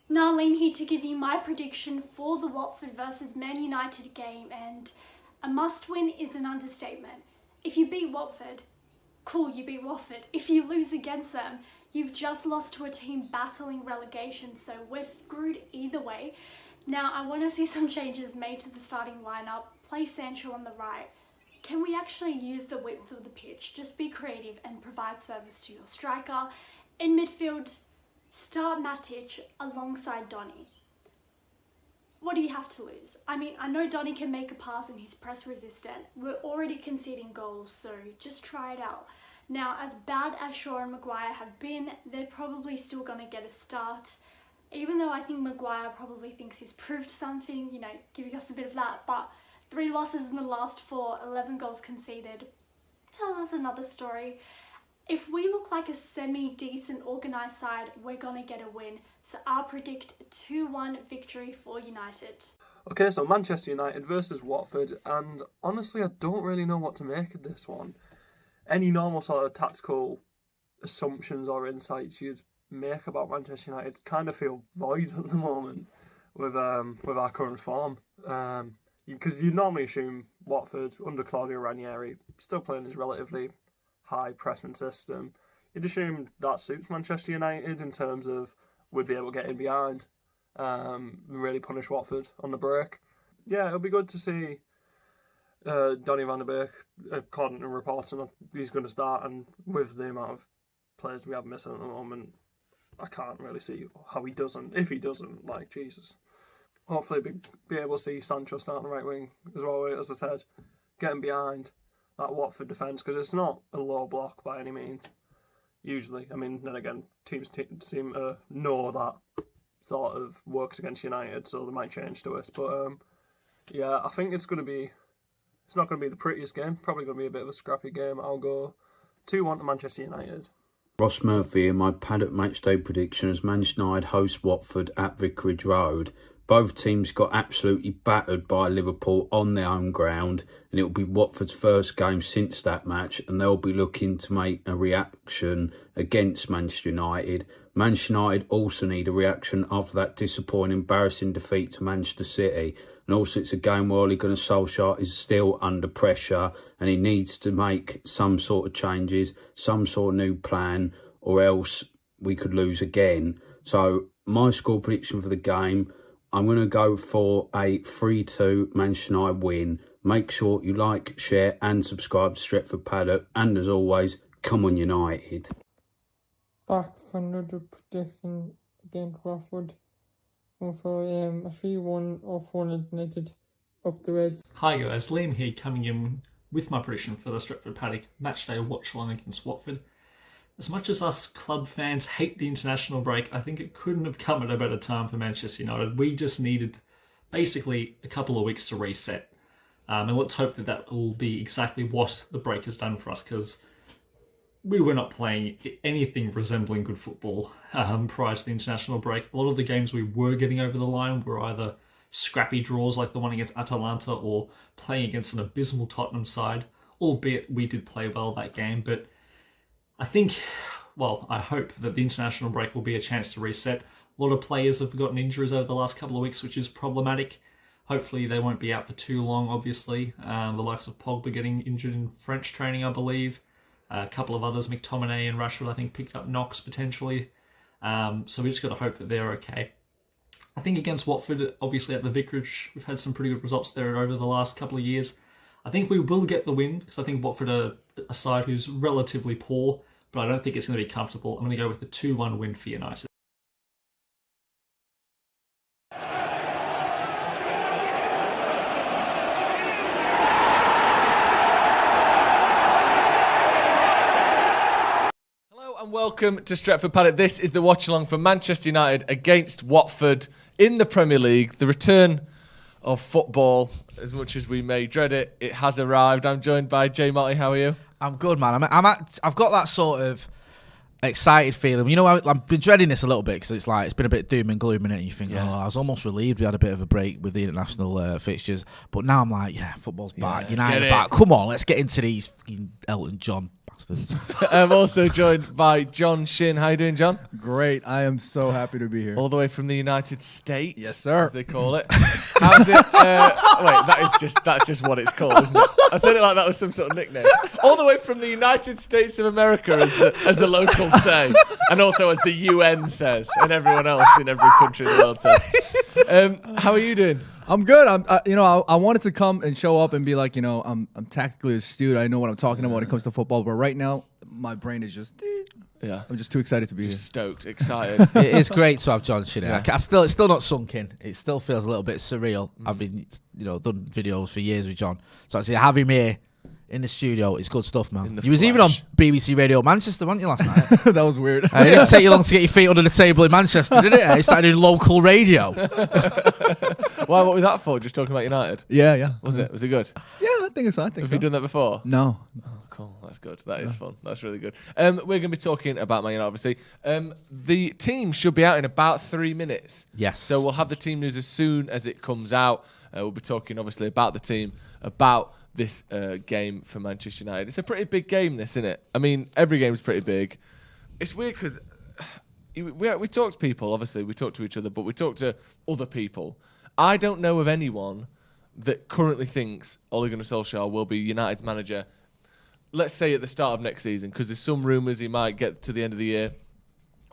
Now Liam here to give you my prediction for the Watford versus Man United game, and a must-win is an understatement. If you beat Watford, cool, you beat Watford. If you lose against them, you've just lost to a team battling relegation, so we're screwed either way. Now, I want to see some changes made to the starting lineup. Play Sancho on the right. Can we actually use the width of the pitch? Just be creative and provide service to your striker. In midfield, start Matic alongside Donny. What do you have to lose? I mean, I know Donny can make a pass and he's press resistant. We're already conceding goals, so just try it out. Now, as bad as Shaw and Mcguire have been, they're probably still going to get a start. Even though I think Mcguire probably thinks he's proved something, you know, giving us a bit of that, but 3 losses in the last 4, 11 goals conceded, tells us another story. If we look like a semi-decent organised side, we're going to get a win. So I'll predict a 2-1 victory for United. Okay, so Manchester United versus Watford, and honestly I don't really know what to make of this one. Any normal sort of tactical assumptions or insights you'd make about Manchester United kind of feel void at the moment with our current form. Because you normally assume Watford, under Claudio Ranieri, still playing his relatively high pressing system. You'd assume that suits Manchester United in terms of we'd be able to get in behind, really punish Watford on the break. Yeah, it'll be good to see Donny van der Beek, according to reports, and he's going to start, and with the amount of players we have missing at the moment, I can't really see how he doesn't. If he doesn't, like, Jesus. Hopefully be able to see Sancho start on the right wing as well, as I said, getting behind that Watford defence, because it's not a low block by any means, usually. I mean, then again, teams seem to know that sort of works against United, so they might change to it. But, yeah, I think it's not going to be the prettiest game, probably going to be a bit of a scrappy game. I'll go 2-1 to Manchester United. Ross Murphy and my Paddock matchday prediction as Manchester United host Watford at Vicarage Road. Both teams got absolutely battered by Liverpool on their own ground, and it'll be Watford's first game since that match, and they'll be looking to make a reaction against Manchester United. Manchester United also need a reaction after that disappointing, embarrassing defeat to Manchester City. And also it's a game where Ole Gunnar Solskjaer is still under pressure and he needs to make some sort of changes, some sort of new plan, or else we could lose again. So my score prediction for the game, I'm going to go for a 3-2 Manchester United win. Make sure you like, share and subscribe to Stretford Paddock. And as always, come on United. Back for another prediction against Watford. And for a 3-1 or 4-0 United up the Reds. Hi guys, Liam here coming in with my prediction for the Stretford Paddock matchday Watchalong against Watford. As much as us club fans hate the international break, I think it couldn't have come at a better time for Manchester United. We just needed basically a couple of weeks to reset. And let's hope that will be exactly what the break has done for us, because we were not playing anything resembling good football prior to the international break. A lot of the games we were getting over the line were either scrappy draws like the one against Atalanta or playing against an abysmal Tottenham side, albeit we did play well that game. But I hope that the international break will be a chance to reset. A lot of players have gotten injuries over the last couple of weeks, which is problematic. Hopefully they won't be out for too long, obviously. The likes of Pogba getting injured in French training, I believe. A couple of others, McTominay and Rashford, I think, picked up knocks potentially. So we just got to hope that they're okay. I think against Watford, obviously at the Vicarage, we've had some pretty good results there over the last couple of years. I think we will get the win, because I think Watford are a side who's relatively poor, but I don't think it's going to be comfortable. I'm going to go with a 2-1 win for United. Welcome to Stretford Paddock. This is the watch-along for Manchester United against Watford in the Premier League. The return of football, as much as we may dread it, it has arrived. I'm joined by Jay Marty. How are you? I'm good, man. I've got that sort of excited feeling. You know, I've been dreading this a little bit because it's been a bit doom and gloom in it. And you think, I was almost relieved we had a bit of a break with the international fixtures. But now I'm like, football's back. United are back. Come on, let's get into these Elton John Bastards. I'm also joined by John Shin. How you doing, John? Great. I am so happy to be here. All the way from the United States. Yes, sir. As they call it. How's it? Wait, that's just what it's called, isn't it? I said it like that was some sort of nickname. All the way from the United States of America, as the locals say, and also as the UN says, and everyone else in every country in the world says. How are you doing? I'm good. I wanted to come and show up and be like, I'm tactically astute. I know what I'm talking about when it comes to football. But right now, my brain is just, I'm just too excited to be Just here. stoked, excited. It is great to have John Shin here. Yeah. It's still not sunk in. It still feels a little bit surreal. I've been, done videos for years with John. So actually, have him here in the studio. It's good stuff, man. You was even on BBC Radio Manchester, weren't you, last night? That was weird. It didn't take you long to get your feet under the table in Manchester, did it? You started doing local radio. Why? What was that for? Just talking about United? Yeah. Was it? Was it good? Yeah, I think so. Have you done that before? No. Oh, cool. That's good. That is fun. That's really good. We're going to be talking about Man United, obviously. The team should be out in about 3 minutes. Yes. So we'll have the team news as soon as it comes out. We'll be talking, obviously, about the team, about this game for Manchester United. It's a pretty big game, this, isn't it? I mean, every game is pretty big. It's weird because we talk to people, obviously. We talk to each other, but we talk to other people. I don't know of anyone that currently thinks Ole Gunnar Solskjaer will be United's manager, let's say at the start of next season, because there's some rumours he might get to the end of the year.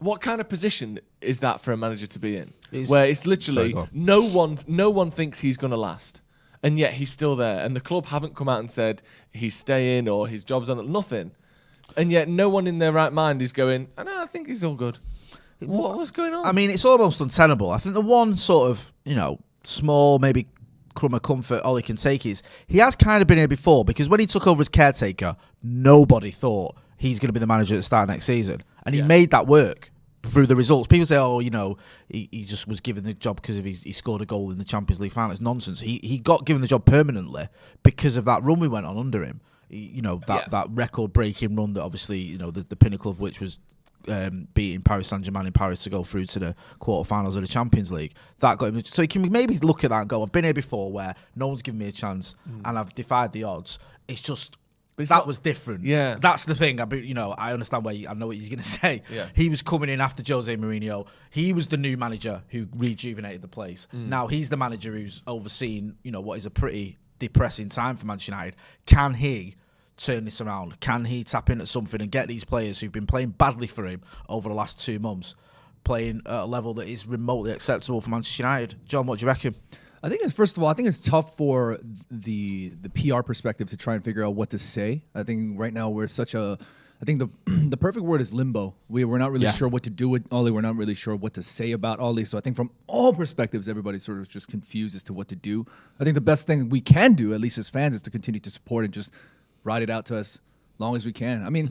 What kind of position is that for a manager to be in? Where it's literally no one thinks he's going to last, and yet he's still there. And the club haven't come out and said he's staying or his job's on nothing. And yet no one in their right mind is going, I think he's all good. What's going on? I mean, it's almost untenable. I think the one sort of, small, maybe crumb of comfort Ollie can take is he has kind of been here before, because when he took over as caretaker, nobody thought he's going to be the manager at the start of next season. And he made that work through the results. People say, he just was given the job because he scored a goal in the Champions League final. It's nonsense. He got given the job permanently because of that run we went on under him. That record-breaking run that obviously, the pinnacle of which was beating Paris Saint-Germain in Paris to go through to the quarterfinals of the Champions League. That got him. So he can maybe look at that and go, I've been here before where no one's given me a chance and I've defied the odds. It's just... That was different. Yeah. That's the thing. I understand I know what you're going to say. Yeah. He was coming in after Jose Mourinho. He was the new manager who rejuvenated the place. Now he's the manager who's overseen, what is a pretty depressing time for Manchester United. Can he turn this around? Can he tap into something and get these players who've been playing badly for him over the last 2 months playing at a level that is remotely acceptable for Manchester United? John, what do you reckon? I think it's tough for the PR perspective to try and figure out what to say. I think right now I think the perfect word is limbo. We're not really sure what to do with Ollie. We're not really sure what to say about Ollie. So I think from all perspectives, everybody's sort of just confused as to what to do. I think the best thing we can do, at least as fans, is to continue to support and just ride it out to as long as we can. I mean,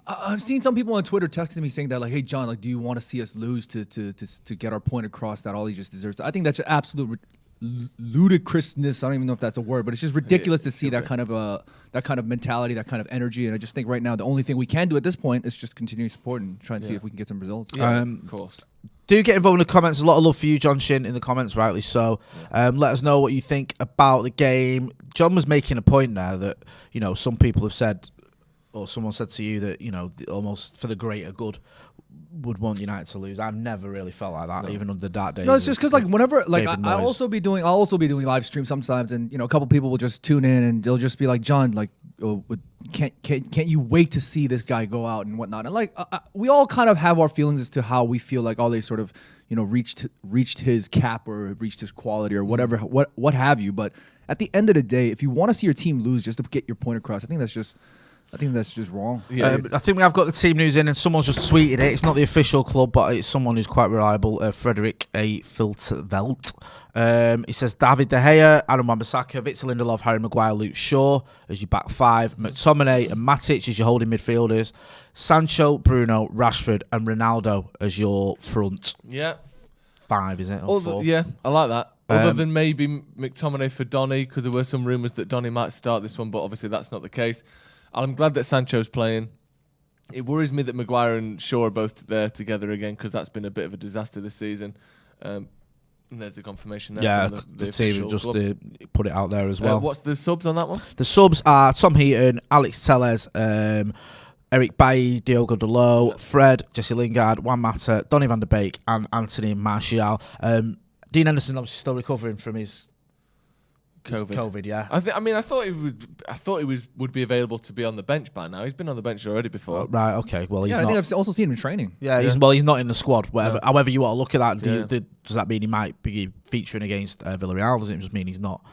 I've seen some people on Twitter texting me saying that, like, hey, John, like, do you want to see us lose to get our point across that Ollie just deserves? I think that's an absolute ludicrousness. I don't even know if that's a word, but it's just ridiculous to see that kind of mentality, that kind of energy. And I just think right now the only thing we can do at this point is just continue support and try and see if we can get some results. Yeah, of course. Do get involved in the comments. A lot of love for you, John Shin, in the comments, rightly so. Let us know what you think about the game. John was making a point there that, some people have said, or someone said to you that, almost for the greater good would want United to lose. I've never really felt like that, even on the dark days. No, it's just because, like, whenever, like, I'll also be doing live streams sometimes, and, a couple people will just tune in and they'll just be like, John, like, can't you wait to see this guy go out and whatnot? And, like, we all kind of have our feelings as to how we feel like Ollie sort of, reached his cap or reached his quality or whatever, what have you. But at the end of the day, if you want to see your team lose just to get your point across, I think that's just wrong. Yeah. I think we have got the team news in, and someone's just tweeted it. It's not the official club, but it's someone who's quite reliable. Frederick A. Filtervelt. He says David De Gea, Aaron Wan-Bissaka, Victor Lindelof, Harry Mcguire, Luke Shaw as your back five, McTominay and Matic as your holding midfielders, Sancho, Bruno, Rashford, and Ronaldo as your front. Yeah. Five, is it? Or four? Yeah, I like that. Other than maybe McTominay for Donny, because there were some rumours that Donny might start this one, but obviously that's not the case. I'm glad that Sancho's playing. It worries me that Mcguire and Shaw are both there together again, because that's been a bit of a disaster this season. And there's the confirmation there. Yeah, from the team just put it out there as well. What's the subs on that one? The subs are Tom Heaton, Alex Tellez, Eric Bailly, Diogo Dalot, Fred, Jesse Lingard, Juan Mata, Donny van der Beek, and Anthony Martial. Dean Henderson obviously still recovering from his COVID, yeah. I thought he would be available to be on the bench by now. He's been on the bench already before. Right, okay. Well, he's not. I think I've also seen him in training. Yeah, he's not in the squad. Whatever. Yeah. However you want to look at that, does that mean he might be featuring against Villarreal? Does it just mean he's not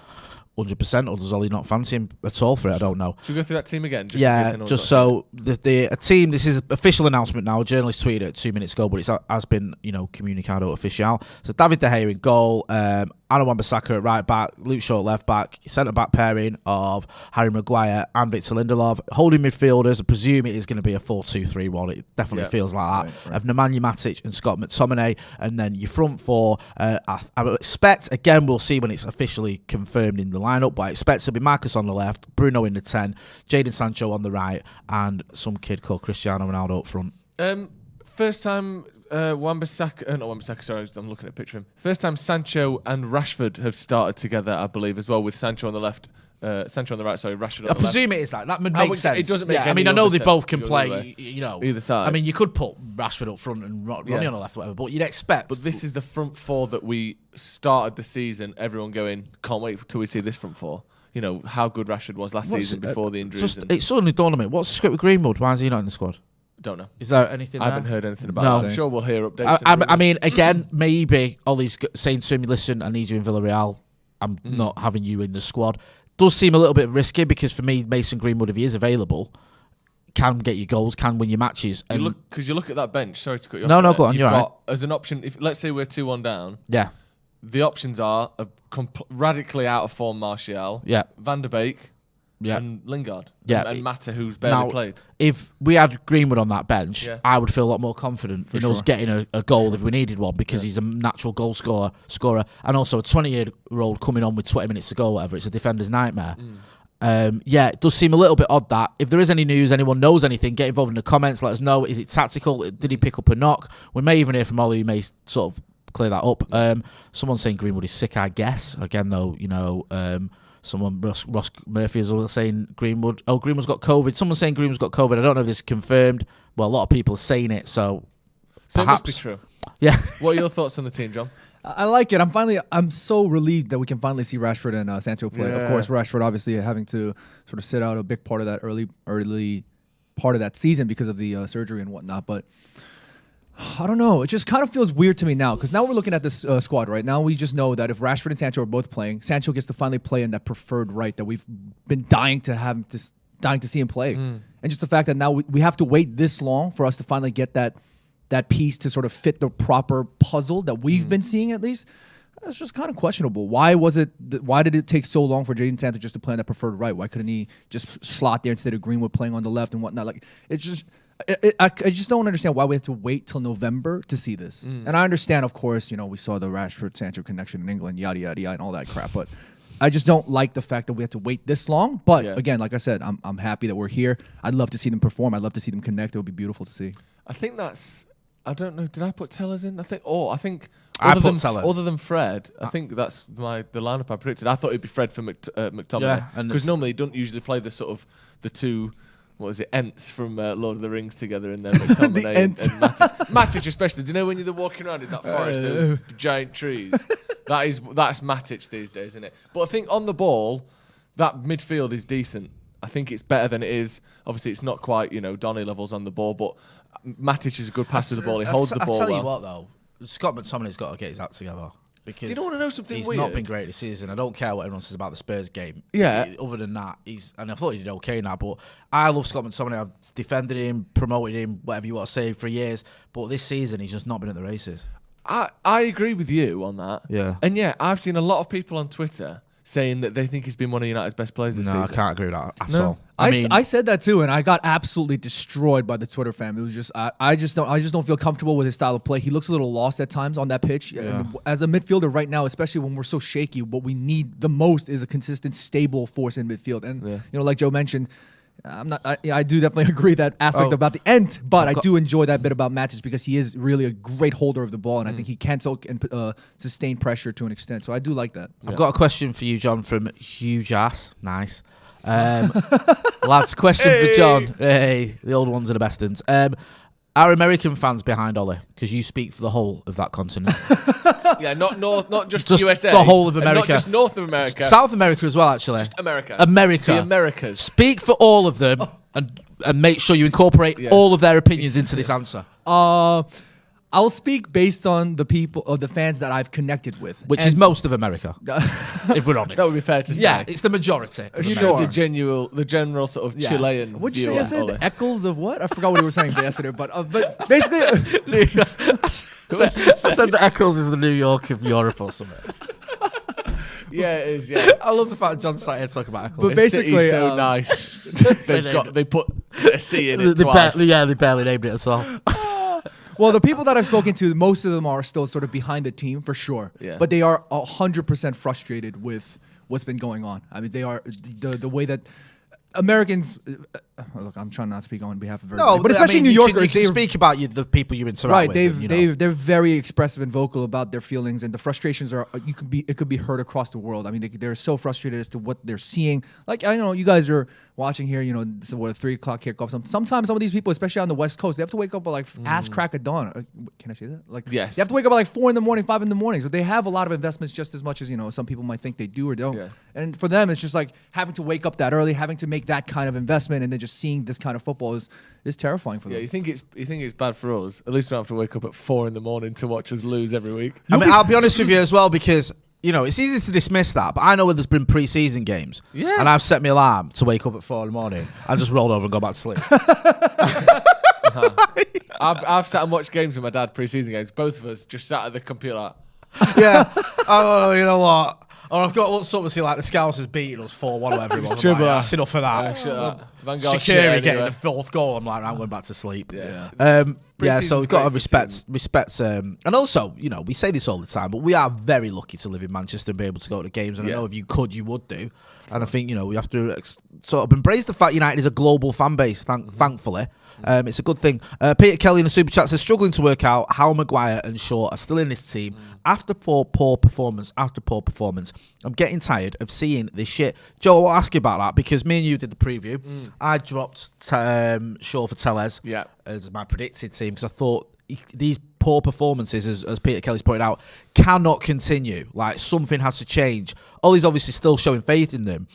100%, or does Ollie not fancy him at all for it? I don't know. Should we go through that team again? Just so the team. This is official announcement now. A journalist tweeted it 2 minutes ago, but it has been comunicado oficial. So David De Gea in goal, Aaron Wan-Bissaka at right back, Luke Shaw at left back, centre back pairing of Harry Mcguire and Victor Lindelof. Holding midfielders, I presume it is going to be a 4-2-3-1. It definitely feels like that. Right. Of Nemanja Matic and Scott McTominay, and then your front four. I expect, again, we'll see when it's officially confirmed in the lineup, but I expect to be Marcus on the left, Bruno in the 10, Jadon Sancho on the right, and some kid called Cristiano Ronaldo up front. First time Wan-Bissaka, sorry, I'm looking at a picture of him. First time Sancho and Rashford have started together, I believe, as well, with Sancho on the left, Sancho on the right, sorry, Rashford on the left. I presume it is that. That would make sense. It doesn't make any I mean, I know they sense both can play, either side. I mean, you could put Rashford up front and Ronnie on the left, or whatever, but you'd expect. But this is the front four that we started the season, everyone going, can't wait till we see this front four. How good Rashford was last season before the injuries. It suddenly dawned on me, what's the script with Greenwood? Why is he not in the squad? Don't know. Is there anything I there? haven't heard anything about it. I'm sure we'll hear updates. I mean, again, maybe Ollie's saying to him, listen, I need you in Villarreal. I'm not having you in the squad. Does seem a little bit risky because for me, Mason Greenwood, if he is available, can get you goals, can win your matches. Because you look at that bench. Sorry to cut you off. No, go on. You're right. As an option, if let's say we're 2-1 down. Yeah. The options are a radically out of form Martial. Yeah. Van der Beek. Yeah. And Lingard. Yeah. And Mata, who's barely played. If we had Greenwood on that bench, I would feel a lot more confident in us getting a goal if we needed one, because he's a natural goal scorer, and also a 20-year-old coming on with 20 minutes to go, whatever. It's a defender's nightmare. It does seem a little bit odd that. If there is any news, anyone knows anything, get involved in the comments, let us know. Is it tactical? Did he pick up a knock? We may even hear from Ollie, who may sort of clear that up. Someone saying Greenwood is sick, I guess. Again, though, Ross Murphy is saying Greenwood's got COVID. Someone's saying Greenwood's got COVID. I don't know if this is confirmed. Well, a lot of people are saying it, so it must be true. Yeah. What are your thoughts on the team, John? I like it. I'm so relieved that we can finally see Rashford and Sancho play. Yeah. Of course, Rashford obviously having to sort of sit out a big part of that early part of that season because of the surgery and whatnot, but I don't know. It just kind of feels weird to me now, because now we're looking at this squad, right? Now we just know that if Rashford and Sancho are both playing, Sancho gets to finally play in that preferred right that we've been dying to see him play. And just the fact that now we have to wait this long for us to finally get that piece to sort of fit the proper puzzle that we've been seeing, at least. It's just kind of questionable. Why did it take so long for Jadon Sancho just to play on that preferred right? Why couldn't he just slot there instead of Greenwood playing on the left and whatnot? Like, it's just... I just don't understand why we have to wait till November to see this. And I understand, of course, we saw the Rashford-Sancho connection in England, yada, yada, yada, and all that crap. But I just don't like the fact that we have to wait this long. But again, like I said, I'm happy that we're here. I'd love to see them perform. I'd love to see them connect. It would be beautiful to see. I think that's... I don't know. Did I put Tellers in? I think other than Fred, I think that's the lineup I predicted. I thought it'd be Fred for McTominay, because normally he don't usually play the two. What was it? Ents from Lord of the Rings together in there. McTominay and Matic. Matic especially. Do you know when you're walking around in that forest, those giant trees? That's Matic these days, isn't it? But I think on the ball, that midfield is decent. I think it's better than it is. Obviously, it's not quite Donny levels on the ball, but Matic is a good passer of the ball. He holds the ball well. I tell you what, though, Scott McTominay's got to get his act together. Because do you want to know something he's weird? Not been great this season. I don't care what everyone says about the Spurs game. Yeah. Other than that, and I thought he did okay now, but I love Scott McTominay. I've defended him, promoted him, whatever you want to say, for years. But this season, he's just not been at the races. I agree with you on that. Yeah. And I've seen a lot of people on Twitter saying that they think he's been one of United's best players this season. No, I can't agree with that at all. I said that too, and I got absolutely destroyed by the Twitter fam. It was just I just don't feel comfortable with his style of play. He looks a little lost at times on that pitch. Yeah. And as a midfielder right now, especially when we're so shaky, what we need the most is a consistent, stable force in midfield. And like Joe mentioned, I do definitely agree that aspect about the end, but I do enjoy that bit about Matches because he is really a great holder of the ball, and I think he can sustain pressure to an extent. So I do like that. I've got a question for you, John, from Huge Ass. Nice. Lads, question for John. Hey, the old ones are the best ones. Are American fans behind Ollie? Because you speak for the whole of that continent. Yeah, not just USA. The whole of America. Not just North of America. South America as well, actually. Just America. America. The Americas. Speak for all of them and make sure you incorporate all of their opinions into this answer. I'll speak based on the people or the fans that I've connected with, which is most of America, if we're honest. That would be fair to say. Yeah, it's the majority. Sure. The general sort of Chilean. What'd you say? I said the echoes of what? I forgot what you were saying yesterday, but basically, I said the Eccles is the New York of Europe or something. Yeah, it is. Yeah, I love the fact John sat here talking about Eccles. But basically, so nice. They put a C in it twice. They barely named it at all. Well, the people that I've spoken to, most of them are still sort of behind the team for sure. Yeah. But they are 100% frustrated with what's been going on. I mean, they are the way that Americans. Look, I'm trying not to speak on behalf of everybody, but especially New Yorkers. You can speak about the people you interact with. Right, they're very expressive and vocal about their feelings, and the frustrations are. It could be heard across the world. I mean, they're so frustrated as to what they're seeing. Like I know you guys are watching here. You know, this is what a 3 o'clock kickoff. Sometimes some of these people, especially on the West Coast, they have to wake up at like ass crack of dawn. Can I say that? Like, yes, they have to wake up at like 4 a.m, 5 a.m. So they have a lot of investments just as much as some people might think they do or don't. Yeah. And for them, it's just like having to wake up that early, having to make that kind of investment, and then just seeing this kind of football is terrifying for them. Yeah, you think it's bad for us? At least we don't have to wake up at 4 a.m. to watch us lose every week. I'll be honest with you as well, because it's easy to dismiss that, but I know when there's been pre-season games, and I've set my alarm to wake up at 4 a.m. I just rolled over and go back to sleep. I've sat and watched games with my dad, pre-season games. Both of us just sat at the computer like, oh, you know what? Or I've got something to see like the Scousers beating us 4-1 or whatever it was. That's enough of that. Shaqiri getting the 4th goal. I'm like, I'm going back to sleep. So we've got to respect. And also, we say this all the time, but we are very lucky to live in Manchester and be able to go to games. And I know if you could, you would do. And I think, we have to sort of embrace the fact United is a global fan base, thankfully. It's a good thing. Peter Kelly in the Super Chat says, struggling to work out how Mcguire and Shaw are still in this team after poor performance. I'm getting tired of seeing this shit. Joe, I'll ask you about that because me and you did the preview. I dropped Shaw for Tellez as my predicted team because I thought these poor performances, as Peter Kelly's pointed out, cannot continue. Like, something has to change. Ollie's obviously still showing faith in them.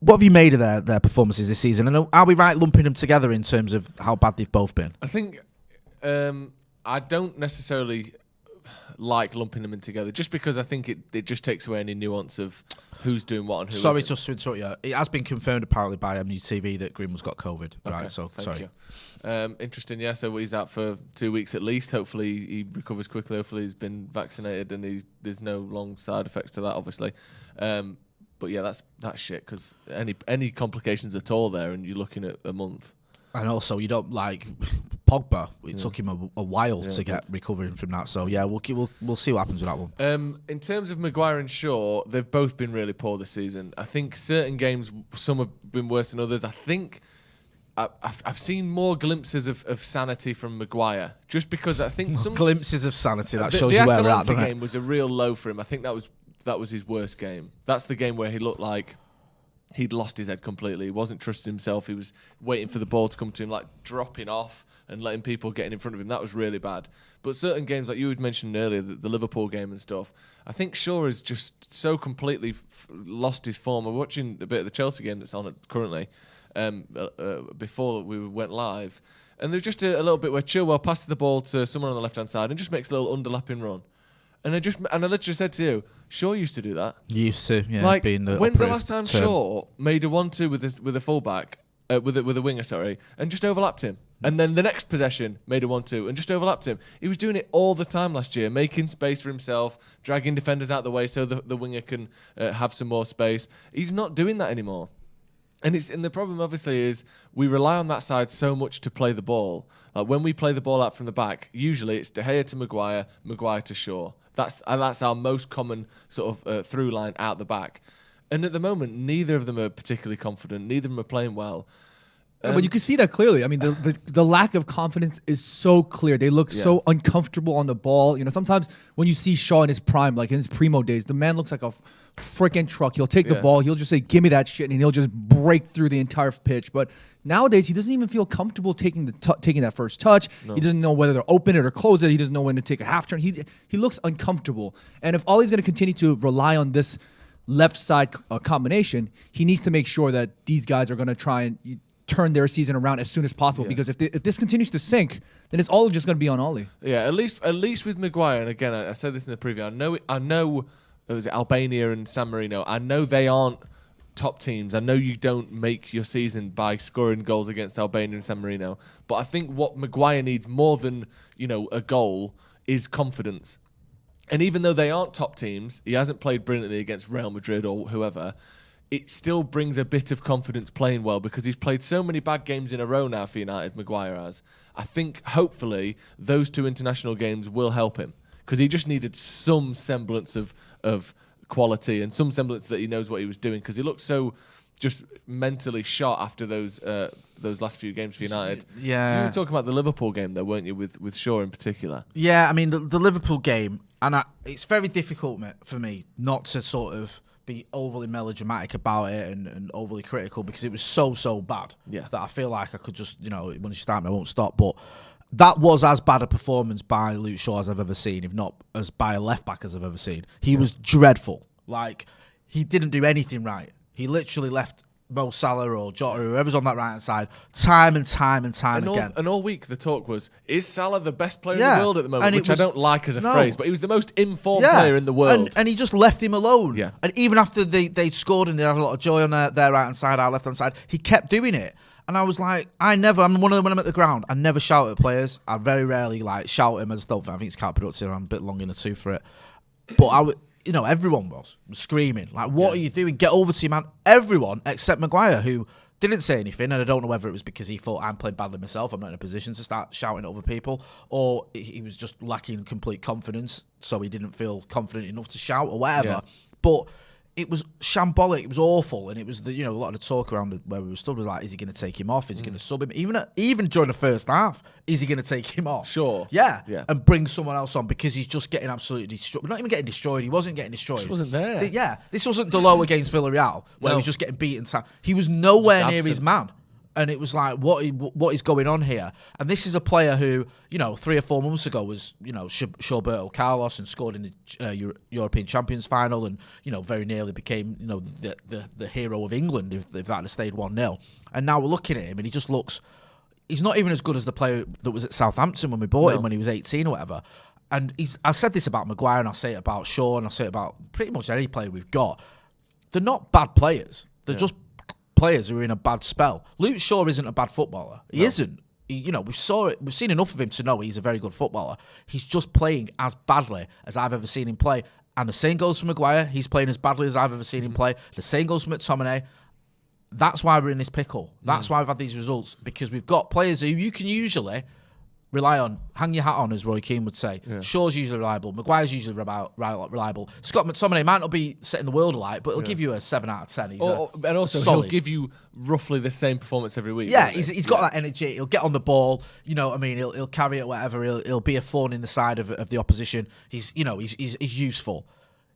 What have you made of their performances this season? And are we right lumping them together in terms of how bad they've both been? I think I don't necessarily like lumping them in together, just because I think it just takes away any nuance of who's doing what and who Sorry isn't. to interrupt you. It has been confirmed apparently by MUTV that Greenwood's got COVID. Okay, right, so thank you. Interesting, yeah. So he's out for 2 weeks at least. Hopefully he recovers quickly. Hopefully he's been vaccinated and there's no long side effects to that, obviously. But yeah, that's shit, because any complications at all there, and you're looking at a month. And also, you don't like Pogba. It took him a while to get recovering from that. So yeah, we'll see what happens with that one. In terms of Mcguire and Shaw, they've both been really poor this season. I think certain games, some have been worse than others. I think I've seen more glimpses of sanity from Mcguire, just because I think some glimpses of sanity. That shows you where we're at. The game was a real low for him. I think that was his worst game. That's the game where he looked like he'd lost his head completely. He wasn't trusting himself. He was waiting for the ball to come to him, like dropping off and letting people get in front of him. That was really bad. But certain games, like you had mentioned earlier, the Liverpool game and stuff, I think Shaw has just so completely lost his form. I'm watching a bit of the Chelsea game that's on currently before we went live. And there's just a little bit where Chilwell passes the ball to someone on the left-hand side and just makes a little underlapping run. And I literally said to you, Shaw used to do that. Used to, yeah. Like, when's the last time Shaw made a 1-2 with a fullback, with a winger, sorry, and just overlapped him? And then the next possession made a 1-2 and just overlapped him. He was doing it all the time last year, making space for himself, dragging defenders out the way so the winger can have some more space. He's not doing that anymore. And the problem obviously is we rely on that side so much to play the ball. When we play the ball out from the back, usually it's De Gea to Mcguire, Mcguire to Shaw. That's our most common sort of through line out the back. And at the moment, neither of them are particularly confident. Neither of them are playing well. But you can see that clearly. I mean, the lack of confidence is so clear. They look so uncomfortable on the ball. You know, sometimes when you see Shaw in his prime, like in his primo days, the man looks like a freaking truck. He'll take the ball, he'll just say, "Give me that shit," and he'll just break through the entire pitch. But nowadays, he doesn't even feel comfortable taking that first touch. No. He doesn't know whether to open it or close it. He doesn't know when to take a half turn. He looks uncomfortable. And if Ollie's going to continue to rely on this left side combination, he needs to make sure that these guys are going to try and turn their season around as soon as possible, because if this continues to sink, then it's all just going to be on Ollie. Yeah, at least with Mcguire, and again, I said this in the preview. I know. It was Albania and San Marino. I know they aren't top teams. I know you don't make your season by scoring goals against Albania and San Marino. But I think what Mcguire needs more than a goal is confidence. And even though they aren't top teams, he hasn't played brilliantly against Real Madrid or whoever. It still brings a bit of confidence playing well, because he's played so many bad games in a row now for United, Mcguire has. I think, hopefully, those 2 international games will help him, because he just needed some semblance of quality and some semblance that he knows what he was doing, because he looked so just mentally shot after those last few games for United. Yeah. You were talking about the Liverpool game, though, weren't you, with Shaw in particular? Yeah, I mean, the Liverpool game, and it's very difficult for me not to sort of be overly melodramatic about it and overly critical, because it was so bad that I feel like I could just, once you start me, I won't stop. But that was as bad a performance by Luke Shaw as I've ever seen, if not as by a left-back as I've ever seen. He was dreadful. Like, he didn't do anything right. He literally left Mo Salah or Jota, whoever's on that right-hand side, time and time again. And all week the talk was, is Salah the best player in the world at the moment? Which I don't like as a phrase, but he was the most informed player in the world. And he just left him alone. Yeah. And even after they scored and they had a lot of joy on their right-hand side, our left-hand side, he kept doing it. And I was like, I'm one of them when I'm at the ground, I never shout at players. I very rarely shout at him. I just don't think, I think it's counterproductive. I'm a bit long in the tooth for it. But everyone was screaming, like, what are you doing? Get over to you, man. Everyone except Mcguire, who didn't say anything. And I don't know whether it was because he thought, I'm playing badly myself, I'm not in a position to start shouting at other people, or he was just lacking complete confidence, so he didn't feel confident enough to shout or whatever. Yeah. But it was shambolic. It was awful, and it was a lot of the talk around where we were stood was like, is he going to take him off? Is he going to sub him? Even during the first half, is he going to take him off? Sure. Yeah. And bring someone else on, because he's just getting absolutely destroyed. Not even getting destroyed. He wasn't getting destroyed. Just wasn't there. This wasn't Delo against Villarreal where he was just getting beaten. He was nowhere near his man. And it was like, what is going on here? And this is a player who, 3 or 4 months ago was, Roberto Carlos and scored in the European Champions final, and, very nearly became, the hero of England if that had stayed 1-0. And now we're looking at him and he just looks, he's not even as good as the player that was at Southampton when we bought him when he was 18 or whatever. And I said this about Mcguire, and I say it about Shaw, and I say it about pretty much any player we've got. They're not bad players. They're just players who are in a bad spell. Luke Shaw isn't a bad footballer. He isn't. We've seen enough of him to know he's a very good footballer. He's just playing as badly as I've ever seen him play. And the same goes for Mcguire. He's playing as badly as I've ever seen him play. The same goes for McTominay. That's why we're in this pickle. That's why we've had these results, because we've got players who you can usually rely on, hang your hat on, as Roy Keane would say. Yeah. Shaw's usually reliable. Maguire's usually reliable. Scott McTominay might not be setting the world alight, but he'll give you a 7 out of 10. And also, solid. He'll give you roughly the same performance every week. Yeah, he's got that energy. He'll get on the ball. You know what I mean? He'll carry it, whatever. He'll be a thorn in the side of the opposition. He's useful.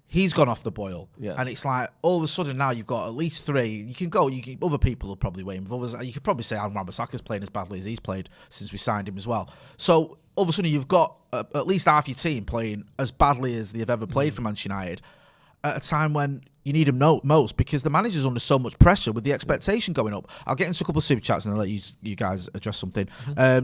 He's gone off the boil, and it's like all of a sudden now you've got at least 3. You can go. Other people will probably weigh him. Others, you could probably say Aaron Wan-Bissaka's playing as badly as he's played since we signed him as well. So all of a sudden you've got at least half your team playing as badly as they've ever played for Manchester United at a time when you need him most, because the manager's under so much pressure with the expectation going up. I'll get into a couple of super chats and I'll let you guys address something.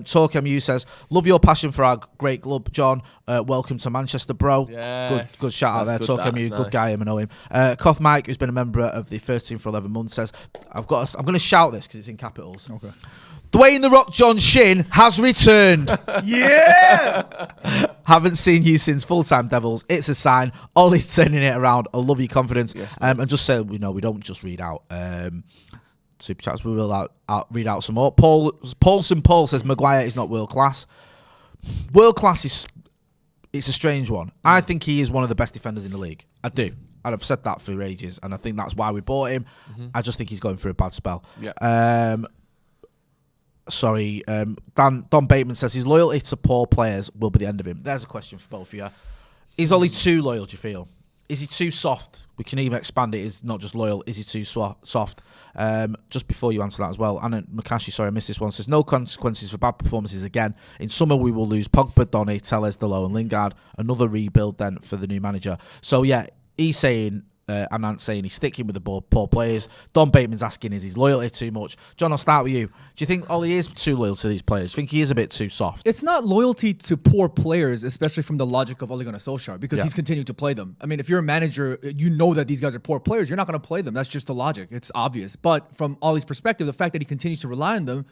Talk MU says, love your passion for our great club, John. Welcome to Manchester, bro. Yes. Good shout out there. Talk MU, nice. Good guy, I know him. Koth Mike, who's been a member of the first team for 11 months, says, I'm going to shout this because it's in capitals. Okay. Dwayne "The Rock" John Shin has returned. Yeah! Haven't seen you since full-time Devils. It's a sign. Ollie's turning it around. I love your confidence. Yes, and just say, we don't just read out super chats. We will read out some more. Paulson Paul says Mcguire is not world-class. World-class it's a strange one. I think he is one of the best defenders in the league. I do. And I've said that for ages, and I think that's why we bought him. I just think he's going through a bad spell. Yeah. Don Bateman says his loyalty to poor players will be the end of him. There's a question for both of you. Is Ollie too loyal, do you feel? Is he too soft? We can even expand it. Is not just loyal. Is he too soft? Just before you answer that as well, Anna Makashi, sorry I missed this one, says no consequences for bad performances again. In summer we will lose Pogba, Donny, Telles, Delo and Lingard. Another rebuild then for the new manager. So yeah, he's saying, Anant's saying he's sticking with the poor players. Don Bateman's asking, is his loyalty too much? John, I'll start with you. Do you think Ollie is too loyal to these players? Do you think he is a bit too soft? It's not loyalty to poor players, especially from the logic of Ole Gunnar Solskjaer, because he's continuing to play them. I mean, if you're a manager, you know that these guys are poor players. You're not going to play them. That's just the logic. It's obvious. But from Ollie's perspective, the fact that he continues to rely on them,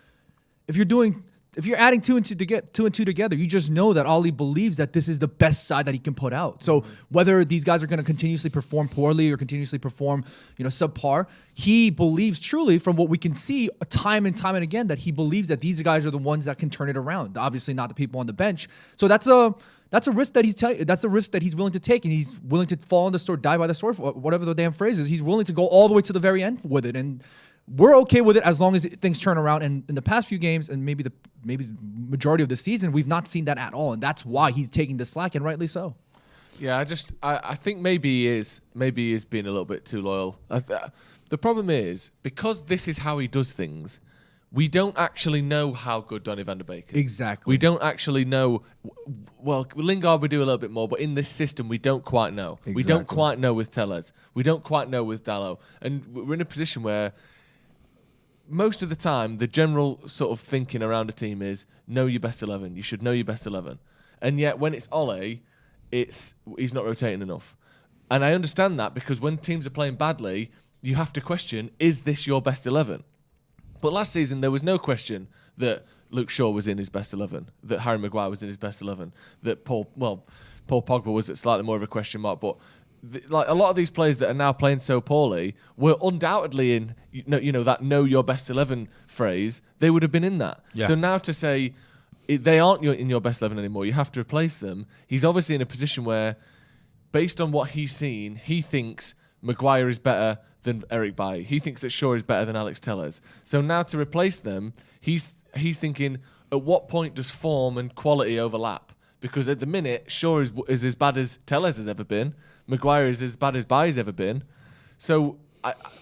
if you're adding two and two together, you just know that Ollie believes that this is the best side that he can put out. So whether these guys are going to continuously perform poorly or continuously perform, subpar, he believes truly, from what we can see time and time and again, that he believes that these guys are the ones that can turn it around. Obviously, not the people on the bench. So that's a risk that he's willing to take, and he's willing to fall on the sword, die by the sword, whatever the damn phrase is. He's willing to go all the way to the very end with it, and we're okay with it as long as things turn around. And in the past few games, and maybe the majority of the season, we've not seen that at all, and that's why he's taking the slack, and rightly so. Yeah, I think maybe he is being a little bit too loyal. The problem is, because this is how he does things, we don't actually know how good Donny van der Beek is. Exactly. We don't actually know. Well, Lingard we do a little bit more, but in this system we don't quite know. Exactly. We don't quite know with Telles. We don't quite know with Dalot, and we're in a position where most of the time, the general sort of thinking around a team is know your best 11. You should know your best 11. And yet, when it's Ole, he's not rotating enough. And I understand that, because when teams are playing badly, you have to question, is this your best 11? But last season, there was no question that Luke Shaw was in his best 11, that Harry Maguire was in his best 11, that Paul Pogba was slightly more of a question mark, but a lot of these players that are now playing so poorly were undoubtedly in, that know your best 11 phrase. They would have been in that. Yeah. So now to say they aren't in your best 11 anymore, you have to replace them. He's obviously in a position where, based on what he's seen, he thinks Mcguire is better than Eric Bailly. He thinks that Shaw is better than Alex Telles. So now to replace them, he's thinking, at what point does form and quality overlap? Because at the minute, Shaw is as bad as Telles has ever been. Mcguire is as bad as Bailly's ever been. So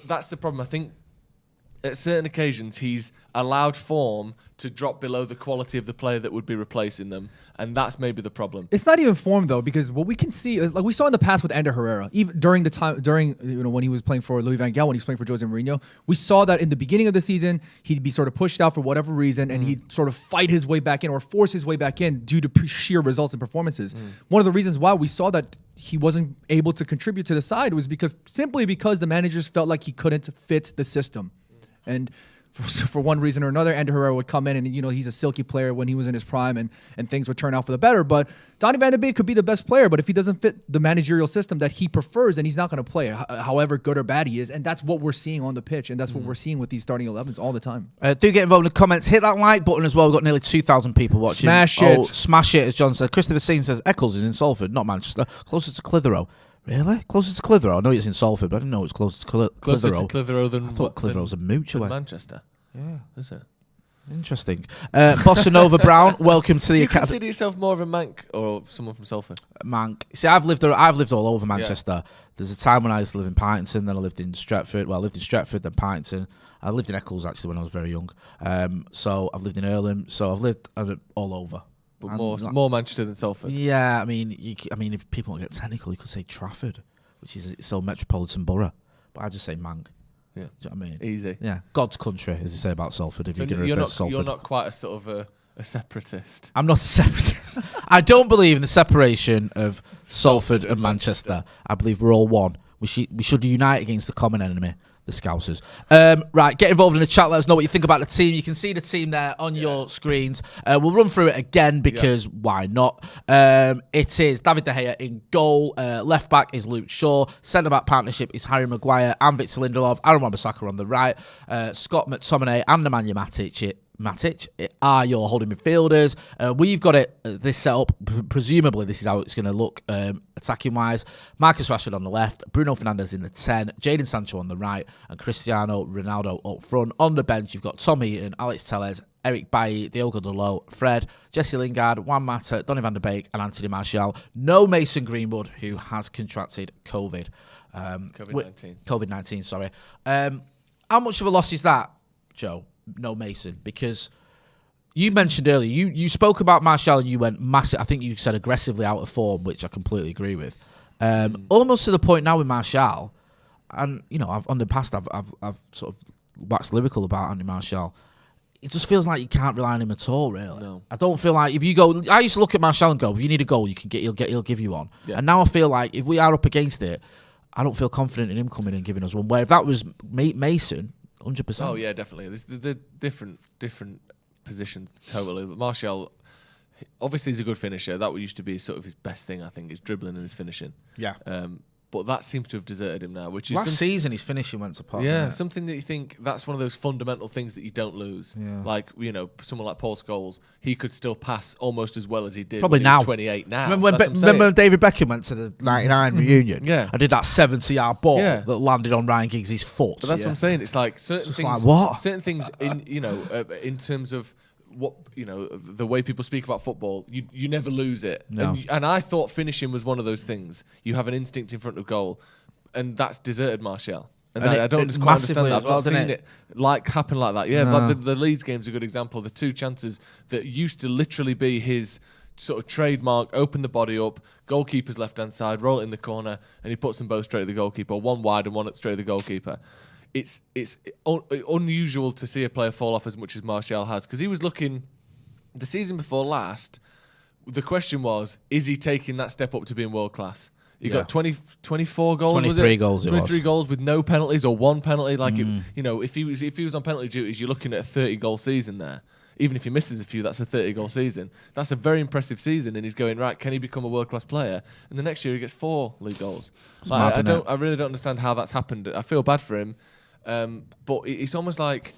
that's the problem. I think at certain occasions he's allowed form to drop below the quality of the player that would be replacing them, and that's maybe the problem. It's not even form though, because what we can see is, like we saw in the past with Ander Herrera, even during when he was playing for Louis van Gaal, when he was playing for Jose Mourinho, we saw that in the beginning of the season he'd be sort of pushed out for whatever reason, and he'd sort of fight his way back in or force his way back in due to sheer results and performances. One of the reasons why we saw that he wasn't able to contribute to the side was because the managers felt like he couldn't fit the system. And for one reason or another, Ander Herrera would come in and, he's a silky player when he was in his prime, and things would turn out for the better. But Donny van der Beek could be the best player, but if he doesn't fit the managerial system that he prefers, then he's not going to play, however good or bad he is. And that's what we're seeing on the pitch, and that's what we're seeing with these starting 11s all the time. Do get involved in the comments. Hit that like button as well. We've got nearly 2,000 people watching. Smash it. Smash it, as John said. Christopher Singh says Eccles is in Salford, not Manchester. Closer to Clitheroe. Really? Closer to Clitheroe? I know it's in Salford, but I didn't know it was closer to Clitheroe. Closer to Clitheroe than I thought Clitheroe's a mooch away. Manchester. Yeah. Is it? Interesting. Bossa Nova Brown, welcome to the academy. Do you consider yourself more of a Manc or someone from Salford? Manc. See, I've lived all over Manchester. Yeah. There's a time when I used to live in Python, then I lived in Stretford. Well, I lived in Stretford, then Python. I lived in Eccles, actually, when I was very young. So I've lived in Earlham. So I've lived all over. But more Manchester than Salford. Yeah, I mean, if people want to get technical, you could say Trafford, which is its own metropolitan borough. But I just say Manc. Yeah. Do you know what I mean? Easy. Yeah. God's country, as they say about Salford, if you're going to refer to Salford. You're not quite a sort of a separatist. I'm not a separatist. I don't believe in the separation of Salford and Manchester. I believe we're all one. We should unite against the common enemy, the Scousers. Right, get involved in the chat. Let us know what you think about the team. You can see the team there on your screens. We'll run through it again because why not? It is David De Gea in goal. Left back is Luke Shaw. Centre back partnership is Harry Maguire and Victor Lindelof. Aaron Wan-Bissaka on the right. Scott McTominay and Nemanja Matic are your holding midfielders. We've got it this set up. Presumably, this is how it's going to look attacking wise. Marcus Rashford on the left, Bruno Fernandes in the 10, Jadon Sancho on the right, and Cristiano Ronaldo up front. On the bench, you've got Tom Heaton, Alex Telles, Eric Bailly, Diogo Dalot, Fred, Jesse Lingard, Juan Mata, Donny van der Beek, and Anthony Martial. No Mason Greenwood, who has contracted COVID. COVID-19, sorry. How much of a loss is that, Joe? No Mason, because you mentioned earlier, you spoke about Martial and you went massive. I think you said aggressively out of form, which I completely agree with. Almost to the point now with Martial, and you know, I've sort of waxed lyrical about Andy Martial. It just feels like you can't rely on him at all, really. No. I don't feel like if you go. I used to look at Martial and go, if you need a goal, he'll give you one. Yeah. And now I feel like if we are up against it, I don't feel confident in him coming and giving us one. Where if that was Mason, 100%. Oh yeah, definitely. They're different positions totally. But Martial, obviously, he's a good finisher. That used to be sort of his best thing. I think is dribbling and his finishing. Yeah. But that seems to have deserted him now. Which is last season, his finishing went to pot. Yeah, something that you think that's one of those fundamental things that you don't lose. Yeah. Like someone like Paul Scholes, he could still pass almost as well as he did. Probably when now. He was 28 now. Remember when David Beckham went to the '99 reunion? Yeah, I did that 70-yard ball that landed on Ryan Giggs' foot. But that's what I'm saying. It's like certain things. Like what? Certain things in terms of what the way people speak about football, you never lose it. No. And I thought finishing was one of those things. You have an instinct in front of goal, and that's deserted Martial. And I don't quite understand that. I've not seen it happen like that. Yeah, no. Like the Leeds game's a good example. The two chances that used to literally be his sort of trademark: open the body up, goalkeeper's left hand side, roll it in the corner, and he puts them both straight at the goalkeeper. One wide and one straight at the goalkeeper. It's unusual to see a player fall off as much as Martial has, because he was looking the season before last. The question was, is he taking that step up to being world class? He got 24 goals. 23 goals. 23 goals with no penalties or one penalty. Like if he was on penalty duties, you're looking at a 30-goal season there. Even if he misses a few, that's a 30-goal season. That's a very impressive season, and he's going right. Can he become a world-class player? And the next year he gets 4 league goals. I really don't understand how that's happened. I feel bad for him. But it's almost like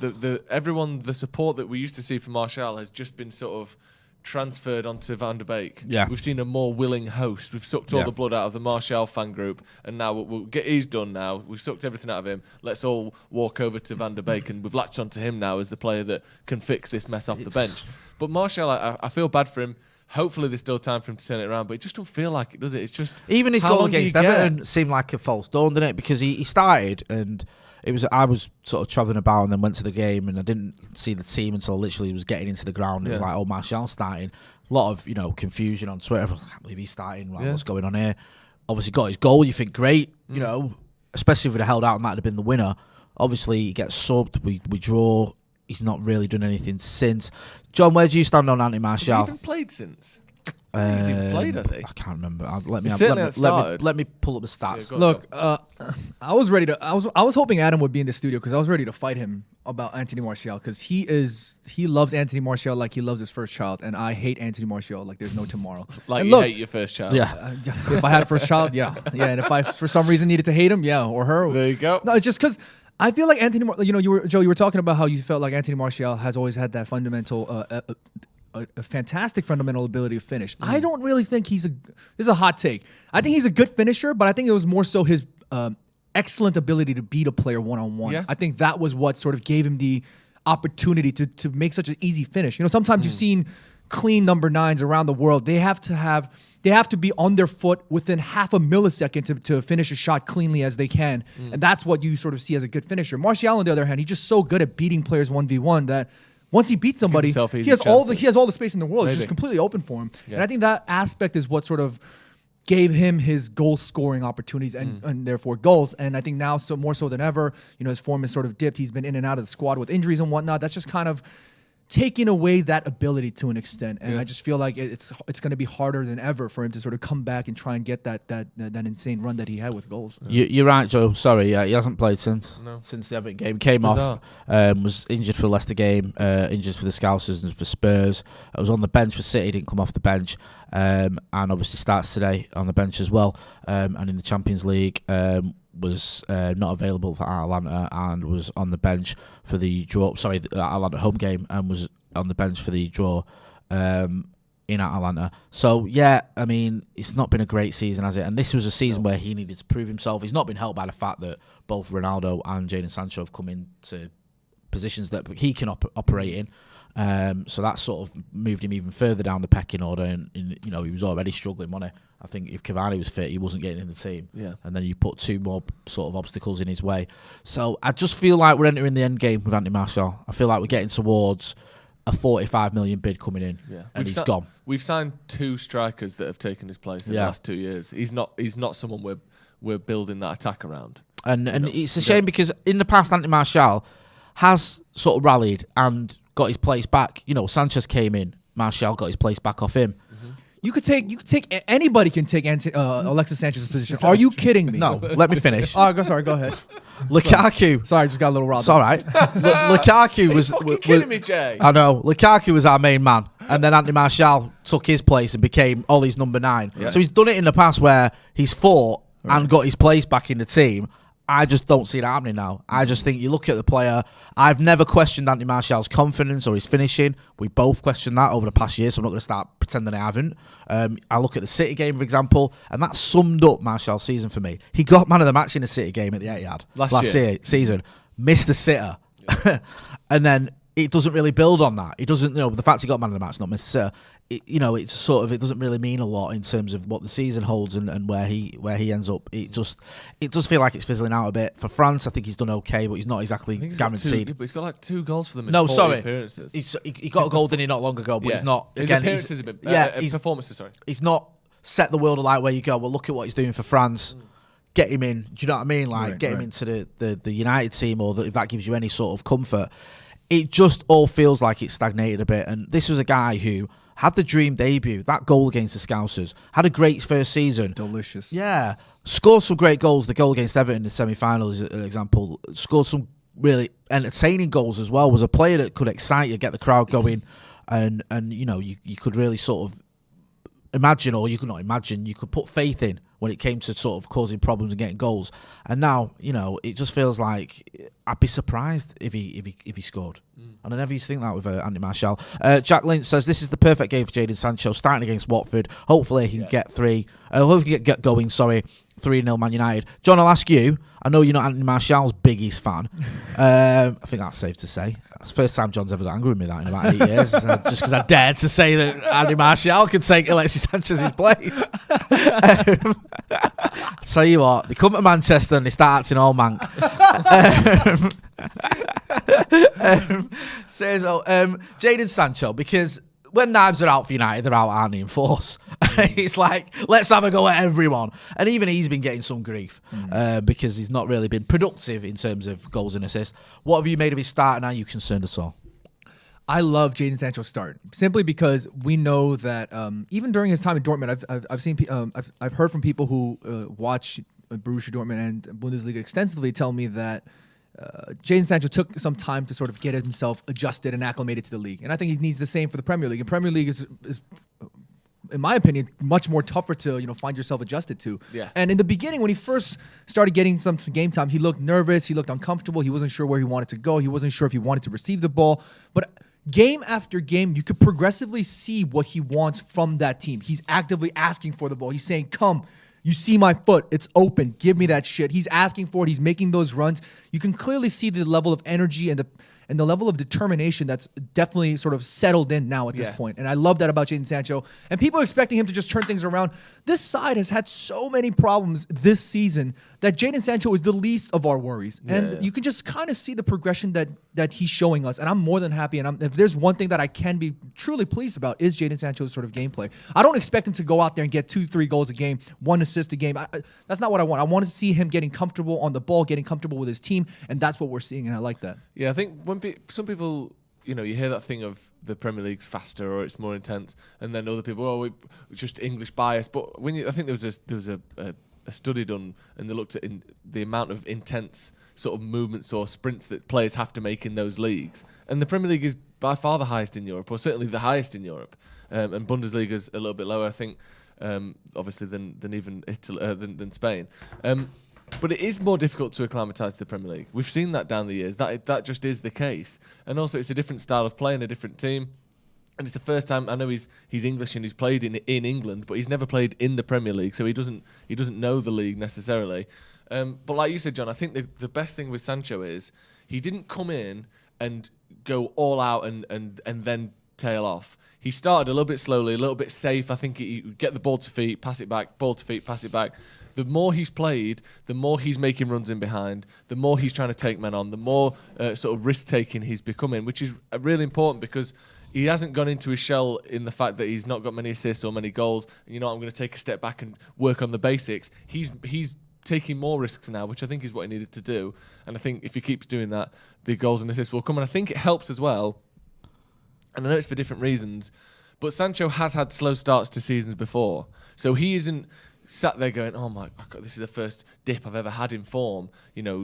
the support that we used to see from Martial has just been sort of transferred onto Van der Beek. Yeah. We've seen a more willing host. We've sucked all the blood out of the Martial fan group, and now we'll get he's done now. We've sucked everything out of him. Let's all walk over to Van der Beek, and we've latched onto him now as the player that can fix this mess off the bench. But Martial, I feel bad for him. Hopefully there's still time for him to turn it around, but it just don't feel like it, does it? It's just even his goal against Everton seemed like a false dawn, didn't it? Because he started, and I was sort of travelling about and then went to the game, and I didn't see the team until literally he was getting into the ground. It was like, oh, Martial's starting. A lot of confusion on Twitter. I can't believe he's starting. Like, what's going on here? Obviously got his goal. You think great, especially if he'd have held out and might have been the winner. Obviously he gets subbed. We draw. He's not really done anything since. John, where do you stand on Anthony Martial? Has he even played since? Has he played, has he? I can't remember. Let me pull up the stats. Yeah, look, I was ready to. I was hoping Adam would be in the studio because I was ready to fight him about Anthony Martial, because he loves Anthony Martial like he loves his first child, and I hate Anthony Martial like there's no tomorrow. Like and you hate your first child. Yeah. If I had a first child, yeah, and if I for some reason needed to hate him, or her, there you go. No, it's just because I feel like Anthony. You were talking about how you felt like Anthony Martial has always had that fundamental. A fantastic fundamental ability to finish. I don't really think this is a hot take. I think he's a good finisher, but I think it was more so his excellent ability to beat a player one-on-one. Yeah. I think that was what sort of gave him the opportunity to make such an easy finish. Sometimes you've seen clean number 9s around the world. They have to be on their foot within half a millisecond to finish a shot cleanly as they can. And that's what you sort of see as a good finisher. Martial, on the other hand, he's just so good at beating players 1v1 that once he beats somebody, he has all the space in the world. It's just completely open for him. Yeah. And I think that aspect is what sort of gave him his goal scoring opportunities and therefore goals. And I think now, so more so than ever, his form has sort of dipped. He's been in and out of the squad with injuries and whatnot. That's just kind of taking away that ability to an extent. And I just feel like it's going to be harder than ever for him to sort of come back and try and get that insane run that he had with goals. You're right, Joe. Sorry, he hasn't played since the Everton game. Came off, was injured for the Leicester game, injured for the Scousers and for Spurs. I was on the bench for City, didn't come off the bench, and obviously starts today on the bench as well, and in the Champions League. was not available for Atalanta and was on the bench for the draw. Sorry, the Atalanta home game, and was on the bench for the draw in Atalanta. So, yeah, I mean, it's not been a great season, has it? And this was a season where he needed to prove himself. He's not been helped by the fact that both Ronaldo and Jadon Sancho have come into positions that he can operate in. So that sort of moved him even further down the pecking order. And you know, he was already struggling, wasn't he? I think if Cavani was fit, he wasn't getting in the team. Yeah. And then you put two more sort of obstacles in his way. So I just feel like we're entering the end game with Anthony Martial. I feel like we're getting towards a 45 million bid coming in, and he's gone. We've signed 2 strikers that have taken his place in the last 2 years. He's not someone we're building that attack around. And it's a shame because in the past, Anthony Martial has sort of rallied and got his place back. You know, Sanchez came in, Martial got his place back off him. You could take anybody can take Alexis Sanchez's position. Are you kidding me? No, let me finish. Go ahead. Lukaku. Sorry, I just got a little riled. It's all right. Lukaku was. Are you kidding me, Jay? I know. Lukaku was our main man, and then Anthony Martial took his place and became Ollie's number 9. Yeah. So he's done it in the past where he's fought and got his place back in the team. I just don't see that happening now. I just think you look at the player. I've never questioned Anthony Martial's confidence or his finishing. We both questioned that over the past year, so I'm not going to start pretending I haven't. I look at the City game, for example, and that summed up Martial's season for me. He got man of the match in the City game at the Etihad last season. Missed the sitter. Yeah. And then it doesn't really build on that. It doesn't, the fact he got man of the match, not missed the sitter. It's sort of, it doesn't really mean a lot in terms of what the season holds and where he ends up. It does feel like it's fizzling out a bit. For France, I think he's done okay, but he's not exactly guaranteed. But he's got like 2 goals for them in 40 appearances. He got a goal, didn't he, not long ago, but he's not. His again, appearances have been performances. Sorry, he's not set the world alight where you go, well, look at what he's doing for France. Get him in. Do you know what I mean? Like get him into the United team, or if that gives you any sort of comfort. It just all feels like it's stagnated a bit. And this was a guy who had the dream debut, that goal against the Scousers, had a great first season. Delicious. Yeah. Scored some great goals. The goal against Everton in the semi-final is an example. Scored some really entertaining goals as well. Was a player that could excite you, get the crowd going. And you could really sort of imagine, or you could not imagine, you could put faith in when it came to sort of causing problems and getting goals. And now, it just feels like I'd be surprised if he scored. And I never used to think that with Anthony Martial. Jack Lynch says this is the perfect game for Jadon Sancho, starting against Watford. Hopefully he can get 3. Hopefully he can get going. 3-0 Man United. John, I'll ask you. I know you're not Anthony Martial's biggest fan. I think that's safe to say. That's the first time John's ever got angry with me that in about 8 years. Just because I dared to say that Anthony Martial could take Alexis Sanchez's place. Tell you what, they come to Manchester and they start acting all mank. Jadon Sancho, because when knives are out for United, they're out, aren't they, in force? It's like, let's have a go at everyone. And even he's been getting some grief because he's not really been productive in terms of goals and assists. What have you made of his start, and are you concerned at all? I love Jadon Sancho's start simply because we know that even during his time in Dortmund, I've heard from people who watch Borussia Dortmund and Bundesliga extensively tell me that Jadon Sancho took some time to sort of get himself adjusted and acclimated to the league, and I think he needs the same for the Premier League. And Premier League is in my opinion, much more tougher to find yourself adjusted to. Yeah. And in the beginning, when he first started getting some game time, he looked nervous, he looked uncomfortable, he wasn't sure where he wanted to go, he wasn't sure if he wanted to receive the ball, but game after game, you could progressively see what he wants from that team. He's actively asking for the ball. He's saying, come, you see my foot, it's open, give me that shit. He's asking for it, he's making those runs. You can clearly see the level of energy and the level of determination that's definitely sort of settled in now at this point. And I love that about Jadon Sancho. And people are expecting him to just turn things around. This side has had so many problems this season that Jadon Sancho is the least of our worries. And you can just kind of see the progression that he's showing us. And I'm more than happy. And if there's one thing that I can be truly pleased about is Jadon Sancho's sort of gameplay. I don't expect him to go out there and get 2-3 goals a game, 1 assist a game. That's not what I want. I want to see him getting comfortable on the ball, getting comfortable with his team. And that's what we're seeing. And I like that. Yeah, I think when some people, you hear that thing of the Premier League's faster or it's more intense, and then other people, we're just English bias. But I think there was a study done, and they looked at the amount of intense sort of movements or sprints that players have to make in those leagues, and the Premier League is by far the highest in Europe, or certainly the highest in Europe, and Bundesliga's a little bit lower, I think, obviously than even Italy, than Spain. But it is more difficult to acclimatise to the Premier League. We've seen that down the years. That just is the case. And also, it's a different style of play and a different team. And it's the first time, I know he's English and he's played in England, but he's never played in the Premier League, so he doesn't know the league necessarily. But like you said, John, I think the best thing with Sancho is he didn't come in and go all out and then tail off. He started a little bit slowly, a little bit safe. I think he get the ball to feet, pass it back, ball to feet, pass it back. The more he's played, the more he's making runs in behind, the more he's trying to take men on, the more sort of risk-taking he's becoming, which is really important because he hasn't gone into his shell in the fact that he's not got many assists or many goals. I'm going to take a step back and work on the basics. He's taking more risks now, which I think is what he needed to do. And I think if he keeps doing that, the goals and assists will come. And I think it helps as well. And I know it's for different reasons, but Sancho has had slow starts to seasons before. So he isn't sat there going, oh my God, this is the first dip I've ever had in form.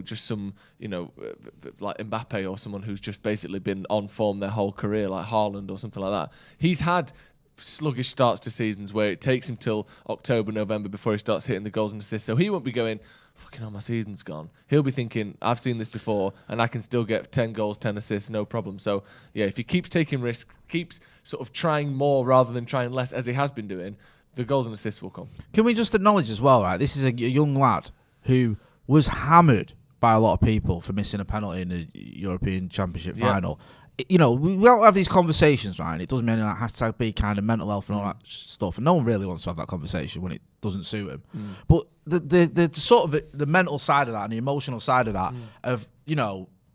Just some, like Mbappe or someone who's just basically been on form their whole career, like Haaland or something like that. He's had sluggish starts to seasons where it takes him till October, November before he starts hitting the goals and assists. So he won't be going, fucking hell, my season's gone. He'll be thinking, I've seen this before and I can still get 10 goals, 10 assists, no problem. So yeah, if he keeps taking risks, keeps sort of trying more rather than trying less as he has been doing, the goals and assists will come. Can we just acknowledge as well, right? This is a young lad who was hammered by a lot of people for missing a penalty in the European Championship final. We all have these conversations, right? And it doesn't mean that has to be kind of mental health and all that stuff. And no one really wants to have that conversation when it doesn't suit him. But the sort of the mental side of that and the emotional side of that of,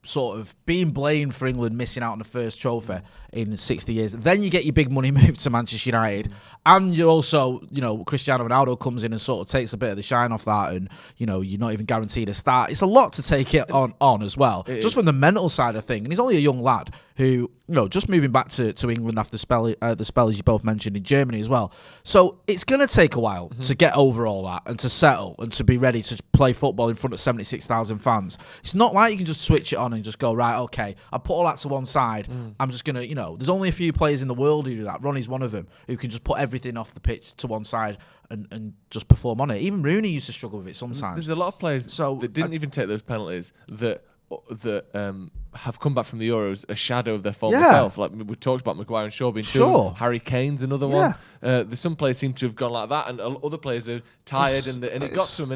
sort of being blamed for England missing out on the first trophy in 60 years. Then you get your big money move to Manchester United. And you also, Cristiano Ronaldo comes in and sort of takes a bit of the shine off that. And, you're not even guaranteed a start. It's a lot to take it on as well. Just from the mental side of thing. And he's only a young lad who, just moving back to England after the spell, as you both mentioned, in Germany as well. So it's going to take a while to get over all that and to settle and to be ready to play football in front of 76,000 fans. It's not like you can just switch it on and just go, right, okay, I'll put all that to one side. I'm just going to, there's only a few players in the world who do that. Ronnie's one of them, who can just put everything off the pitch to one side and just perform on it. Even Rooney used to struggle with it sometimes. There's a lot of players that didn't even take those penalties that have come back from the Euros a shadow of their former self. Like we talked about Mcguire and Shaw being two. Harry Kane's another one. There's some players seem to have gone like that, and other players are tired, and it got to them.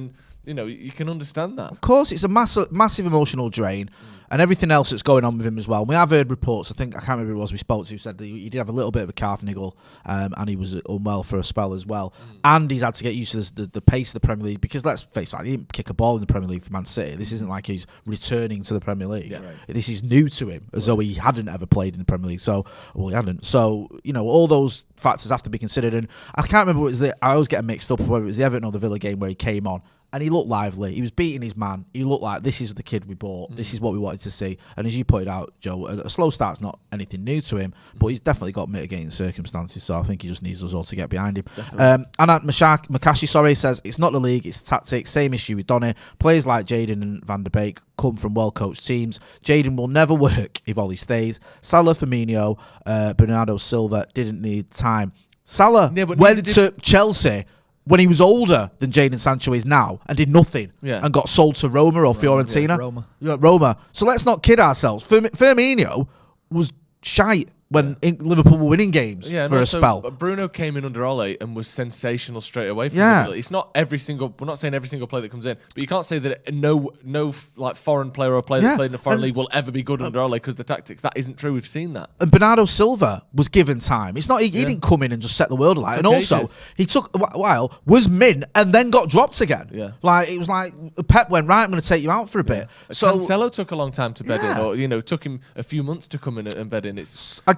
And you can understand that. Of course, it's a massive emotional drain. And everything else that's going on with him as well. We have heard reports, I can't remember who it was we spoke to, who said that he did have a little bit of a calf niggle and he was unwell for a spell as well. And he's had to get used to the pace of the Premier League because let's face it, he didn't kick a ball in the Premier League for Man City. This isn't like he's returning to the Premier League. This is new to him, as though he hadn't ever played in the Premier League. He hadn't. So, all those factors have to be considered. And I can't remember what it was. I always get mixed up whether it was the Everton or the Villa game where he came on. And he looked lively. He was beating his man. He looked like, this is the kid we bought. This is what we wanted to see. And as you pointed out, Joe, a slow start's not anything new to him, but he's definitely got mitigating circumstances, so I think he just needs us all to get behind him. Anand Makashi, says, it's not the league, it's tactics. Same issue with Donny. Players like Jadon and Van der Beek come from well-coached teams. Jadon will never work if Ollie stays. Salah, Firmino, Bernardo Silva didn't need time. Salah went to Chelsea when he was older than Jadon Sancho is now and did nothing and got sold to Roma or Fiorentina. Roma. So let's not kid ourselves. Firmino was shite when Liverpool were winning games for a spell. Bruno came in under Ole and was sensational straight away. It's not every single. We're not saying every single player that comes in, but you can't say that no like foreign player or player that played in a foreign league will ever be good under Ole because the tactics. That isn't true. We've seen that. And Bernardo Silva was given time. It's not he didn't come in and just set the world alight. And also he took a while, was min, and then got dropped again. Like it was like Pep went right. I'm going to take you out for a bit. So Cancelo took a long time to bed in, or took him a few months to come in and bed in.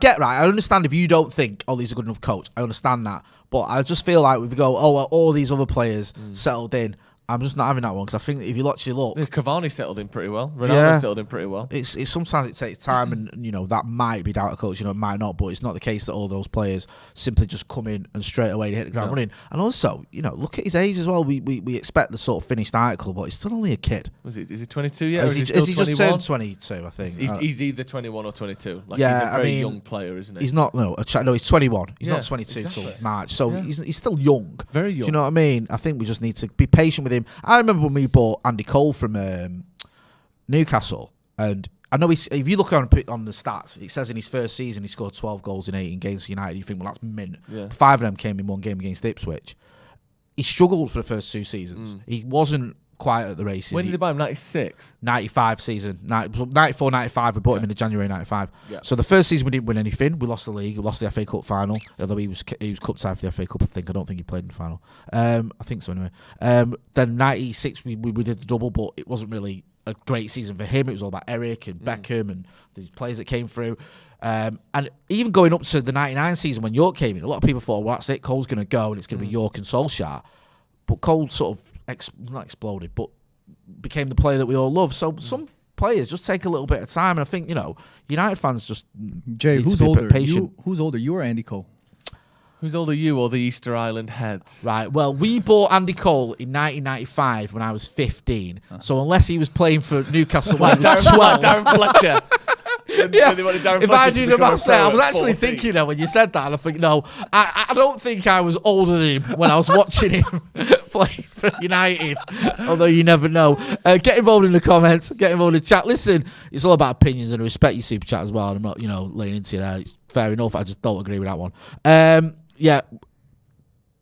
I understand if you don't think Ollie's a good enough coach. I understand that. But I just feel like if we go, all these other players settled in, I'm just not having that one because I think that if you actually look, Cavani settled in pretty well. Ronaldo settled in pretty well. It's sometimes it takes time, and that might be down to coach, it might not, but it's not the case that all those players simply just come in and straight away hit the ground running. And also, look at his age as well. We expect the sort of finished article, but he's still only a kid. Is he 22 yet? Is he just turned 22? I think he's either 21 or 22. He's a very young player, isn't he? He's not. No, he's 21. He's not 22 till March, so he's still young. Very young. Do you know what I mean? I think we just need to be patient with him. him. I remember when we bought Andy Cole from Newcastle, and I know if you look on the stats, it says in his first season he scored 12 goals in 18 games for United. You think, well, that's mint. Yeah. 5 of them came in one game against Ipswich. He struggled for the first 2 seasons. He wasn't quite at the races. When did they buy him? 96? 95 season. 94, 95. We bought him in the January 95. Yeah. So the first season we didn't win anything. We lost the league. We lost the FA Cup final. Although he was cup side for the FA Cup, I think. I don't think he played in the final. I think so anyway. Then 96 we did the double, but it wasn't really a great season for him. It was all about Eric and Beckham and these players that came through. And even going up to the 99 season when York came in, a lot of people thought, well, that's it. Cole's going to go and it's going to be York and Solskjaer. But Cole sort of not exploded, but became the player that we all love. So some players just take a little bit of time, and I think United fans just Jay, need who's to be a bit older? patient. Who's older, you or Andy Cole? Who's older, you or the Easter Island heads? Right. Well, we bought Andy Cole in 1995 when I was 15. So unless he was playing for Newcastle when I was 12, Darren Fletcher. Yeah. If I did about that, I was actually thinking when you said that, and I think, no, I don't think I was older than him when I was watching him play for United, although you never know. Get involved in the comments, get involved in the chat. Listen, it's all about opinions, and I respect your super chat as well. I'm not, laying into you there. It's fair enough. I just don't agree with that one. Yeah,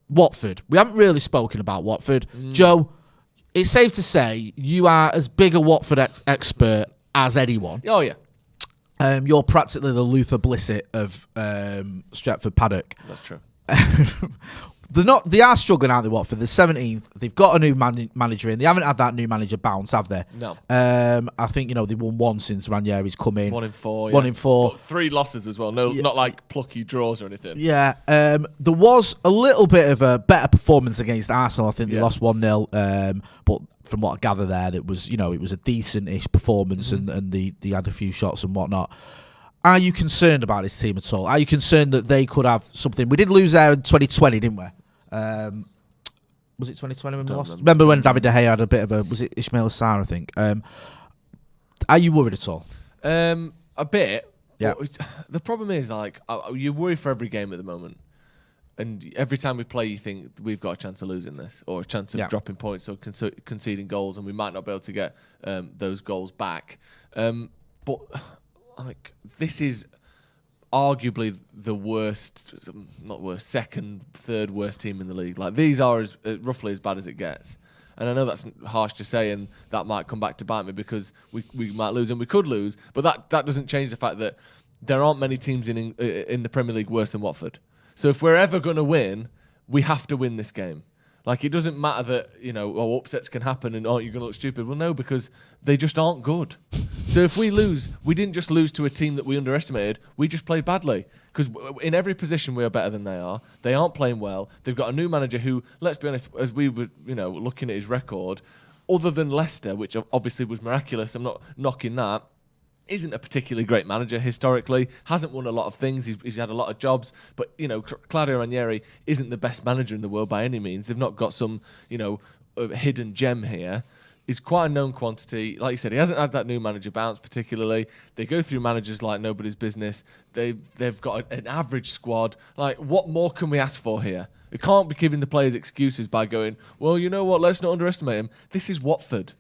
Watford. We haven't really spoken about Watford. Joe, it's safe to say you are as big a Watford expert as anyone. Oh, yeah. You're practically the Luther Blissett of Stretford Paddock. That's true. They are struggling, aren't they, Watford? They're 17th. They've got a new manager in. They haven't had that new manager bounce, have they? No. I think, they've won one since Ranieri's come in. 1 in 4. 1 in 4. But 3 losses as well. No, not like plucky draws or anything. Yeah. There was a little bit of a better performance against Arsenal. I think they lost 1-0. But from what I gather there, it was, it was a decent-ish performance and they had a few shots and whatnot. Are you concerned about this team at all? Are you concerned that they could have something? We did lose there in 2020, didn't we? Was it 2020 when we lost? Remember when David De Gea had a bit of a... Was it Ismail Sarr, I think? Are you worried at all? A bit. Yeah. The problem is, you worry for every game at the moment. And every time we play, you think we've got a chance of losing this, or a chance of dropping points, or conceding goals, and we might not be able to get those goals back. But this is arguably the worst, not worst, second, third worst team in the league. These are roughly as bad as it gets. And I know that's harsh to say, and that might come back to bite me because we might lose and we could lose. But that doesn't change the fact that there aren't many teams in the Premier League worse than Watford. So if we're ever going to win, we have to win this game. It doesn't matter that, upsets can happen and aren't you going to look stupid? Well, no, because they just aren't good. So if we lose, we didn't just lose to a team that we underestimated. We just played badly. Because in every position we are better than they are. They aren't playing well. They've got a new manager who, let's be honest, as we were, looking at his record, other than Leicester, which obviously was miraculous, I'm not knocking that, isn't a particularly great manager historically, hasn't won a lot of things, he's had a lot of jobs, but, Claudio Ranieri isn't the best manager in the world by any means. They've not got some, hidden gem here. He's quite a known quantity. Like you said, he hasn't had that new manager bounce particularly. They go through managers like nobody's business. They've got an average squad. What more can we ask for here? We can't be giving the players excuses by going, well, you know what, let's not underestimate him. This is Watford.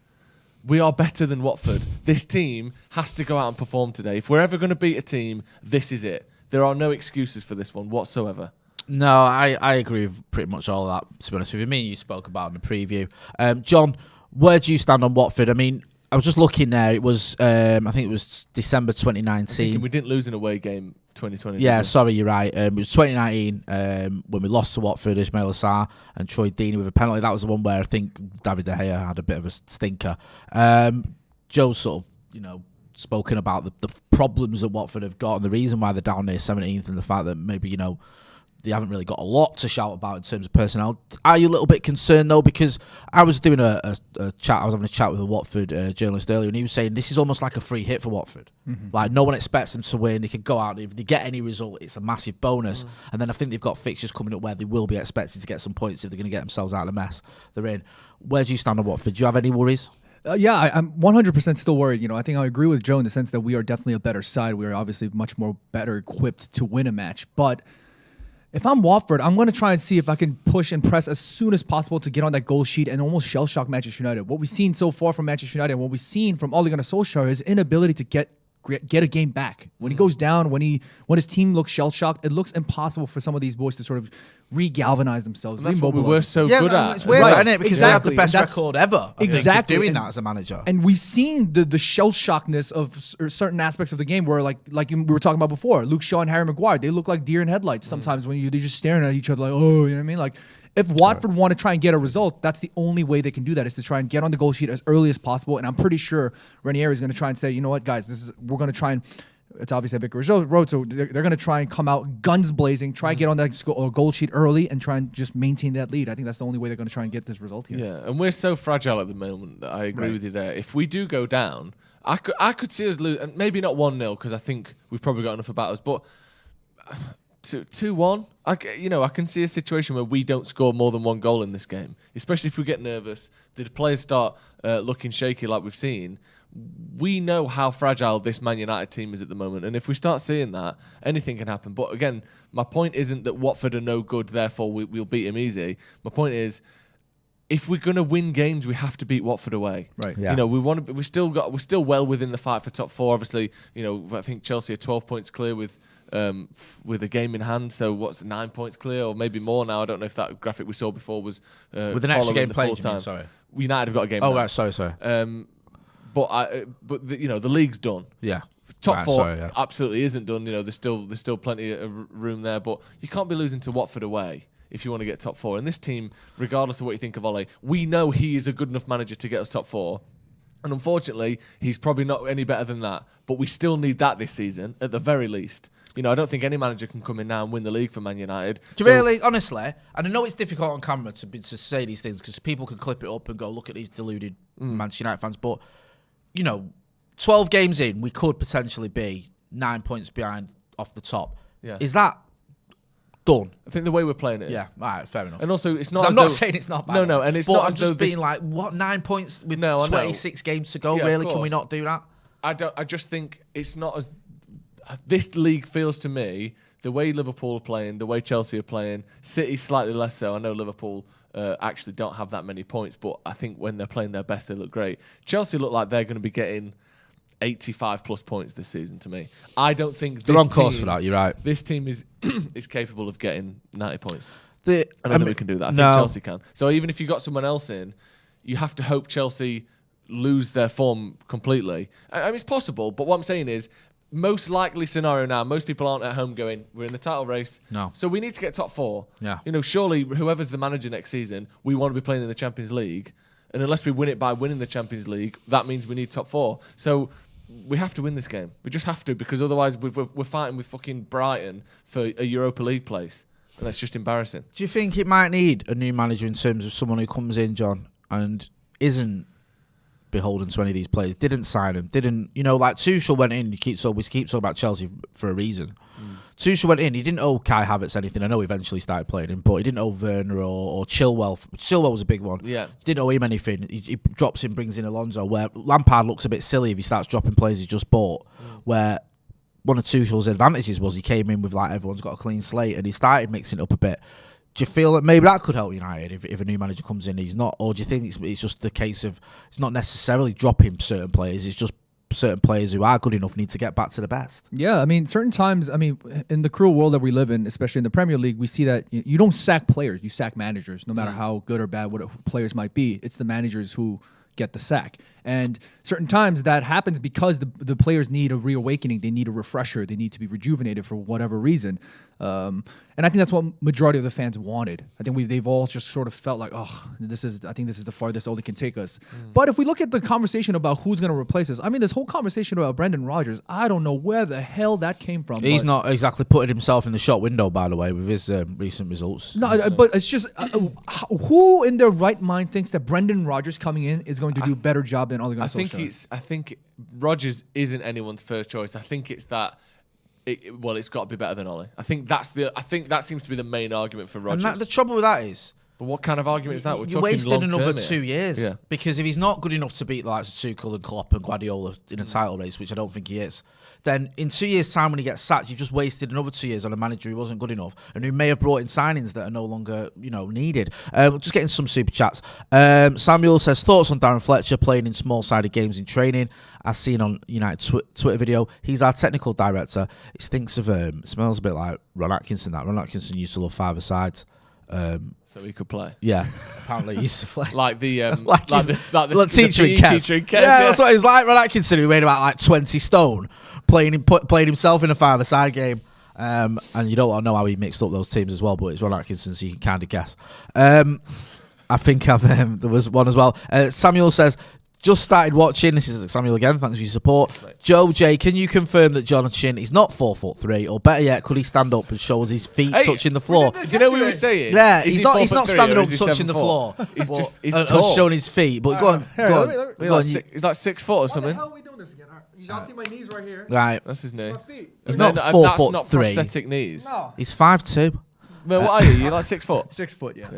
We are better than Watford. This team has to go out and perform today. If we're ever going to beat a team, this is it. There are no excuses for this one whatsoever. No, I agree with pretty much all of that, to be honest with you. Me and you spoke about in the preview. John, where do you stand on Watford? I mean, I was just looking there. It was, I think it was December 2019. We didn't lose an away game 2020. Yeah, sorry, you're right. It was 2019 when we lost to Watford, Ismail Sarr and Troy Deeney with a penalty. That was the one where I think David De Gea had a bit of a stinker. Joe's sort of, spoken about the problems that Watford have got and the reason why they're down near 17th and the fact that maybe, they haven't really got a lot to shout about in terms of personnel. Are you a little bit concerned though? Because I was doing a chat. I was having a chat with a Watford journalist earlier, and he was saying this is almost like a free hit for Watford. Mm-hmm. No one expects them to win. They can go out, if they get any result, it's a massive bonus. And then I think they've got fixtures coming up where they will be expected to get some points if they're going to get themselves out of the mess they're in. Where do you stand on Watford? Do you have any worries? Yeah, I'm 100% still worried. I think I agree with Joe in the sense that we are definitely a better side. We are obviously much more better equipped to win a match, but if I'm Watford, I'm going to try and see if I can push and press as soon as possible to get on that goal sheet and almost shell-shock Manchester United. What we've seen so far from Manchester United and what we've seen from Ole Gunnar Solskjaer is inability to get a game back. When he goes down, when his team looks shell-shocked, it looks impossible for some of these boys to sort of re-galvanize themselves. And that's what we were so good at. It's weird, Right. isn't it? Because they had the best record ever. I think, doing that as a manager. And we've seen the shell-shockedness of certain aspects of the game where, like we were talking about before, Luke Shaw and Harry Mcguire, they look like deer in headlights sometimes when they're just staring at each other like, oh, you know what I mean? Like, if Watford want to try and get a result, that's the only way they can do that, is to try and get on the goal sheet as early as possible. And I'm pretty sure Ranieri is going to try and say, you know what, guys, we're going to try and, it's obviously a Vicarage Road, so they're going to try and come out guns blazing, try and get on that goal sheet early and try and just maintain that lead. I think that's the only way they're going to try and get this result here. Yeah, and we're so fragile at the moment that I agree with you there. If we do go down, I could see us lose, and maybe not 1-0 because I think we've probably got enough about us, but 2-1. I can see a situation where we don't score more than one goal in this game, especially if we get nervous. The players start looking shaky like we've seen. We know how fragile this Man United team is at the moment, and if we start seeing that, anything can happen. But again, my point isn't that Watford are no good, therefore we'll beat them easy. My point is, if we're going to win games, we have to beat Watford away. Right. Yeah. We're still well within the fight for top 4. Obviously, I think Chelsea are 12 points clear with a game in hand. So what's 9 points clear, or maybe more now? I don't know if that graphic we saw before was with an extra game played. Sorry, United have got a game. Oh, right. Sorry. But the league's done. Yeah. Top 4 absolutely isn't done. There's still plenty of room there, but you can't be losing to Watford away if you want to get top 4. And this team, regardless of what you think of Ole, we know he is a good enough manager to get us top 4. And unfortunately, he's probably not any better than that. But we still need that this season, at the very least. I don't think any manager can come in now and win the league for Man United. Do you really, honestly, and I know it's difficult on camera to say these things because people can clip it up and go, look at these deluded Manchester United fans, but 12 games in, we could potentially be 9 points behind off the top. Yeah. Is that done? I think the way we're playing it is. Yeah, all right, fair enough. And also, it's not. I'm not saying it's not bad. No, and it's but not. I'm just being like, what, 9 points with 26 games to go? Yeah, really? Can we not do that? I just think it's not as. This league feels to me the way Liverpool are playing, the way Chelsea are playing. City slightly less so. I know Liverpool actually don't have that many points, but I think when they're playing their best, they look great. Chelsea look like they're going to be getting 85 plus points this season to me. I don't think they're on course for that. You're right. This team is capable of getting 90 points. I don't think we can do that. I think Chelsea can. So even if you got someone else in, you have to hope Chelsea lose their form completely. I mean, it's possible, but what I'm saying is, most likely scenario now, most people aren't at home going, we're in the title race. No. So we need to get top 4. Yeah. Surely whoever's the manager next season, we want to be playing in the Champions League. And unless we win it by winning the Champions League, that means we need top 4. So we have to win this game. We just have to, because otherwise we're fighting with fucking Brighton for a Europa League place. And that's just embarrassing. Do you think it might need a new manager in terms of someone who comes in, John, and isn't beholden to any of these players, didn't sign them, like Tuchel went in, we keep talking about Chelsea for a reason. Tuchel went in, he didn't owe Kai Havertz anything. I know he eventually started playing him, but he didn't owe Werner or Chilwell. Chilwell was a big one. Yeah. He didn't owe him anything. He drops in, brings in Alonso, where Lampard looks a bit silly if he starts dropping players he just bought, where one of Tuchel's advantages was he came in with like everyone's got a clean slate and he started mixing it up a bit. Do you feel that maybe that could help United if a new manager comes in? He's not, or do you think it's just the case of it's not necessarily dropping certain players? It's just certain players who are good enough need to get back to the best. Yeah, I mean, certain times, in the cruel world that we live in, especially in the Premier League, we see that you don't sack players, you sack managers, no matter how good or bad what players might be. It's the managers who get the sack. And certain times that happens because the players need a reawakening. They need a refresher. They need to be rejuvenated for whatever reason. And I think that's what majority of the fans wanted. I think they've all just sort of felt like, this is the farthest Ole can take us. But if we look at the conversation about who's going to replace us, this whole conversation about Brendan Rodgers, I don't know where the hell that came from. He's not exactly putting himself in the shop window, by the way, with his recent results. No, but it's just who in their right mind thinks that Brendan Rodgers coming in is going to do a better job than Ole Gunnar Solskjaer? I think Rodgers isn't anyone's first choice. I think it's that. It's got to be better than Ole. I think that seems to be the main argument for Rodgers. And the trouble with that is, But what kind of argument is that? We're You're talking wasting long-term another here. 2 years. Yeah. Because if he's not good enough to beat the likes of Tuchel and Klopp and Guardiola in a title race, which I don't think he is, then in 2 years' time when he gets sacked, you've just wasted another 2 years on a manager who wasn't good enough and who may have brought in signings that are no longer, needed. Just getting some super chats. Samuel says, thoughts on Darren Fletcher playing in small-sided games in training? As seen on United Twitter video, he's our technical director. It stinks of smells a bit like Ron Atkinson. Ron Atkinson used to love five-a-sides. So he could play. Yeah, apparently he used to play. Like the teacher in Kent. Yeah, that's what he's like. Ron Atkinson, who weighed about 20 stone, playing himself in a five-a-side game. And you don't want to know how he mixed up those teams as well, but it's Ron Atkinson, so you can kind of guess. I think there was one as well. Samuel says, just started watching. This is Samuel again. Thanks for your support. Right. Joe J, can you confirm that John Shin is not 4'3", or better yet, could he stand up and show us his feet touching the floor? Do you know what we were saying? Yeah, he's not standing up touching the floor. He's tall. Showing his feet. But go on. He's like 6 foot or something. What the hell are we doing this again? Y'all see my knees right here? Right. That's his knee. He's not 4'3". That's not prosthetic knees. No. He's 5'2". Well, what are you? You're like 6 foot. 6 foot, yeah.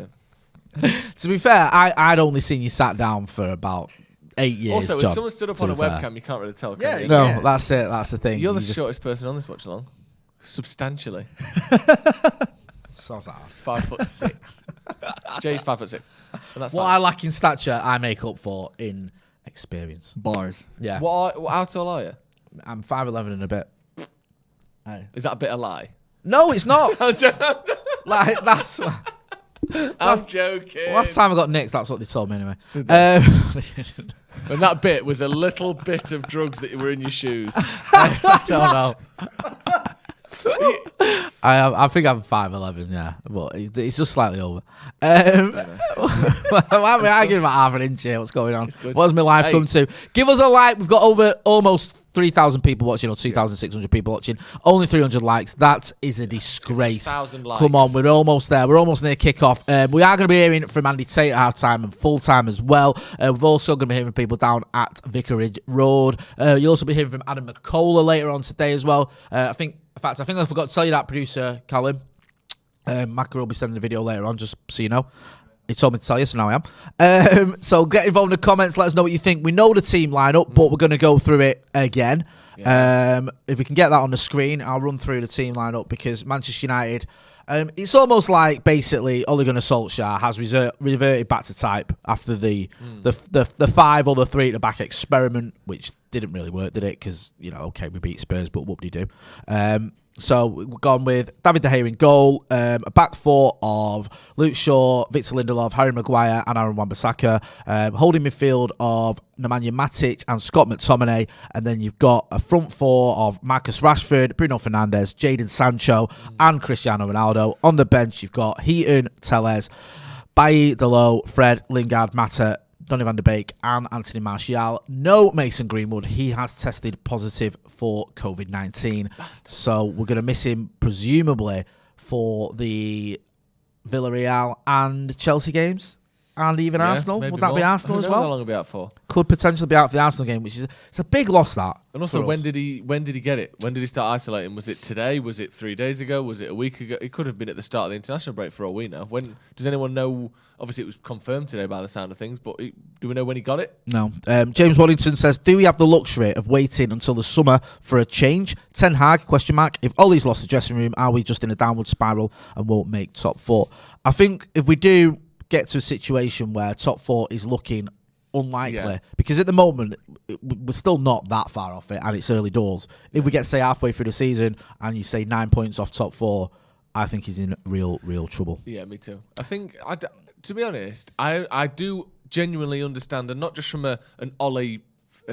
To be fair, I'd only seen you sat down for about 8 years. Also, John, if someone stood up on a webcam, you can't really tell. Yeah, Can you? No, that's it. That's the thing. You're the shortest person on this watch along, substantially. So sad. 5'6". Jay's 5'6". And that's what fine. I lack in stature, I make up for in experience. Bars. Yeah. How tall are you? I'm 5'11" and a bit. Is that a bit of a lie? No, it's not. Like that's. I'm joking. Last time I got nicked, that's what they told me anyway. And that bit was a little bit of drugs that were in your shoes. I don't know. I think I'm 5'11", yeah, but it's just slightly over. Why are we arguing about half an inch here? What's going on? What has my life come to? Give us a like. We've got over almost 3,000 people watching, or 2,600 people watching. Only 300 likes. That is a disgrace. 2,000 likes. Come on, we're almost there. We're almost near kickoff. We are going to be hearing from Andy Tate at half-time and full-time as well. We've also going to be hearing from people down at Vicarage Road. You'll also be hearing from Adam McCullough later on today as well. I think I forgot to tell you that, producer Callum. Macca will be sending the video later on, just so you know. He told me to tell you, so now I am. So get involved in the comments. Let us know what you think. We know the team lineup, but we're going to go through it again. Yes. If we can get that on the screen, I'll run through the team lineup because Manchester United, it's almost like basically Ole Gunnar Solskjaer has reverted back to type after the 5 or the 3 at the back experiment, which didn't really work, did it? Because, okay, we beat Spurs, but what did he do? So we've gone with David De Gea in goal, a back four of Luke Shaw, Victor Lindelof, Harry Mcguire and Aaron Wan-Bissaka, holding midfield of Nemanja Matic and Scott McTominay, and then you've got a front four of Marcus Rashford, Bruno Fernandes, Jadon Sancho and Cristiano Ronaldo. On the bench you've got Heaton, Telles, Bailly, Dalot, Fred, Lingard, Mata, Donny van de Beek and Anthony Martial. No Mason Greenwood. He has tested positive for COVID-19. So we're going to miss him presumably for the Villarreal and Chelsea games. And even Arsenal. Would that be Arsenal as well? How long he'll be out for? Could potentially be out for the Arsenal game, which is it's a big loss, that. And also, when did he get it? When did he start isolating? Was it today? Was it 3 days ago? Was it a week ago? It could have been at the start of the international break for all we know. When does anyone know? Obviously, it was confirmed today by the sound of things, but do we know when he got it? No. James Waddington says, do we have the luxury of waiting until the summer for a change? Ten Hag, ? If Ollie's lost the dressing room, are we just in a downward spiral and won't make top 4? I think if we do get to a situation where top 4 is looking unlikely, because at the moment we're still not that far off it and it's early doors. If we get, say, halfway through the season and you say 9 points off top 4, I think he's in real trouble. Yeah, me too. I think, to be honest, I do genuinely understand, and not just from an Ollie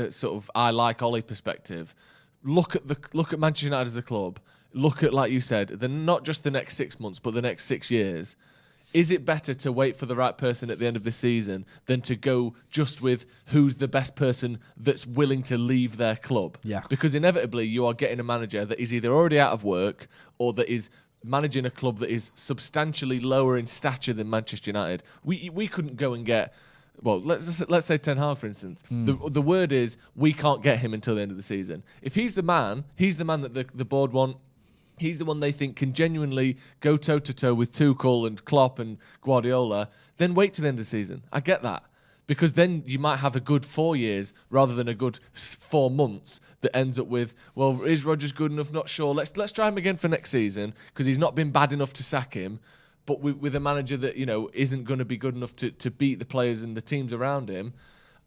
sort of I like Ollie perspective. Look at Manchester United as a club. Look at, like you said, not just the next 6 months, but the next 6 years. Is it better to wait for the right person at the end of the season than to go just with who's the best person that's willing to leave their club? Yeah. Because inevitably you are getting a manager that is either already out of work or that is managing a club that is substantially lower in stature than Manchester United. We couldn't go and get... Well, let's say Ten Hag, for instance. The word is we can't get him until the end of the season. If he's the man that the board want. he's the one they think can genuinely go toe-to-toe with Tuchel and Klopp and Guardiola, then wait till the end of the season. I get that. Because then you might have a good 4 years rather than a good 4 months that ends up with, well, is Rodgers good enough? Not sure. Let's try him again for next season because he's not been bad enough to sack him. But with a manager that, isn't going to be good enough to beat the players and the teams around him,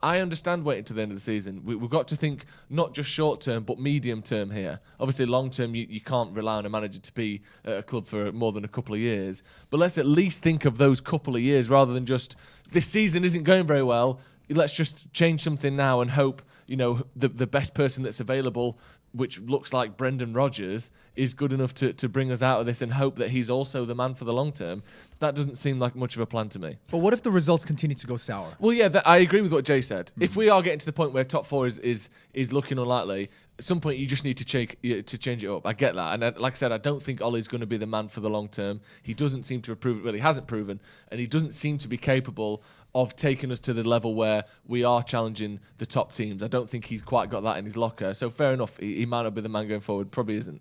I understand waiting to the end of the season. We've got to think not just short term, but medium term here. Obviously, long term, you can't rely on a manager to be at a club for more than a couple of years. But let's at least think of those couple of years rather than just this season isn't going very well. Let's just change something now and hope the best person that's available, which looks like Brendan Rodgers, is good enough to bring us out of this and hope that he's also the man for the long term. That doesn't seem like much of a plan to me. But what if the results continue to go sour? Well, yeah, I agree with what Jay said. If we are getting to the point where top 4 is looking unlikely, at some point you just need to change it up. I get that. And like I said, I don't think Ollie's going to be the man for the long term. He doesn't seem to have proven, well, he hasn't proven, and he doesn't seem to be capable of taking us to the level where we are challenging the top teams. I don't think he's quite got that in his locker. So fair enough, he might not be the man going forward. Probably isn't.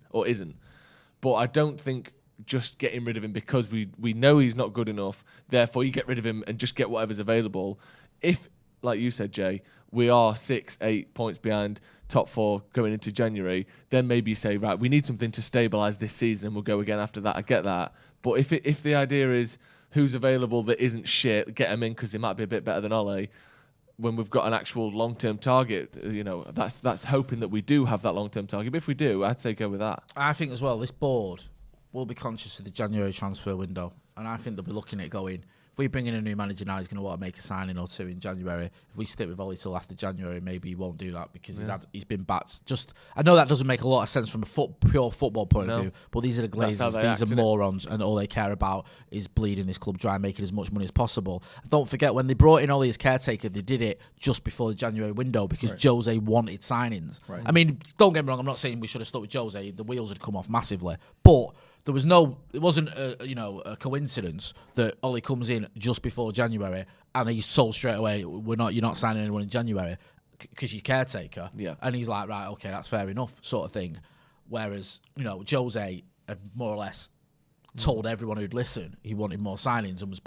But I don't think just getting rid of him because we know he's not good enough, therefore you get rid of him and just get whatever's available. If, like you said, Jay, we are 6-8 points behind top 4 going into January, then maybe you say, right, we need something to stabilise this season and we'll go again after that. I get that. But if the idea is who's available that isn't shit, get them in because they might be a bit better than Ollie, when we've got an actual long-term target, that's hoping that we do have that long-term target. But if we do, I'd say go with that. I think as well, this board will be conscious of the January transfer window. And I think they'll be looking at going, if we bring in a new manager now, he's going to want to make a signing or two in January. If we stick with Ollie till after January, maybe he won't do that because he's been backed. I know that doesn't make a lot of sense from a pure football point of view, but these are the Glazers, these are morons, and all they care about is bleeding this club dry, making as much money as possible. Don't forget, when they brought in Ollie as caretaker, they did it just before the January window because Jose wanted signings. Right. I mean, don't get me wrong, I'm not saying we should have stuck with Jose. The wheels had come off massively, but it wasn't a coincidence that Ollie comes in just before January and he's told straight away, you're not signing anyone in January because you're caretaker. Yeah. And he's like, right, okay, that's fair enough, sort of thing. Whereas, Jose had more or less told everyone who'd listen he wanted more signings and was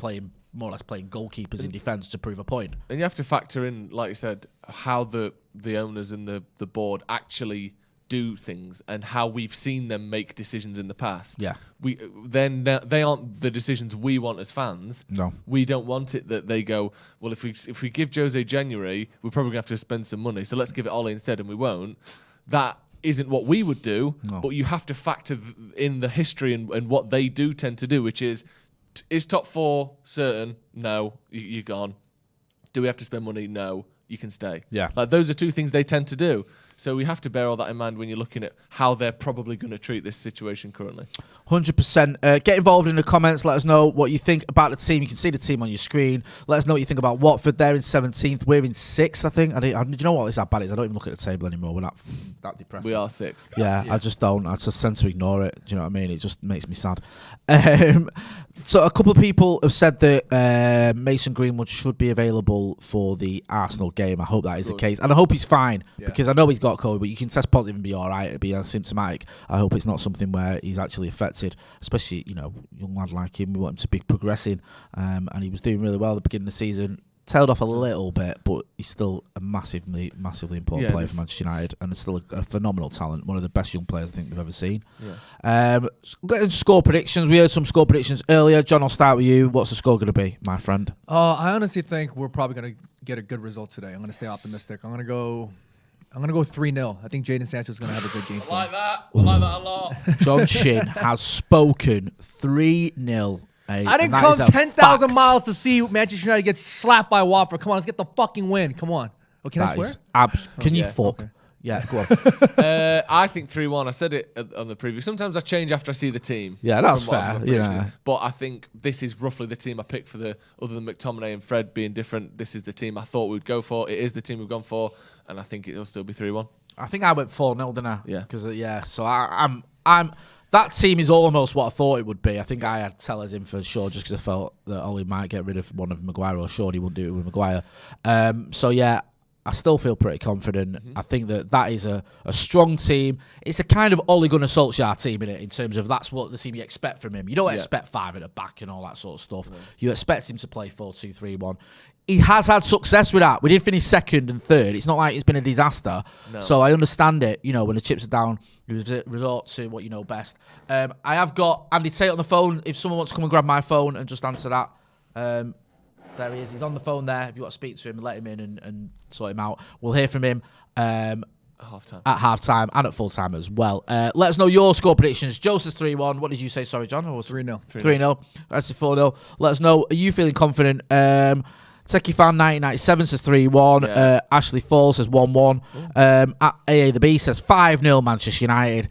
more or less playing goalkeepers in defence to prove a point. And you have to factor in, like you said, how the owners and the board actually do things and how we've seen them make decisions in the past. Yeah. They aren't the decisions we want as fans. No. We don't want it that they go, well, if we give Jose January, we're probably going to have to spend some money, so let's give it Ollie instead, and we won't. That isn't what we would do, but you have to factor in the history and what they do tend to do, which is top 4 certain? No, you're gone. Do we have to spend money? No, you can stay. Yeah. Like those are two things they tend to do. So we have to bear all that in mind when you're looking at how they're probably going to treat this situation currently. 100%. Get involved in the comments. Let us know what you think about the team. You can see the team on your screen. Let us know what you think about Watford. They're in 17th. We're in 6th, I think. Do you know what? It's how bad it is. I don't even look at the table anymore. We're not that depressed. We are 6th. Yeah, I just don't. I just tend to ignore it. Do you know what I mean? It just makes me sad. So a couple of people have said that Mason Greenwood should be available for the Arsenal game. I hope that is the case. And I hope he's fine because I know he's got COVID, but you can test positive and be all right. It'll be asymptomatic. I hope it's not something where he's actually affected, especially, young lad like him. We want him to be progressing. And he was doing really well at the beginning of the season. Tailed off a little bit, but he's still a massively important player for Manchester United, and it's still a phenomenal talent. One of the best young players I think we've ever seen. Getting score predictions. We heard some score predictions earlier. John, I'll start with you. What's the score going to be, my friend? I honestly think we're probably going to get a good result today. I'm going to stay optimistic. I'm going to go 3-0. I think Jadon Sancho is going to have a good game. I like that a lot. John Shin has spoken 3-0. I didn't come 10,000 miles to see Manchester United get slapped by Watford. Come on, let's get the fucking win. Come on. Oh, can I swear? Can you fuck? Okay. Yeah, go on. I think 3-1. I said it on the preview. Sometimes I change after I see the team. Yeah, that's fair. Yeah. But I think this is roughly the team I picked for other than McTominay and Fred being different. This is the team I thought we'd go for. It is the team we've gone for, and I think it'll still be 3-1. I think I went 4-0, didn't I? Yeah. Because so I'm. That team is almost what I thought it would be. I think I had Tellers in for Shaw just because I felt that Ollie might get rid of one of Mcguire or Shaw. He wouldn't do it with Mcguire. So yeah, I still feel pretty confident. I think that is a strong team. It's a kind of Ole Gunnar Solskjaer team in it, in terms of that's what the team you expect from him. You don't expect 5 at the back and all that sort of stuff. You expect him to play 4-2-3-1. He has had success with that. We did finish 2nd and 3rd. It's not like it's been a disaster. No. So I understand it. When the chips are down, you resort to what you know best. I have got Andy Tate on the phone. If someone wants to come and grab my phone and just answer that. There he is. He's on the phone there. If you want to speak to him, let him in and sort him out. We'll hear from him at half-time and at full-time as well. Let us know your score predictions. Joe says 3-1. What did you say? Sorry, John? 3-0. 3-0. I said 4-0. Let us know. Are you feeling confident? Techie Fan 1997 says 3-1. Yeah. Ashley Fall says 1-1. At AA the B says 5-0 Manchester United.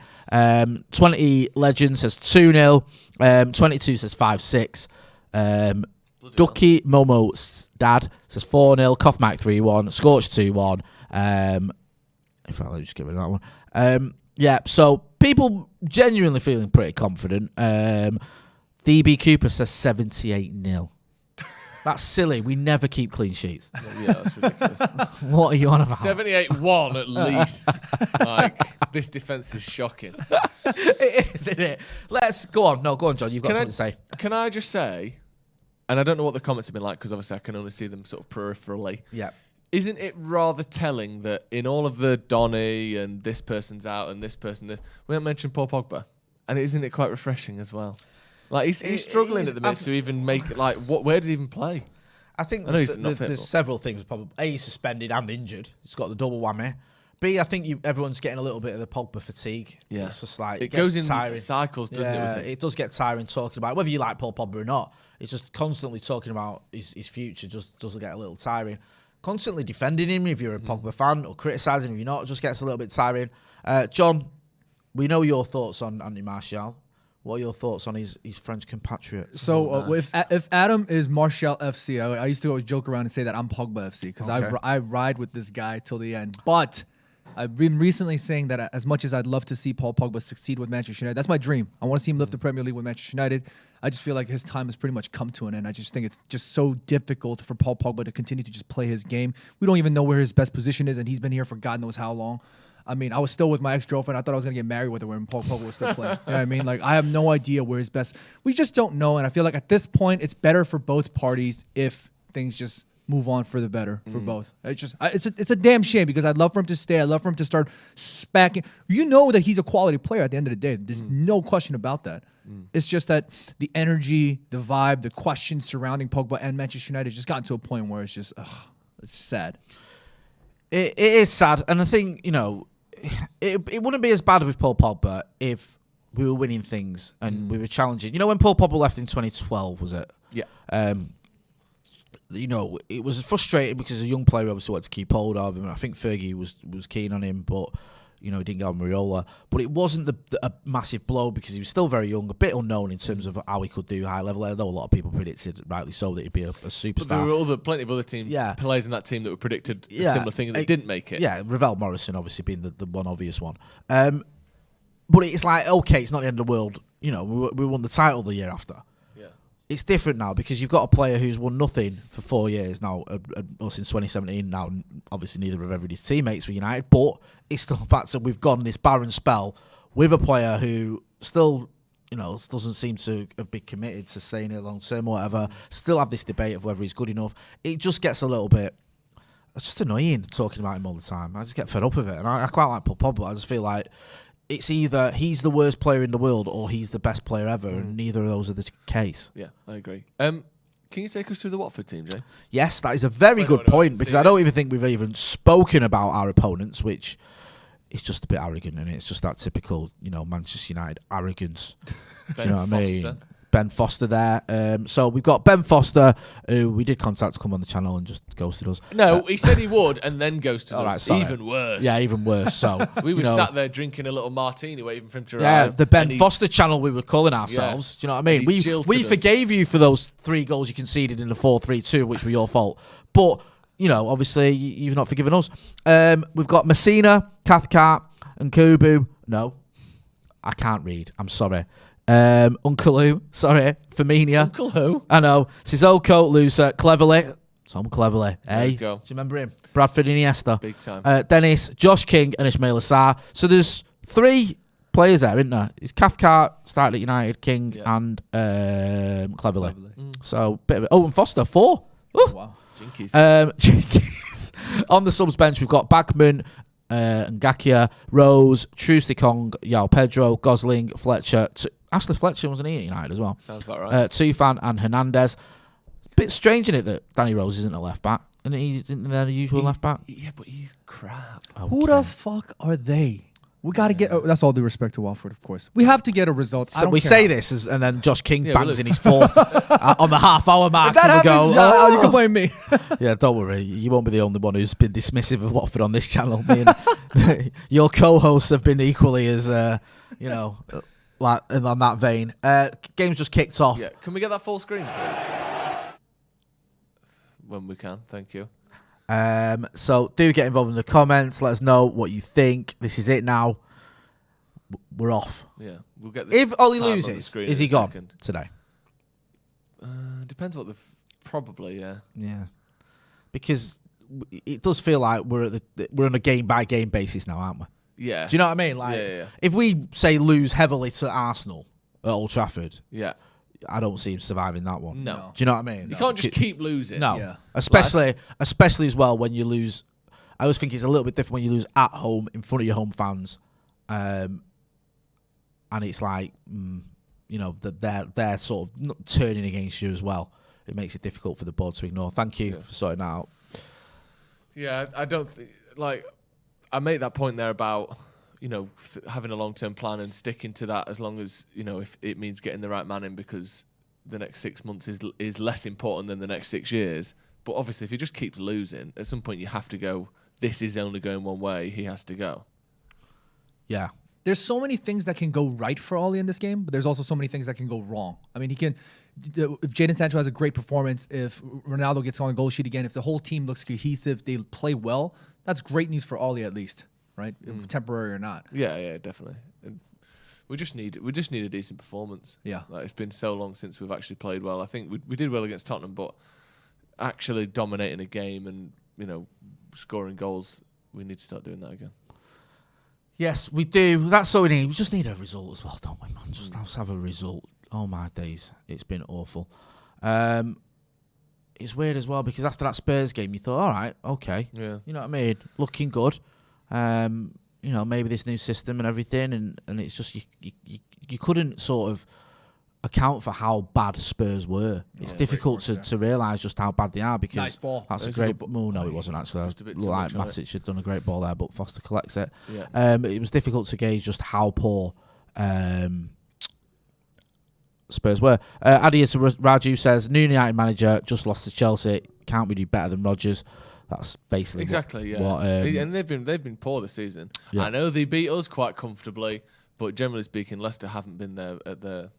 20 Legend says 2-0. 22 says 5-6. Ducky Momo's dad says 4-0. Cough Mac 3-1. Scorch 2-1. In fact, let me just give it that one. So people genuinely feeling pretty confident. DB Cooper says 78-0. That's silly. We never keep clean sheets. Yeah, that's ridiculous. What are you on about? 78-1 at least. This defence is shocking. It is, isn't it? Let's go on. No, go on, John. You've got something to say. Can I just say, and I don't know what the comments have been like, because obviously I can only see them sort of peripherally. Yeah. Isn't it rather telling that in all of the Donny and this person's out and this person this, we haven't mentioned Paul Pogba? And isn't it quite refreshing as well? Like he's struggling at the minute to even make it. Like, where does he even play? I think there's several things. Probably A, he's suspended and injured. He's got the double whammy. B, I think everyone's getting a little bit of the Pogba fatigue. Yeah, it's just like it goes in tiring cycles, doesn't it? It does get tiring talking about it. Whether you like Paul Pogba or not. It's just constantly talking about his future. Just doesn't get a little tiring. Constantly defending him if you're a Pogba fan, or criticising if you're not, just gets a little bit tiring. John, we know your thoughts on Anthony Martial. What are your thoughts on his French compatriot? So if Adam is Martial FC, I used to always joke around and say that I'm Pogba FC, because I ride with this guy till the end. But I've been recently saying that as much as I'd love to see Paul Pogba succeed with Manchester United, that's my dream. I want to see him lift the Premier League with Manchester United. I just feel like his time has pretty much come to an end. I just think it's just so difficult for Paul Pogba to continue to just play his game. We don't even know where his best position is, and he's been here for God knows how long. I mean, I was still with my ex-girlfriend. I thought I was going to get married with her when Paul Pogba was still playing. You know what I mean? Like, I have no idea where his best... We just don't know, and I feel like at this point, it's better for both parties if things just move on for the better for both. It's a damn shame, because I'd love for him to stay. I'd love for him to start smacking. You know that he's a quality player at the end of the day. There's no question about that. It's just that the energy, the vibe, the questions surrounding Pogba and Manchester United just gotten to a point where it's just, it's sad. It is sad, and I think, it wouldn't be as bad with Paul Pogba if we were winning things and we were challenging. You know, when Paul Pogba left in 2012, was it? Yeah. It was frustrating because a young player obviously wanted to keep hold of him, and I think Fergie was keen on him, but he didn't go on Mariola. But it wasn't a massive blow because he was still very young, a bit unknown in terms of how he could do high level. Although a lot of people predicted, rightly so, that he'd be a superstar. But there were plenty of other players in that team that were predicted a similar thing and they didn't make it. Yeah, Ravel Morrison obviously being the one obvious one. But it's like, okay, it's not the end of the world. We won the title the year after. It's different now because you've got a player who's won nothing for 4 years now, since 2017. Now, obviously, neither have ever been his teammates for United, but it's still back to we've gone this barren spell with a player who still, doesn't seem to have been committed to staying here long term or whatever. Still have this debate of whether he's good enough. It just gets a little bit. It's just annoying talking about him all the time. I just get fed up with it, and I quite like Paul Pogba. I just feel like it's either he's the worst player in the world or he's the best player ever, and neither of those are the case. Yeah, I agree. Can you take us through the Watford team, Jay? Yes, that is a very good point, because I don't even think we've even spoken about our opponents, which is just a bit arrogant, and it's just that typical, Manchester United arrogance. Do you know what I mean? Ben Foster there. So we've got Ben Foster, who we did contact to come on the channel and just ghosted us. No, he said he would and then ghosted us. Right, even worse. Yeah, even worse. So we were sat there drinking a little martini waiting for him to arrive. Yeah, the Ben Foster channel we were calling ourselves. Yeah. Do you know what I mean? We forgave you for those 3 goals you conceded in the 4-3-2, which were your fault. But, obviously you've not forgiven us. We've got Messina, Cathcart and Kubu. No, I can't read. I'm sorry. Uncle Who, sorry, Firmino. Uncle Who? I know. Sissoko, Lusa, Cleverly. Tom Cleverley. There you Hey, go. do you remember him? Bradford Iniesta. Big time. Dennis, Josh King, and Ismail Assar. So there's 3 players there, isn't there? It's Cathcart, started at United, King, and Cleverley. So bit of it. Oh, and Foster, 4. Ooh. Wow. Jinkies. Jinkies. On the subs bench, we've got Bagman, Ngakia, Rose, Trusty-Kong, Yao Pedro, Gosling, Fletcher. Ashley Fletcher wasn't he at United as well? Sounds about right. Tufan and Hernandez. Bit strange, isn't it, that Danny Rose isn't a left back? Isn't their usual left back? Yeah, but he's crap. Who the fuck are they? We got to get. That's all due respect to Watford, of course. We have to get a result. So we say this, and then Josh King bangs in his 4th on the half-hour mark. If that and we happens, go, you can blame me. Yeah, don't worry. You won't be the only one who's been dismissive of Watford on this channel. Your co-hosts have been equally as, like on that vein. Game's just kicked off. Yeah, can we get that full screen, please? When we can, thank you. So do get involved in the comments. Let us know what you think. This is it now. We're off. Yeah, we'll get. If Ollie time on the loses, screen is in he a gone second. today? Depends what the. Probably, yeah. Yeah, because it does feel like we're on a game by game basis now, aren't we? Yeah. Do you know what I mean? Like, Yeah. if we say lose heavily to Arsenal at Old Trafford, Yeah. I don't see him surviving that one. No. Do you know what I mean? You can't just keep losing. No. Yeah. Especially as well when you lose. I always think it's a little bit different when you lose at home in front of your home fans, and it's like they're sort of not turning against you as well. It makes it difficult for the board to ignore. Thank you for sorting that out. Yeah, I don't think I make that point there about having a long-term plan and sticking to that as long as if it means getting the right man in, because the next 6 months is less important than the next 6 years. But obviously, if he just keeps losing, at some point you have to go. This is only going one way. He has to go. Yeah. There's so many things that can go right for Ollie in this game, but there's also so many things that can go wrong. I mean, if Jadon Sancho has a great performance, if Ronaldo gets on a goal sheet again, if the whole team looks cohesive, they play well, that's great news for Ollie at least, right? Temporary or not. Yeah, definitely. And we just need a decent performance. Yeah. Like, it's been so long since we've actually played well. I think we did well against Tottenham, but actually dominating a game and scoring goals, we need to start doing that again. Yes, we do. That's all we need. We just need a result as well, don't we, man? Just have a result. Oh, my days. It's been awful. It's weird as well because after that Spurs game, you thought, all right, okay. Yeah. You know what I mean? Looking good. Maybe this new system and everything. And it's just you couldn't sort of account for how bad Spurs were. It's difficult to realise just how bad they are because nice ball. That's a great ball. Well, no, it wasn't actually. Just a bit Looked too like much Matic had done a great ball there, but Foster collects it. Yeah. It was difficult to gauge just how poor Spurs were. Adias Raju says, new United manager just lost to Chelsea. Can't we do better than Rodgers? That's basically exactly. And they've been poor this season. Yeah. I know they beat us quite comfortably, but generally speaking, Leicester haven't been there at their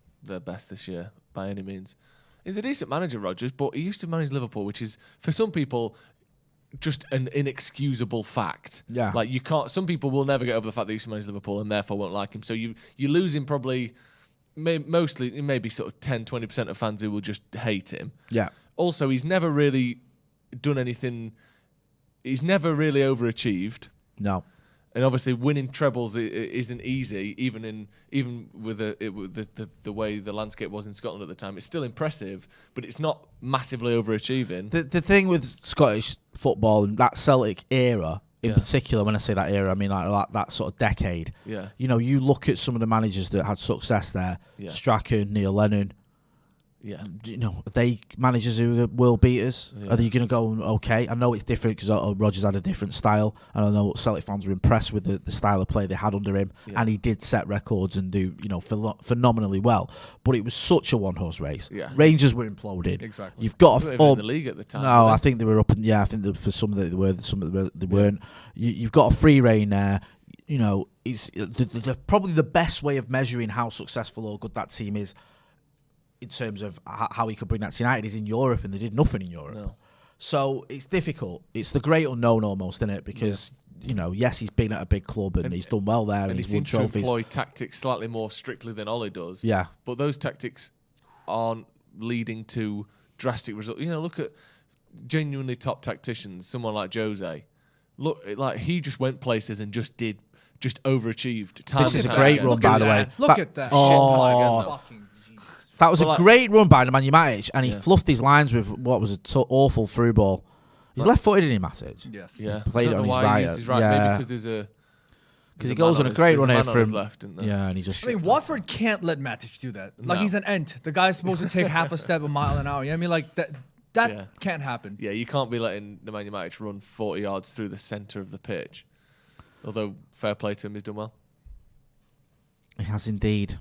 best this year by any means. He's a decent manager, Rodgers, but he used to manage Liverpool, which is for some people just an inexcusable fact. Yeah, like you can't. Some people will never get over the fact that he used to manage Liverpool and therefore won't like him. So you lose him probably. Mostly, maybe sort of 10-20% of fans who will just hate him. Yeah. Also, he's never really done anything. He's never really overachieved. No. And obviously, winning trebles isn't easy, even with the way the landscape was in Scotland at the time. It's still impressive, but it's not massively overachieving. The thing with Scottish football and that Celtic era, in particular, when I say that era, I mean like that sort of decade. Yeah. You look at some of the managers that had success there. Yeah. Strachan, Neil Lennon. Yeah. Are they managers who are world beaters? Yeah. Are they going to go, okay? I know it's different because Rodgers had a different style, and I know Celtic fans were impressed with the style of play they had under him, and he did set records and do phenomenally well. But it was such a one-horse race. Yeah. Rangers were imploded. Exactly. You've got in the league at the time. No, I think they were up, and I think that for some of them they were, some of them they weren't. You've got a free reign there. It's probably the best way of measuring how successful or good that team is. In terms of how he could bring that to United is in Europe, and they did nothing in Europe. No. So it's difficult. It's the great unknown almost, isn't it? Because, yes, he's been at a big club and he's done well there and he's won trophies. To employ tactics slightly more strictly than Ollie does. Yeah. But those tactics aren't leading to drastic results. Look at genuinely top tacticians, someone like Jose, look, like he just went places and just overachieved. This is a great run, by the way. Look at that. Oh, that was a great run by Nemanja Matic, and he fluffed his lines with what was an awful through ball. He's left-footed, isn't he, Matic? Yes. Yeah. Played it on his right. Yeah. Maybe because he goes on a great run here from left, yeah, and he just. I mean, Watford can't let Matic do that. Like he's an ent. The guy's supposed to take half a step a mile an hour. You know what I mean? Like that can't happen. Yeah, you can't be letting Nemanja Matic run 40 yards through the centre of the pitch. Although fair play to him, he's done well. He has indeed.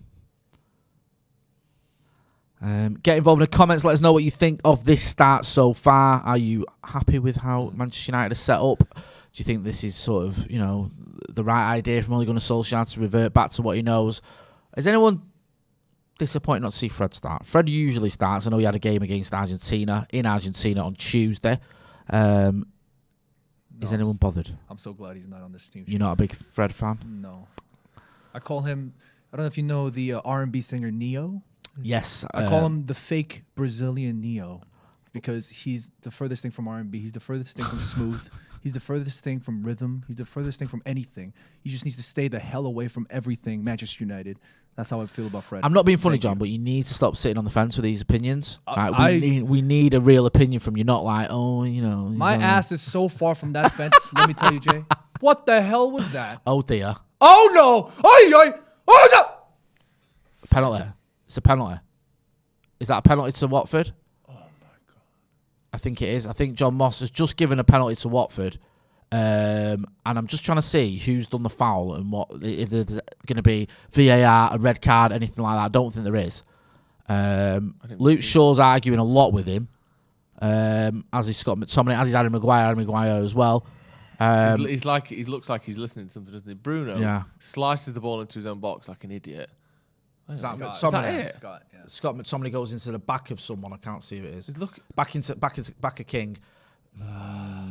Get involved in the comments. Let us know what you think of this start so far. Are you happy with how Manchester United are set up? Do you think this is sort of, the right idea from Ole Gunnar Solskjaer to revert back to what he knows? Is anyone disappointed not to see Fred start? Fred usually starts. I know he had a game against Argentina in Argentina on Tuesday. Is anyone bothered? I'm so glad he's not on this team. You're not a big Fred fan? No. I call him, I don't know if you know the R&B singer Neo. Yes. I call him the fake Brazilian Neo because he's the furthest thing from R&B. He's the furthest thing from smooth. He's the furthest thing from rhythm. He's the furthest thing from anything. He just needs to stay the hell away from everything Manchester United. That's how I feel about Fred. I'm not being funny, John, but you need to stop sitting on the fence with these opinions. We need a real opinion from you, not like, my ass is so far from that fence. Let me tell you, Jay. What the hell was that? Oh, dear. Oh, no. Oh, no. Penalty. It's a penalty. Is that a penalty to Watford? Oh, my God. I think it is. I think John Moss has just given a penalty to Watford. And I'm just trying to see who's done the foul and if there's going to be VAR, a red card, anything like that. I don't think there is. Luke Shaw's arguing a lot with him, as is Scott McTominay, as is Harry Mcguire as well. He looks like he's listening to something, doesn't he? Bruno slices the ball into his own box like an idiot. Is that it? Scott McTominay goes into the back of someone. I can't see who it is. Back of King.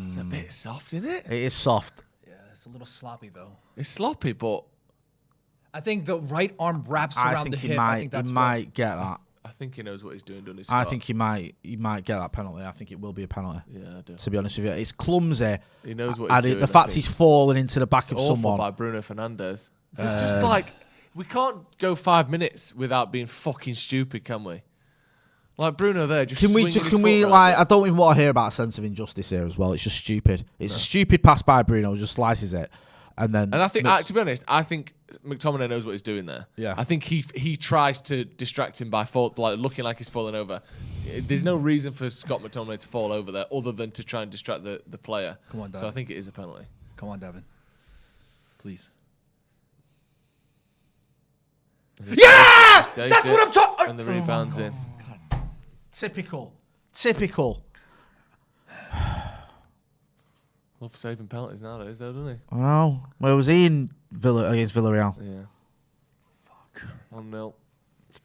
It's a bit soft, isn't it? It is soft. Yeah, it's a little sloppy though. It's sloppy, but I think the right arm wraps around the hip. I think that's might get that. I think he knows what he's doing, doesn't he? I think he might get that penalty. I think it will be a penalty. Yeah, I do. To be honest with you, it's clumsy. He knows what he's doing. The fact he's fallen into the back of someone by Bruno Fernandes. Just like we can't go 5 minutes without being fucking stupid, can we? Like Bruno there, just can we I don't even want to hear about a sense of injustice here as well. It's just stupid. It's a stupid pass by Bruno, just slices it, and I think, to be honest, I think McTominay knows what he's doing there. Yeah, I think he tries to distract him by looking like he's falling over. There's no reason for Scott McTominay to fall over there other than to try and distract the player. Come on, Devin. So I think it is a penalty. Come on, Devin. Please. Yeah! That's what I'm talking. And the rebound's in. Typical. Love saving penalties nowadays, though, doesn't he? I know. Where was he in against Villarreal? Yeah. Fuck. 1-0.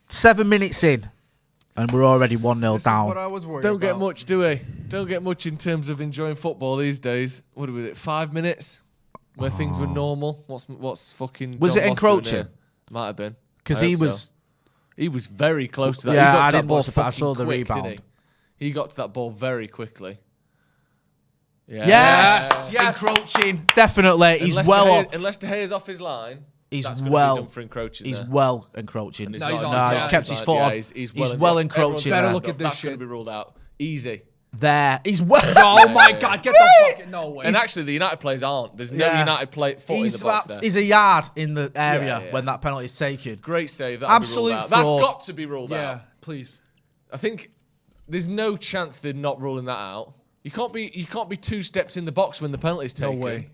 7 minutes in, and we're already 1-0 down. What I was worried Don't about. get much, do we? Don't get much in terms of enjoying football these days. What are we? 5 minutes where things were normal. What's fucking? Was John it Moss encroaching? doing here? Might have been. Because he was. So. He was very close to that. Yeah, he got to I that didn't ball watch it, but I saw the quick, rebound. He got to that ball very quickly. Yeah. Yes. Encroaching. Definitely. He's Unless De Gea's off his line, that's going to be done for encroaching. He's well encroaching. He's kept his foot on. He's well encroaching. Better look at this That's shit. going to be ruled out. Easy. There. He's well. Oh my God! Get the fucking no way. And actually, the United players aren't. There's no United foot in the box there. He's a yard in the area when that penalty is taken. Great save. Absolute fraud. That's got to be ruled out. Yeah, please. I think there's no chance they're not ruling that out. You can't be 2 steps in the box when the penalty's taken. No way.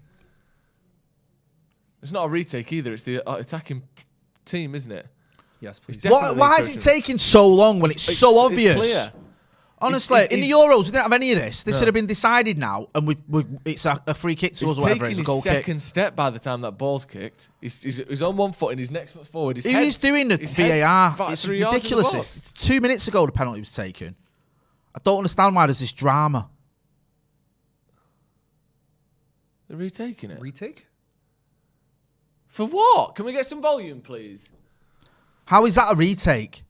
It's not a retake either. It's the attacking team, isn't it? Yes, please. Why is it taking so long when it's so obvious? It's clear. Honestly, in the Euros, we didn't have any of this. This should have been decided now, and it's a free kick to us or whatever. It's a goal kick. He's taking his second step by the time that ball's kicked. He's on one foot and his next foot forward. He's doing the VAR. It's ridiculous. It's 2 minutes ago the penalty was taken. I don't understand why there's this drama. They're retaking it. Retake? For what? Can we get some volume, please? How is that a retake?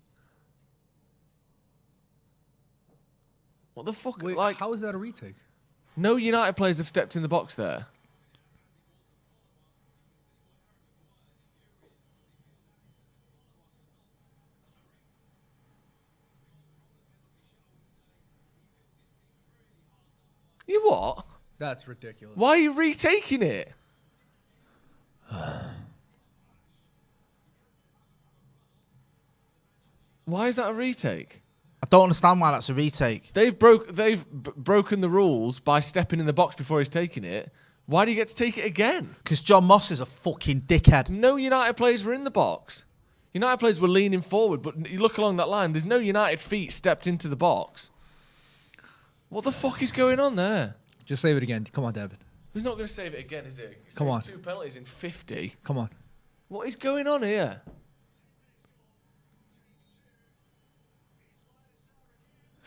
What the fuck? Wait, like, how is that a retake? no United players have stepped in the box there. You what? That's ridiculous. Why are you retaking it? Why is that a retake? I don't understand why that's a retake. They've broken the rules by stepping in the box before he's taking it. Why do you get to take it again? Because John Moss is a fucking dickhead. No United players were in the box. United players were leaning forward, but you look along that line, there's no United feet stepped into the box. What the fuck is going on there? Just save it again. Come on, David. He's not going to save it again, is he? He's Come on. 2 penalties in 50. Come on. What is going on here?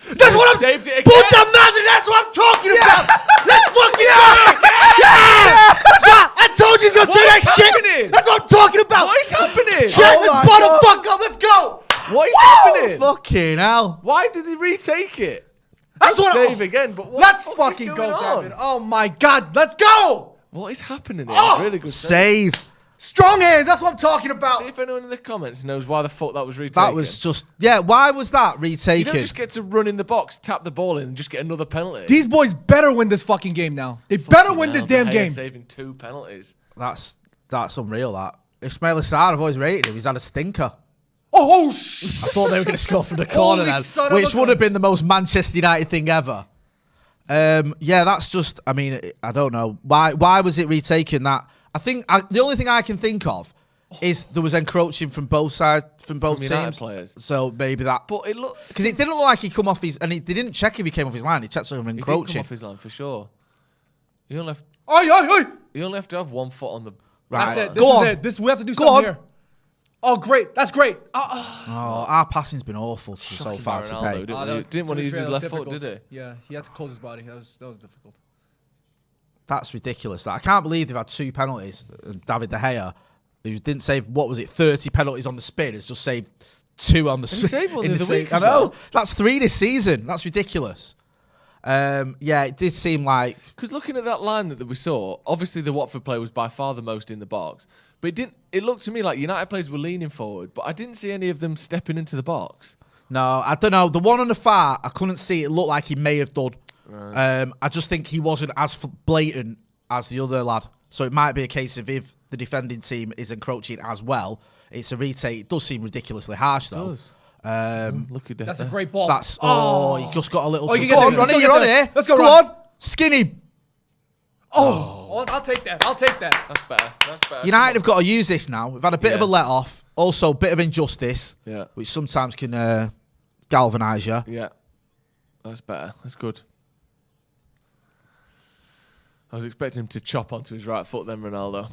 That's what I'm... Saved it again. Put the man, that's what I'm talking about! Let's fucking go! Yeah! I told you he's gonna do that happening? shit! That's what I'm talking about! What is happening? Shut this bottle fuck up, let's go! What is happening? Fucking hell. Why did they retake it? That's what Save again, but what Let's the fuck fucking is go, going on? David. Oh my God, let's go! What is happening here? Oh! Really good save. Save. Strong hands, that's what I'm talking about. See if anyone in the comments knows why the fuck that was retaken. That was just... Yeah, why was that You retaken? don't just get to run in the box, tap the ball in, and just get another penalty. These boys better win this fucking game now. They better win this damn game. Saving 2 penalties. That's unreal, that. Ismail Assar, I've always rated him. He's had a stinker. Oh, shh. I thought they were going to score from the corner Holy then, son of which a would gun. have been the most Manchester United thing ever. Yeah, that's just... I mean, I don't know. Why was it retaken? That... I think... the only thing I can think of is there was encroaching from both sides, from both United teams. players. So maybe that... But it looked... Because it didn't look like he come off his... And they didn't check if he came off his line. They checked him He did encroaching. come off his line, for sure. You only have, Oi, oi, oi. you only have to have 1 foot on the... Right. That's it. Go This on. is it. We have to do Go something on. here. Oh, great. That's great. Oh, our passing's been awful so far Ronaldo, today. didn't want to use his left foot, did he? Yeah, he had to close his body. That was difficult. That's ridiculous. I can't believe they've had 2 penalties. And David De Gea, who didn't save, 30 penalties on the spin, has just saved 2 on the spin. he saved one in the other week I as know. well. That's 3 this season. That's ridiculous. Yeah, it did seem like... Because looking at that line that we saw, obviously the Watford player was by far the most in the box. But it looked to me like United players were leaning forward, but I didn't see any of them stepping into the box. No, I don't know. The one on the far, I couldn't see. It looked like he may have done. Right. I just think he wasn't as blatant as the other lad. So it might be a case of if the defending team is encroaching as well, it's a retake. It does seem ridiculously harsh, though. It Um, Look at that. That's a great ball. That's he just got a little. Oh, you can Go get on, there. Let's Ronnie, go you're get on there. here. Let's go, Go Ron. on, skinny. Oh, I'll take that. I'll take that. That's better. That's better. United have got to use this now. We've had a bit of a Yeah. let off, also a bit of injustice, Yeah. which sometimes can galvanise you. Yeah. That's better. That's good. I was expecting him to chop onto his right foot then, Ronaldo.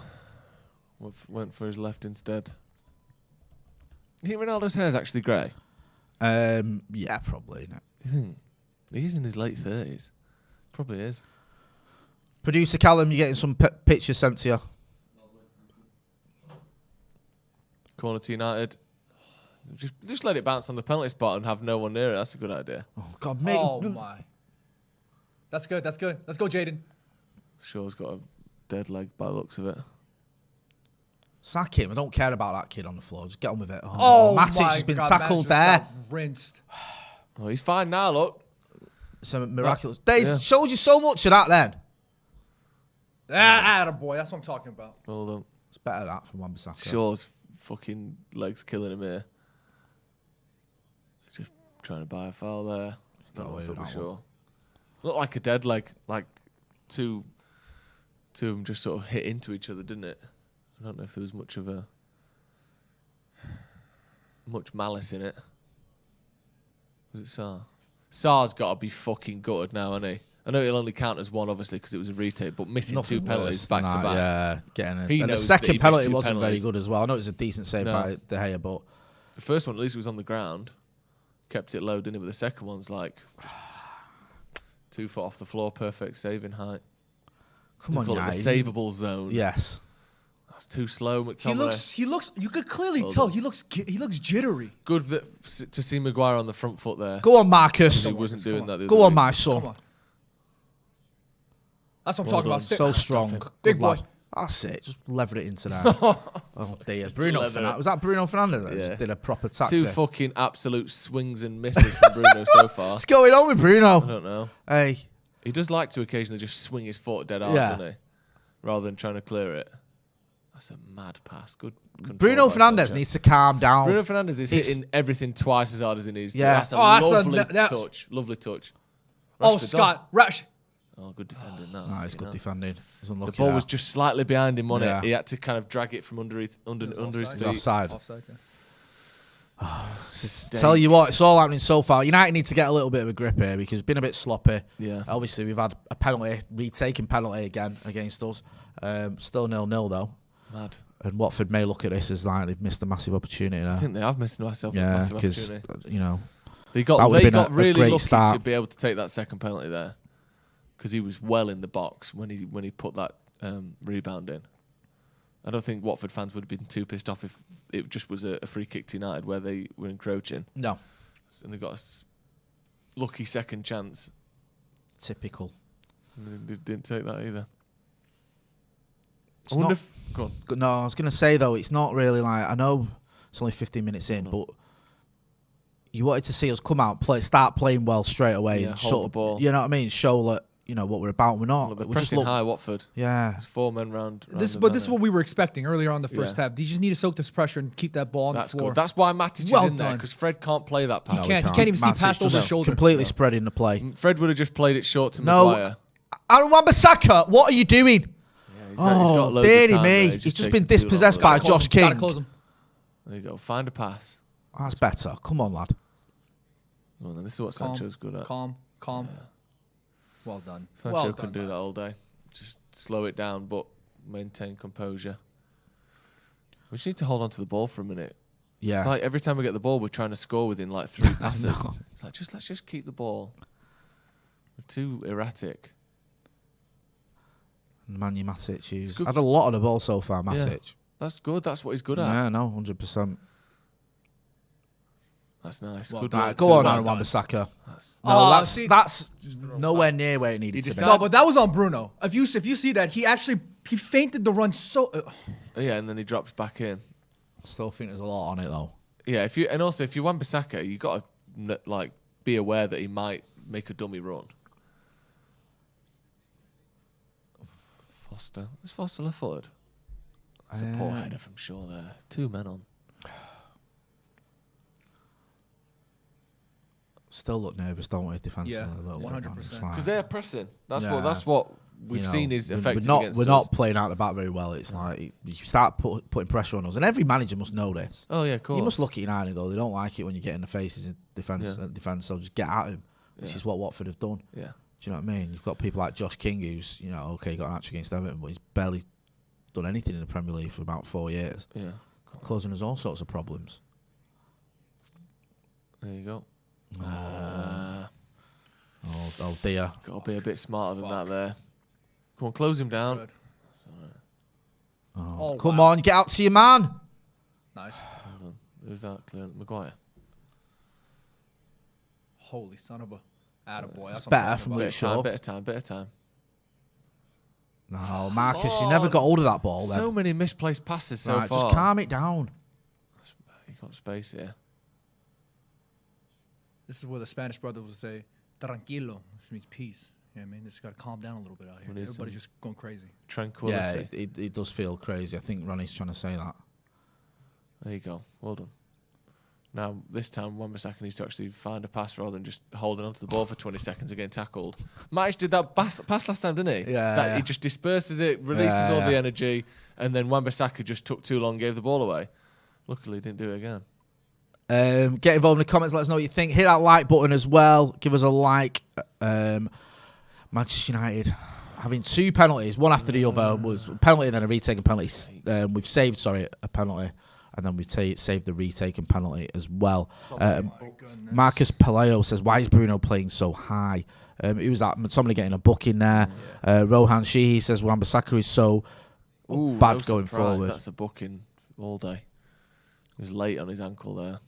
Went for his left instead. You think Ronaldo's hair is actually grey? Yeah, probably. No. You think? He's in his late 30s. Probably is. Producer Callum, you're getting some pictures sent to you. Corner to United. Just let it bounce on the penalty spot and have no one near it. That's a good idea. Oh God, mate. Oh my. That's good. That's good. Let's go, Jaden. Shaw's got a dead leg by the looks of it. Sack him. I don't care about that kid on the floor. Just get on with it. Oh, Matic my has been God, tackled Matt there. just got rinsed. Oh, he's fine now. Look. It's a miraculous. Days Yeah. showed you so much of that. Then Attaboy. That's what I'm talking about. Well done. it's better that from Wan-Bissaka. Shaw's fucking legs killing him here. Just trying to buy a foul there. Got away with that Shaw. Looked like a dead leg. Like two of them just sort of hit into each other, didn't it? I don't know if there was much malice in it. Was it Sarr? Sarr's got to be fucking gutted now, hasn't he? I know it'll only count as one, obviously, because it was a retake, but missing Nothing 2 penalties worse back than to that, back. Yeah, getting it. He And the knows that he second missed penalty 2 wasn't penalties. very good as well. I know it was a decent save No. by De Gea, but The first one at least was on the ground, kept it low, didn't it? But the second one's like 2 foot off the floor, perfect saving height. come They on, call it United. the savable zone. Yes. That's too slow, McTominay. He looks. You could clearly tell he looks jittery. Good to see Mcguire on the front foot there. Go on, Marcus. He wasn't doing that. Go on, my son. Come on. That's what I'm talking about. So strong. Big Good boy. lad. That's it. Just lever it into there. Oh dear. Bruno Fernandes. Was that Bruno Fernandes that just did a proper taxi? 2 fucking absolute swings and misses from Bruno so far. What's going on with Bruno? I don't know. Hey. He does like to occasionally just swing his foot dead hard, doesn't he? Rather than trying to clear it. That's a mad pass. Good control. Bruno Fernandes needs to calm down. Bruno Fernandes is hitting everything twice as hard as he needs to. Yeah. That's a lovely touch. Lovely touch. Oh, Scott. Rash. Oh, good defending. No, it's good defending. He's unlucky. The ball was just slightly behind him, wasn't Yeah. it? He had to kind of drag it from under his He's feet. offside. Yeah. Tell you what, it's all happening so far. United need to get a little bit of a grip here because it's been a bit sloppy. Yeah. Obviously, we've had a penalty, retaken penalty again against us. Still 0-0 though. Mad. And Watford may look at this as like they've missed a massive opportunity there. I think they have missed a massive opportunity. You know, they got really lucky start. to be able to take that second penalty there because he was well in the box when he put that rebound in. I don't think Watford fans would have been too pissed off if it just was a free kick to United where they were encroaching. No. And they got a lucky second chance. Typical. And they didn't take that either. It's I wonder if... Go on. No, I was going to say, though, it's not really like... I know it's only 15 minutes in, but you wanted to see us come out, start playing well straight away. Yeah, and hold the ball. You know what I mean? Show that, you know, what we're about. We're not. Well, they're we pressing high, Watford. Yeah. There's 4 men round This is what we were expecting earlier on in the first half. They just need to soak this pressure and keep that ball on the floor. Good. That's why Matic is in there, because Fred can't play that pass. He can't even see past over his shoulder. Completely spreading the play. Fred would have just played it short to Mcguire. Aaron Wan-Bissaka, what are you doing? He's got loads of dearie time me. there. He's just been dispossessed by Josh King. Gotta close him. There you go. Find a pass. That's better. Come on, lad. Well, then, this is what Sancho's good at. Calm. Yeah. Well done. Sancho can do that all day. Just slow it down, but maintain composure. We just need to hold on to the ball for a minute. Yeah. It's like every time we get the ball, we're trying to score within like 3 passes. It's like, let's just keep the ball. We're too erratic. Manu Matic, had a lot of the ball so far, Matic. Yeah. That's good. That's what he's good at. Yeah, no, 100%. That's nice. Well, good done. work Go too. on, Well Aaron done. Wan-Bissaka. No, see, that's nowhere near where it needed to be. No, but that was on Bruno. If you see that, he feinted the run so. Yeah, and then he drops back in. Still think there's a lot on it though. Yeah, if you Wan-Bissaka, you got to like be aware that he might make a dummy run. Foster. Is Foster left-footed? That's a poor header from Shaw there. 2 men on. Still look nervous, don't we? Defensively, Yeah, a little 100%. bit. Because they're pressing. That's Yeah. what we've seen is effective against we're us. not playing out the back very well. It's like you start putting pressure on us, and every manager must know this. Oh yeah, of course. You must look at United and go, they don't like it when you get in the faces in defence, so just get at him, which is what Watford have done. Yeah. Do you know what I mean? You've got people like Josh King, who's, you know, okay, got an match against Everton, but he's barely done anything in the Premier League for about 4 years. Yeah. Causing us all sorts of problems. There you go. Oh dear. Got to be a bit smarter than that there. Come on, close him down. Good. Oh, come on, get out to your man. Nice. Hold on. Who's that? Mcguire. Holy son of a attaboy. That's Better from Luke Shaw. Bit of time. No, Marcus, you never got hold of that ball then. So many misplaced passes so Right, far. just calm it down. You got space here. This is where the Spanish brother would say, tranquilo, which means peace. You know what I mean? They just got to calm down a little bit out here. Everybody's just going crazy. Tranquility. Yeah, it does feel crazy. I think Ronnie's trying to say that. There you go. Well done. Now, this time, Wan-Bissaka needs to actually find a pass rather than just holding onto the ball for 20 seconds and getting tackled. Matic did that pass last time, didn't he? Yeah. He just disperses it, releases all the energy, and then Wan-Bissaka just took too long, gave the ball away. Luckily, he didn't do it again. Get involved in the comments. Let us know what you think. Hit that like button as well. Give us a like. Manchester United having 2 penalties, one after the other. Was a penalty and then a retaken penalty. We've saved, a penalty, and then we've saved the retaken penalty as well. Marcus Paleo says, "Why is Bruno playing so high?" He was at somebody getting a booking there. Rohan Sheehy says, "Wan-Bissaka is so Ooh, bad no going surprise. forward. That's a booking all day. He was late on his ankle there.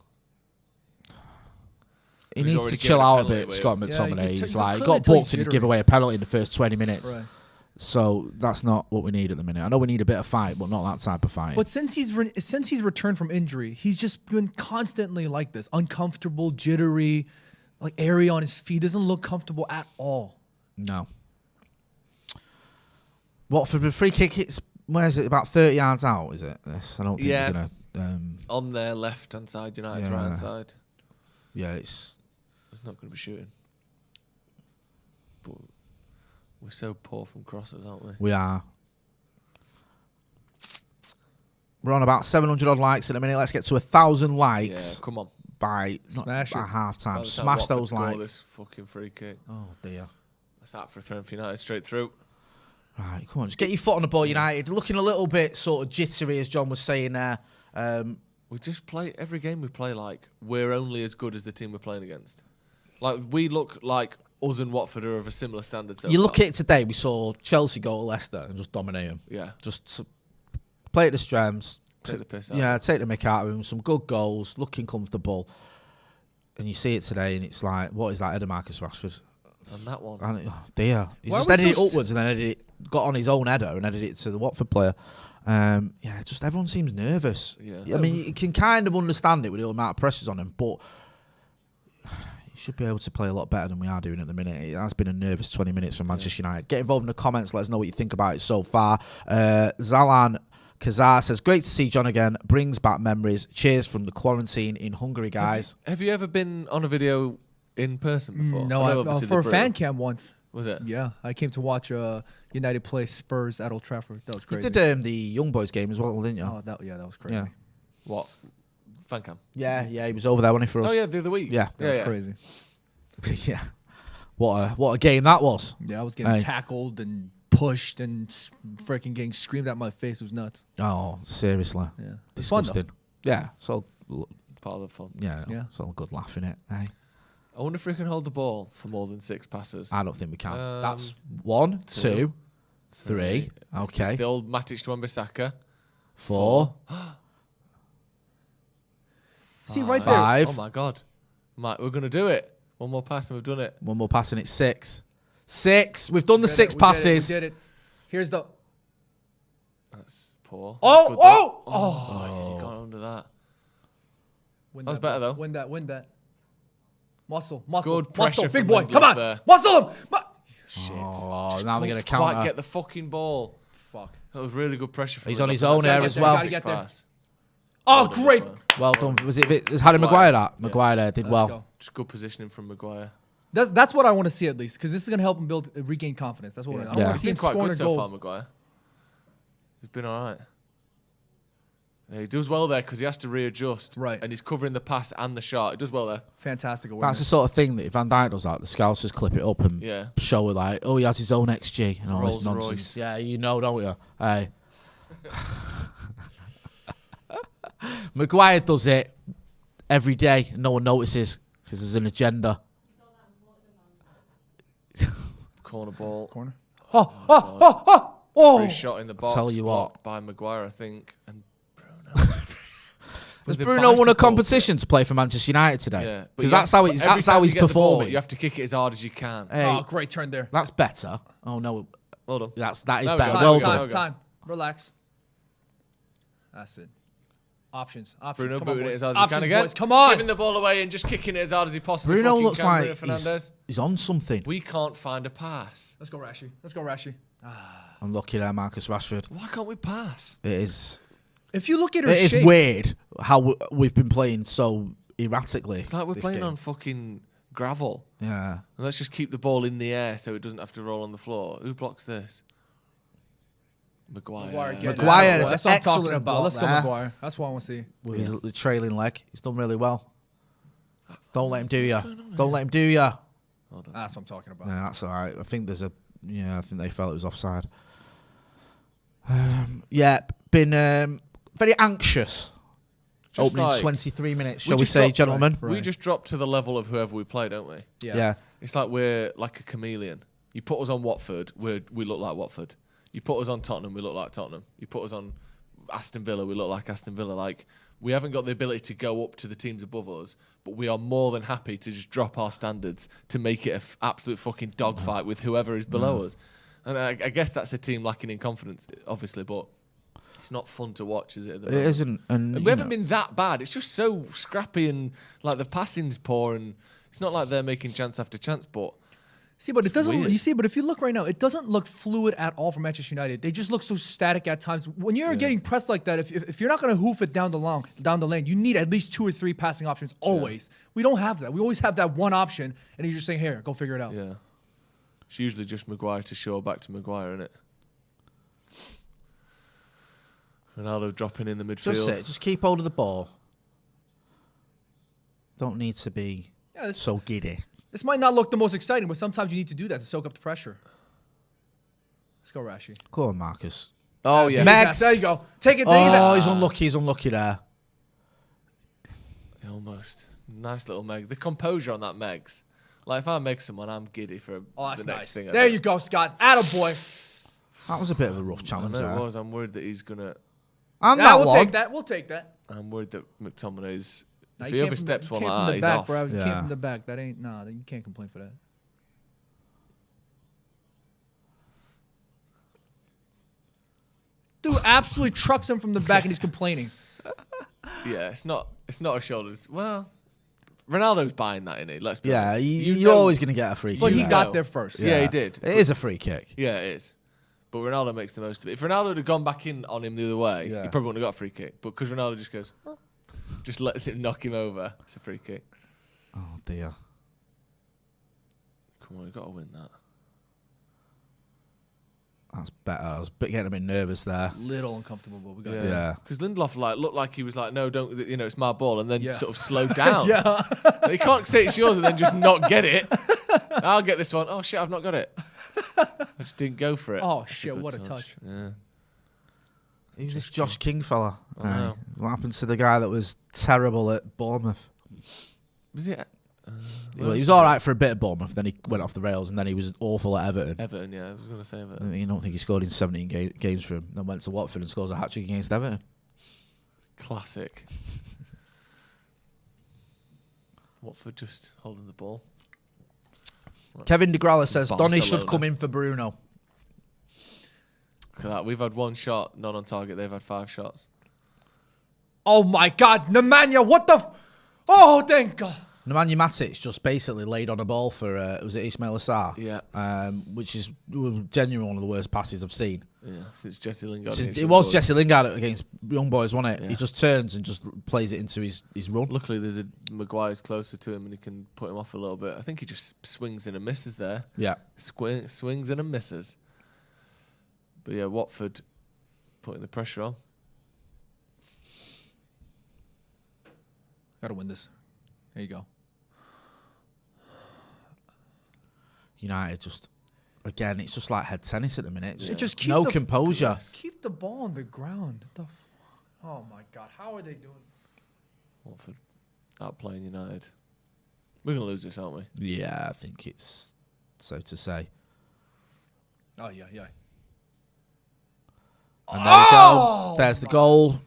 He He's needs already to chill given a out a penalty bit, away. Scott Yeah, McTominay. you He's can like, clearly got tell he's booked and he's jittery. given away a penalty in the first 20 minutes. Right. So that's not what we need at the minute. I know we need a bit of fight, but not that type of fight. But since he's returned from injury, he's just been constantly like this, uncomfortable, jittery, like airy on his feet. Doesn't look comfortable at all. No. Watford with free kick, it's, where is it, about 30 yards out, is it? This, I don't think Yeah. we're going to... On their left-hand side, United's Yeah. right-hand side. Yeah, it's... It's not going to be shooting. But we're so poor from crosses, aren't we? We are. We're on about 700 odd likes in a minute. Let's get to 1,000 likes Yeah, come on. by Smash by it. half By time. the time Smash Watford those score likes. this fucking free kick. Oh dear. That's out for a throw for United straight through. Right, come on, just get your foot on the ball, United. Looking a little bit sort of jittery, as John was saying there. We just play every game we play like we're only as good as the team we're playing against. Like we look like us and Watford are of a similar standard. So You look far. at it today, we saw Chelsea go to Leicester and just dominate them. Yeah, Just play at the strengths. take the piss out. Yeah, take the mick out of him. Some good goals, looking comfortable. And you see it today, and it's like, what is that, header, Marcus Rashford? And that one. And oh dear. He's Why just are we headed it so upwards and then headed it, got on his own header and headed it to the Watford player. Yeah, just everyone seems nervous. Yeah. I mean, you can kind of understand it with the amount of pressures on him, but you should be able to play a lot better than we are doing at the minute. It has been a nervous 20 minutes from Manchester United. Get involved in the comments. Let us know what you think about it so far. Zalan Kazar says, great to see John again. Brings back memories. Cheers from the quarantine in Hungary, guys. Have you ever been on a video in person before? No, I know obviously for a the fan Brew. cam once. Was it? Yeah, I came to watch United play Spurs at Old Trafford. That was You crazy. did the Young Boys game as well, didn't you? Oh, that was crazy. Yeah. What? Fan cam? Yeah, he was over there, wasn't he, for us? Oh yeah, the other week. Yeah. That was crazy. Yeah. What a game that was. Yeah, I was getting Hey. tackled and pushed and freaking getting screamed at my face. It was nuts. Oh, seriously. Yeah, it's fun though. Disgusting. Yeah, so Part of the fun. yeah, Yeah. it's all good laughing it. Hey, I wonder if we can hold the ball for more than 6 passes. I don't think we can. Um, That's 1, 2, 3. It's Okay, the old Matic to Wan-Bissaka. 4. See right there. 5. Oh my god. We're gonna do it. One more pass and we've done it. One more pass and it's 6. 6. We've done the We did 6 it, we passes. did it. Here's the. That's poor. Oh, Good oh, though. Oh, if you'd gone under that. Win That was better, though. Win that. Muscle. Good pressure muscle. Big from boy. Lindley Come on. there. Muscle him. Shit. Oh, Just now they're going couldn't to counter. quite get the fucking ball. Fuck. That was really good pressure from He's him. on his That's own a there as well. fantastic Gotta get there. pass. Oh, Well done, great. man. Well done. Was it Harry Maguire that? Maguire there did Let's well. go. Just good positioning from Maguire. That's what I want to see at least, because this is gonna help him regain confidence. That's what I don't Yeah. want to He's see been him quite scoring good a so goal. far, Maguire. He's been all right. Yeah, he does well there because he has to readjust. Right. And he's covering the pass and the shot. He does well there. Fantastic That's awareness. the sort of thing that if Van Dijk does that, the scouts just clip it up and Yeah. show it like, oh, he has his own XG and all this Rolls nonsense. Royce. Yeah, you know, don't you? Hey. Maguire does it every day and no one notices because there's an agenda. Corner ball. Corner. Free shot in the box. tell you what. blocked by Maguire, I think. And Bruno. Has With the Bruno won a bicycle. competition to play for Manchester United today? Yeah. but Because you that's have- how he's every that's how time he's you get the ball, performing. you have to kick it as hard as you can. Hey, Oh, great turn there. that's better. Oh no, Well done. that is There we better. go. Well There we done. go. Time. Relax. That's it. Options. Bruno Come on, booting it boys. as hard as he Options, can again. boys. Come on. Giving the ball away and just kicking it as hard as he possibly Bruno fucking looks can. like Bruno Fernandes. he's on something. We can't find a pass. Let's go, Rashi. I'm lucky there, Marcus Rashford. Why can't we pass? It is. If you look at her It is shape, weird how we've been playing so erratically. It's like we're this playing game. on fucking gravel. Yeah. And let's just keep the ball in the air so it doesn't have to roll on the floor. Who blocks this? Maguire. get it. Maguire is That's what I'm talking excellent about. block Let's go, there. Maguire. That's what I want to see. With his trailing leg. He's done really well. Don't let him do ya. Don't let him do ya. That's what I'm talking about. Yeah, that's all right. I think there's a... Yeah, I think they felt it was offside. Yeah, been very anxious. Just Opening like- 23 minutes, We shall we just say, dropped- gentlemen? Right. We just drop to the level of whoever we play, don't we? Yeah. It's like we're like a chameleon. You put us on Watford, we look like Watford. You put us on Tottenham, we look like Tottenham. You put us on Aston Villa, we look like Aston Villa. Like, we haven't got the ability to go up to the teams above us, but we are more than happy to just drop our standards to make it an absolute fucking dogfight with whoever is below us. And I guess that's a team lacking in confidence, obviously, but it's not fun to watch, is it? At the moment? It isn't. And we haven't been that bad. It's just so scrappy and like the passing's poor, and it's not like they're making chance after chance, but... See, but it doesn't. Weird. You see, but if you look right now, it doesn't look fluid at all for Manchester United. They just look so static at times. When you're getting pressed like that, if you're not going to hoof it down the lane, you need at least 2 or 3 passing options always. We don't have that. We always have that one option, and you're just saying, "Here, go figure it out." Yeah, it's usually just Mcguire to Shaw, back to Mcguire, isn't it? Ronaldo dropping in the midfield. Just keep hold of the ball. Don't need to be so giddy. This might not look the most exciting, but sometimes you need to do that to soak up the pressure. Let's go, Rashi. Go on, Marcus. Oh, yeah. Megs. There you go. Take it. Oh, he's unlucky. He's unlucky there. Almost. Nice little Meg. The composure on that Megs. Like, if I make someone, I'm giddy for that's the next nice. thing. There you go, Scott. Attaboy. That was a bit of a rough challenge I know there. it was. I'm worried that he's going to... And Yeah, that we'll one. take that. We'll take that. I'm worried that McTominay's... Nah, If you he came from the- oversteps you one came like from that, the he's back, off. bro. You came Yeah. from the back. That ain't... Nah, you can't complain for that. Dude absolutely trucks him from the back and he's complaining. Yeah, it's not a shoulders. Well, Ronaldo's buying that, innit? Let's be Yeah, honest. you're always going to get a free kick. But he know. got there first. Yeah, he did. It is a free kick. Yeah, it is. But Ronaldo makes the most of it. If Ronaldo had gone back in on him the other way, Yeah. he probably wouldn't have got a free kick. But because Ronaldo just goes, just lets him knock him over, it's a free kick. Oh, dear. Come on, we've got to win that. That's better. I was getting a bit nervous there. Little uncomfortable, but we got it. Yeah. Because Lindelof looked like he was like, no, don't, it's my ball, and then Yeah. sort of slowed down. Yeah. You can't say it's yours and then just not get it. I'll get this one. Oh shit, I've not got it. I just didn't go for it. Oh, That's shit, good what a touch. Yeah. Who's this Josh King fella? I know. What happened to the guy that was terrible at Bournemouth? Was it? Well, he was all right for a bit at Bournemouth, then he went off the rails, and then he was awful at Everton. Everton, yeah, I was going to say Everton. You don't think he scored in 17 games for him, then went to Watford and scores a hat-trick against Everton. Classic. Watford just holding the ball. Kevin De Gralla says Donny should Barcelona. come in for Bruno. Look at that. We've had 1 shot, not on target. They've had 5 shots. Oh my God, Nemanja, what the? Oh, thank God. Nemanja Matic just basically laid on a ball for, was it Ismail Assar? Yeah. Which is genuinely one of the worst passes I've seen. Yeah, since Jesse Lingard. It was Jesse Lingard against Young Boys, wasn't it? Yeah. He just turns and just plays it into his run. Luckily, there's a Mcguire's closer to him and he can put him off a little bit. I think he just swings and misses there. Yeah. Swings and misses. But yeah, Watford putting the pressure on. Gotta win this. There you go. United just, again, it's just like head tennis at the minute. Just keep no the- composure. Keep the ball on the ground. Oh my God, how are they doing? Watford outplaying United. We're going to lose this, aren't we? Yeah, I think it's so to say. Oh yeah, yeah. And there we go. There's the goal.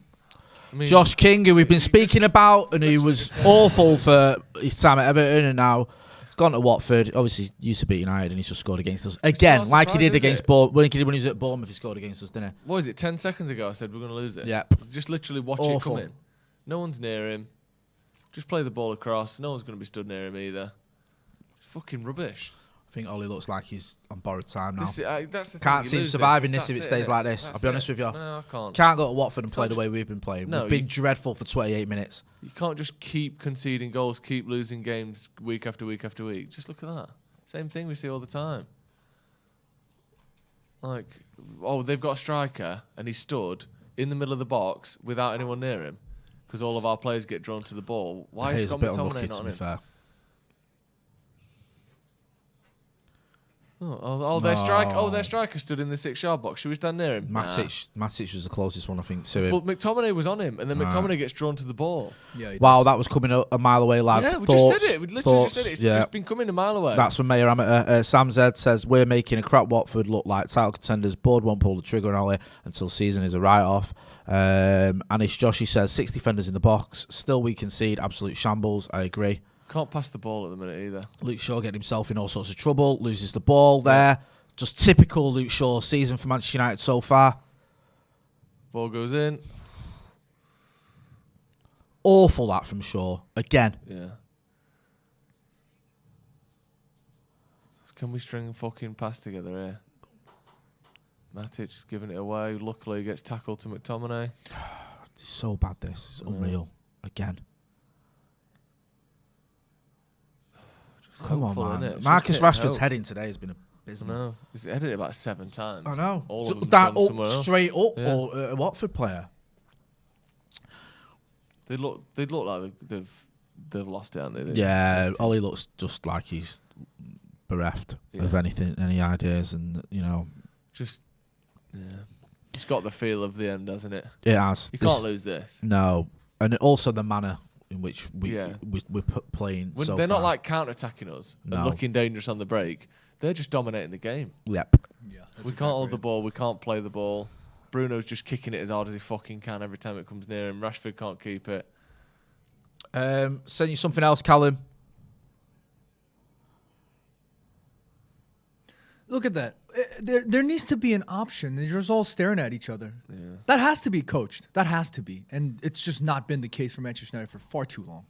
I mean, Josh King, who we've been speaking about, and who was awful for his time at Everton, and now gone to Watford. Obviously, used to beat United, and he's just scored against us again, not a like he surprise, did is against it? when he was at Bournemouth. He scored against us, didn't he? What is it? 10 seconds ago, I said we're going to lose this. Yep. Just literally watch Awful. it come in. No one's near him. Just play the ball across. No one's going to be stood near him either. It's fucking rubbish. I think Ollie looks like he's on borrowed time now. That's the thing, Can't you see him lose surviving this this if it that's stays innit? like this. That's I'll be honest it. with you. No, I can't. Can't go to Watford and play the way we've been playing. No, We've been you- dreadful for 28 minutes. You can't just keep conceding goals, keep losing games week after week after week. Just look at that. Same thing we see all the time. Like, oh, they've got a striker and he stood in the middle of the box without anyone near him because all of our players get drawn to the ball. Why is He's a Scott bit McTominay unlucky, not to on be him? fair. Their striker stood in the 6-yard box. Should we stand near him? Matic was the closest one, I think, to him. But McTominay was on him, and then McTominay gets drawn to the ball. Yeah, wow, that was coming a mile away, lads. Yeah, we just said it. We literally just said it. It's just been coming a mile away. That's from Mayor Amateur. Sam Z says, we're making a crap Watford look like title contenders. Board won't pull the trigger on Ollie until season is a write-off. Anish Joshi says, 6 defenders in the box. Still we concede. Absolute shambles. I agree. Can't pass the ball at the minute either. Luke Shaw getting himself in all sorts of trouble. Loses the ball there. Just typical Luke Shaw season for Manchester United so far. Ball goes in. Awful that from Shaw. Again. Yeah. Can we string a fucking pass together here? Matic giving it away. Luckily he gets tackled to McTominay. It's so bad this. It's unreal. Again. Come on, man. Marcus Rashford's heading today has been abysmal. I know. He's headed it about 7 times. I know. All of them that gone somewhere else. Straight up, or a Watford player. They look like they've lost it, haven't they? Yeah, Ollie looks just like he's bereft of anything, any ideas, and just it's got the feel of the end, hasn't it? It has. You can't lose this. No, and also the manner in which we're playing. They're not like counter-attacking us and looking dangerous on the break. They're just dominating the game. Yep. Yeah, we can't hold the ball. We can't play the ball. Bruno's just kicking it as hard as he fucking can every time it comes near him. Rashford can't keep it. Send you something else, Callum. Look at that. There needs to be an option. They're just all staring at each other. Yeah. That has to be coached. That has to be. And it's just not been the case for Manchester United for far too long.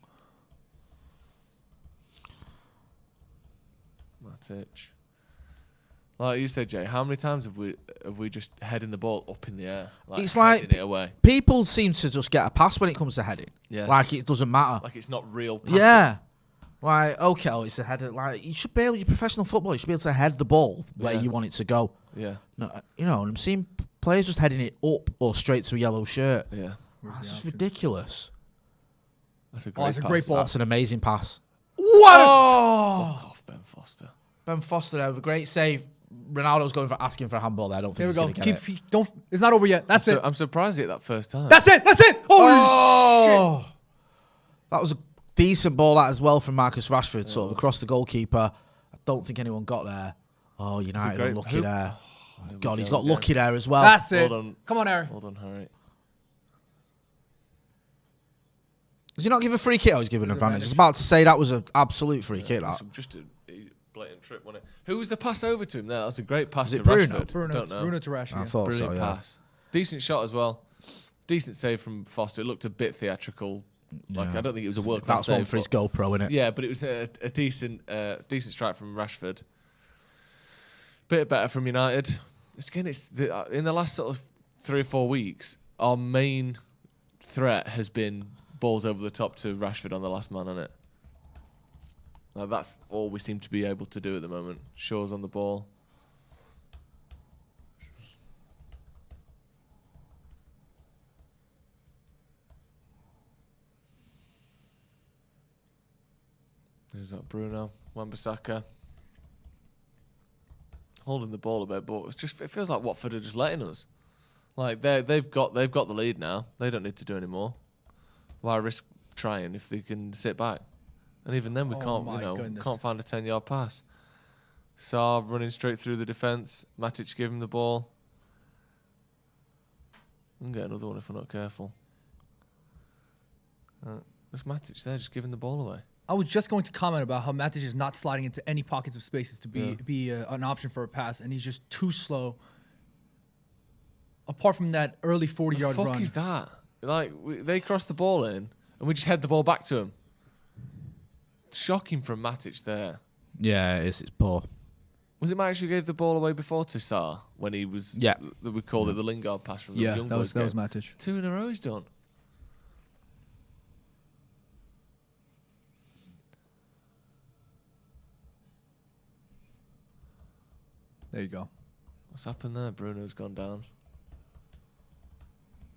Matic. Like you said, Jay, how many times have we just heading the ball up in the air? It's like it away. People seem to just get a pass when it comes to heading. Yeah. Like it doesn't matter. Like it's not real passing. Yeah. Like, okay, it's a header. Like, you should be able, you're professional football, you should be able to head the ball where you want it to go. Yeah. No, and I'm seeing players just heading it up or straight to a yellow shirt. Yeah. That's just ridiculous. That's a great pass. A great ball. That's an amazing pass. What? Fuck off, Ben Foster. Ben Foster there with a great save. Ronaldo's asking for a handball there. I don't think he's going to get it. It's not over yet. That's it. I'm surprised he hit that first time. That's it. Holy shit. That was a decent ball that as well from Marcus Rashford, sort of across the goalkeeper. I don't think anyone got there. Oh, United unlucky there. Oh, God, he's got lucky there as well. That's it. Come on, Harry. Hold on, Harry. Does he not give a free kick? Oh, he's giving an advantage. I was about to say that was an absolute free kick. That. Just a blatant trip, wasn't it? Who was the pass over to him there? That's a great pass to Bruno? Rashford. Bruno to Rashford. I thought Brilliant so, yeah. pass. Decent shot as well. Decent save from Foster. It looked a bit theatrical. Like I don't think it was a world class save. That's one for his GoPro, innit? Yeah, but it was a decent strike from Rashford. Bit better from United. In the last sort of 3 or 4 weeks, our main threat has been balls over the top to Rashford on the last man, isn't it? Now that's all we seem to be able to do at the moment. Shaw's on the ball. There's that Bruno, Wan-Bissaka. Holding the ball a bit, but it feels like Watford are just letting us. Like they've got the lead now. They don't need to do any more. Why risk trying if they can sit back? And even then we can't find a 10-yard pass. Saar running straight through the defence. Matic give him the ball. We can get another one if we're not careful. There's Matic there just giving the ball away. I was just going to comment about how Matic is not sliding into any pockets of spaces to be an option for a pass, and he's just too slow. Apart from that early 40-yard run. The fuck is that? Like, they cross the ball in, and we just head the ball back to him. Shocking from Matic there. Yeah, it's poor. Was it Matic who gave the ball away before to Saar when he was? Yeah. We called it the Lingard pass from the young boys. That was Matic. 2 in a row he's done. There you go. What's happened there? Bruno's gone down.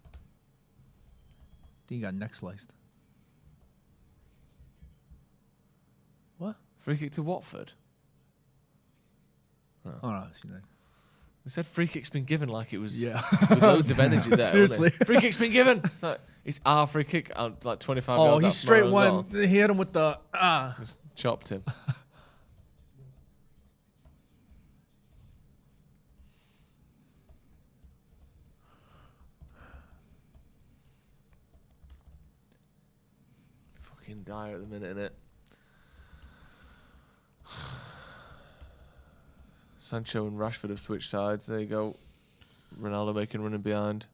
I think he got neck sliced. What? Free kick to Watford. Oh no, They said free kick's been given like it was yeah. with loads of energy there. Seriously. Free kick's been given. It's our free kick, like 25 yards. Oh, he out straight from our own won. goal. He hit him with the Just chopped him. Fucking dire at the minute, innit? Sancho and Rashford have switched sides. There you go. Ronaldo making running behind.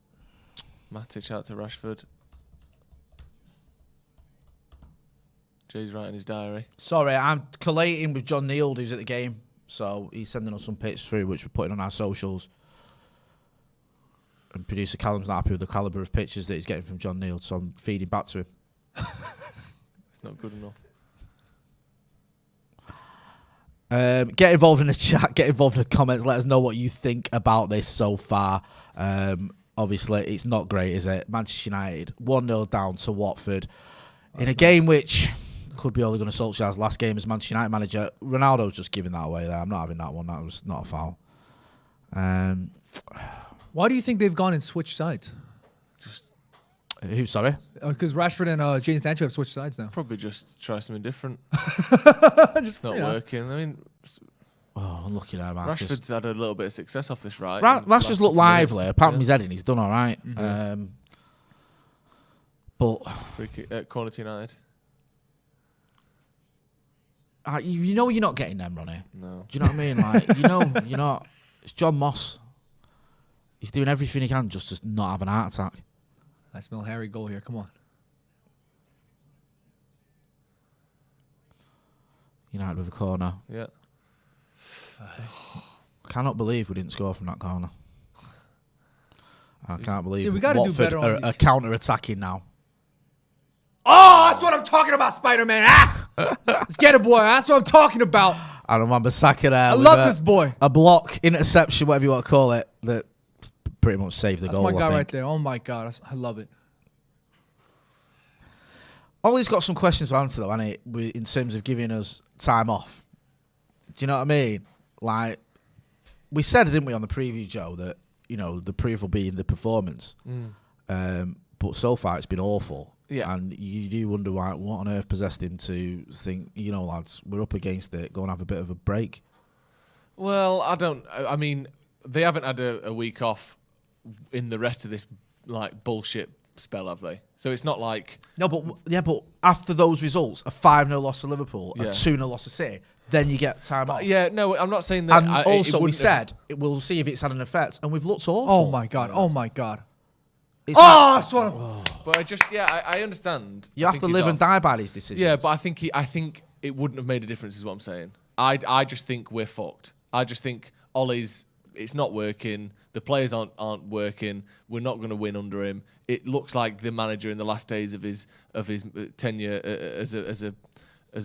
Matic out to Rashford. Jay's writing his diary. Sorry, I'm collating with John Neal, who's at the game. So he's sending us some pics through, which we're putting on our socials. And producer Callum's not happy with the calibre of pictures that he's getting from John Neal, so I'm feeding back to him. It's not good enough. Get involved in the chat, get involved in the comments, let us know what you think about this so far. Obviously, it's not great, is it? Manchester United 1-0 down to Watford in a game which could be Ole Gunnar Solskjaer's last game as Manchester United manager. Ronaldo's just giving that away there. I'm not having that one. That was not a foul. Why do you think they've gone and switched sides? Who, sorry? Because Rashford and Jadon Sancho have switched sides now. Probably just try something different. Just Not working. I mean, Oh, unlucky there, Marcus. Rashford's had a little bit of success off this right. Rashford's looked lively. Apart from his heading, he's done all right. But Free kick, corner to United. you know you're not getting them, Ronnie. No. Do you know what I mean? Like, you know you're not. It's John Moss. He's doing everything he can just to not have an heart attack. I smell Harry goal here. Come on. United with a corner. Yeah. I cannot believe we didn't score from that corner. I can't believe. See, we gotta do Watford better on are these- counter-attacking now. Oh, that's what I'm talking about, Spider-Man. Let's get it, boy. That's what I'm talking about. I remember Saka there. I with love this boy. A block, interception, whatever you want to call it, that pretty much saved the That's goal. my guy I think. right there. Oh, my God. I love it. Ollie's got some questions to answer, though, hasn't he, in terms of giving us time off. Do you know what I mean? Like, we said, didn't we, on the preview, Joe, that, you know, the proof will be in the performance. But so far, it's been awful. Yeah. And you do wonder what on earth possessed him to think, you know, lads, we're up against it, go and have a bit of a break. Well, I mean, they haven't had a week off in the rest of this, like, bullshit spell, have they? So it's not like... No, but after those results, a 5-0 loss to Liverpool, a Yeah. 2-0 loss to City, then you get time off. Yeah, no, I'm not saying that... And it also, we wouldn't have- said, we'll see if it's had an effect, and we've looked awful. Oh, my God. Oh, my God. It's That's what I'm... But I just... Yeah, I understand. You I have think to he's live and off. die by these decisions. Yeah, but I think it wouldn't have made a difference is what I'm saying. I just think we're fucked. I just think Ollie's... It's not working. The players aren't working. We're not going to win under him. It looks like the manager in the last days of his tenure as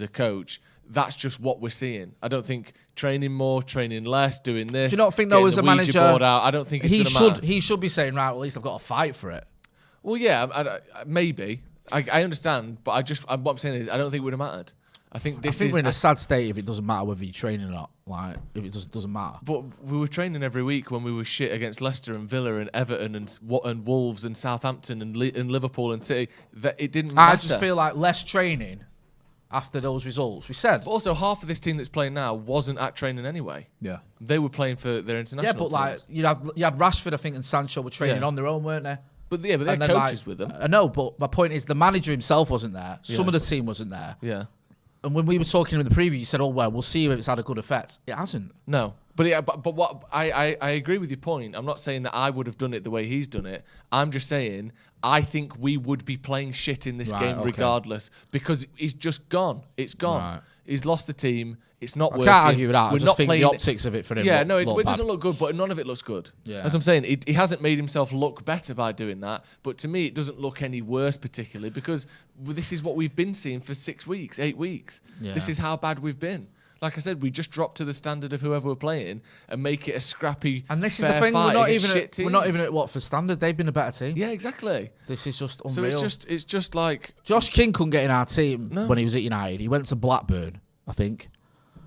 a coach. That's just what we're seeing. I don't think training more, training less, doing this. Do you not think, though, getting as the a Ouija manager, board out, I don't think it's going to matter. He should be saying, right, well, at least I've got to fight for it. Well, yeah, maybe. I understand, but what I'm saying is I don't think it would have mattered. I think we're in a sad state if it doesn't matter whether you're training or not. Like, if it doesn't matter. But we were training every week when we were shit against Leicester and Villa and Everton and Wolves and Southampton and Liverpool and City. That it didn't matter. I just feel like less training after those results. We said. But also, half of this team that's playing now wasn't at training anyway. Yeah. They were playing for their international Yeah, but like teams. you had Rashford, I think, and Sancho were training Yeah. on their own, weren't they? But they had And then, coaches with them. I know, but my point is the manager himself wasn't there. Some Yeah. of the team wasn't there. Yeah. And when we were talking in the preview, you said, "Oh well, we'll see if it's had a good effect." It hasn't. No. But yeah, but what I agree with your point. I'm not saying that I would have done it the way he's done it. I'm just saying I think we would be playing shit in this Right, game okay. regardless because he's just gone. It's gone. Right. He's lost the team. It's not I working. can't argue with that. I We're just not think the playing optics of it for him. Yeah, look no, it bad. doesn't look good, but none of it looks good. Yeah. That's what I'm saying. He hasn't made himself look better by doing that, but to me, it doesn't look any worse particularly because this is what we've been seeing for 6 weeks, 8 weeks. Yeah. This is how bad we've been. Like I said, we just drop to the standard of whoever we're playing and make it a scrappy, And this is fair the thing. fight We're not against even. shit We're not teams. even at Watford standard. They've been a better team. Yeah, exactly. This is just So unreal. it's just like Josh King couldn't get in our team No. when he was at United. He went to Blackburn, I think.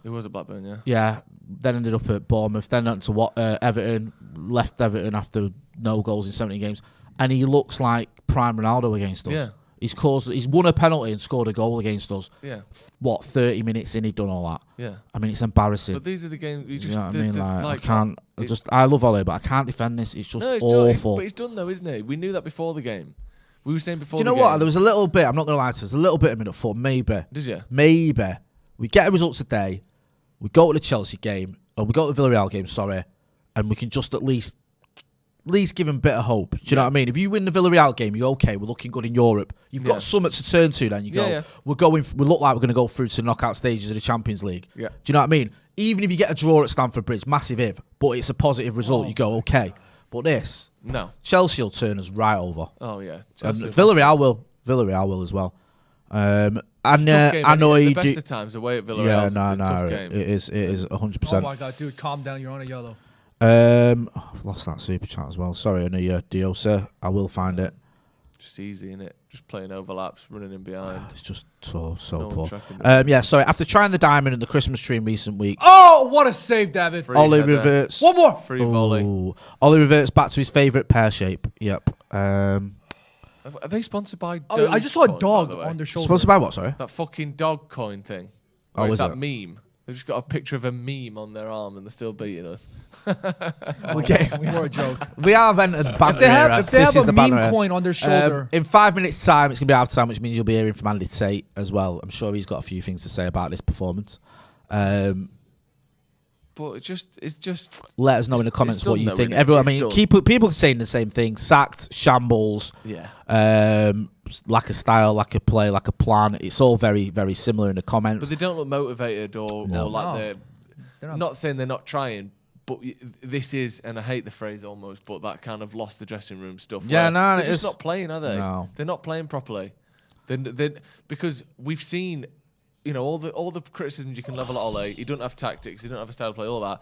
He was at Blackburn, yeah. Yeah, then ended up at Bournemouth, then went to Everton, left Everton after no goals in 17 games, and he looks like prime Ronaldo against us. Yeah. He's won a penalty and scored a goal against us. Yeah. 30 minutes in, he'd done all that. Yeah. I mean, it's embarrassing. But these are the games you just. You know what I mean? I like, can't. I love Ole, but I can't defend this. It's just awful. But he's done though, isn't he? We knew that before the game. We were saying before. Do you know what? There was a little bit. I'm not going to lie to you. There's a little bit of me that thought maybe. Did you? Maybe we get a result today. We go to the Chelsea game, or we go to the Villarreal game. Sorry, and we can just at least give him a bit of hope. Do you know what I mean? If you win the Villarreal game, you're okay. We're looking good in Europe. You've got something to turn to. Then you go. We look like we're going to go through to the knockout stages of the Champions League. Yeah. Do you know what I mean? Even if you get a draw at Stamford Bridge, massive if, but it's a positive result. You go okay. But this, no. Chelsea will turn us right over. Oh yeah. And Villarreal will. Villarreal will as well. And I know the best of times away at Villarreal. Yeah, tough game. It is 100%. Oh my god, dude, calm down. You're on a yellow. I've lost that super chat as well. Sorry, on the Dio, sir. I will find it. Just easy, innit? Just playing overlaps, running in behind. It's just so No poor. one Sorry. After trying the diamond and the Christmas tree in recent weeks, Oh, what a save, David. Ollie reverts. One more. Free volley. Ooh. Ollie reverts back to his favourite pear shape. Yep. Are they sponsored by? Oh, I just saw a Dogecoin, dog by the way? on their shoulder. Sponsored by what? Sorry. That fucking dog coin thing. Oh, Or is that it? meme. They've just got a picture of a meme on their arm and they're still beating us. We're a joke. We have entered the banner If they era. have This is a the meme banner era. coin on their shoulder, In 5 minutes' time, it's going to be half time, which means you'll be hearing from Andy Tate as well. I'm sure he's got a few things to say about this performance. But it's just. Let us know in the comments what done you though, think. innit? Everyone, It's people saying the same thing. Sacked, shambles, Yeah. lack of style, lack of play, lack of plan. It's all very, very similar in the comments. But they don't look motivated or like No. they're not saying they're not trying. But this is, and I hate the phrase almost, but that kind of lost the dressing room stuff. Yeah, where no, they're it just is. not playing, are they? No. They're not playing properly. Because we've seen, all the criticisms you can level at Ole. He doesn't have tactics. He doesn't have a style of play. All that.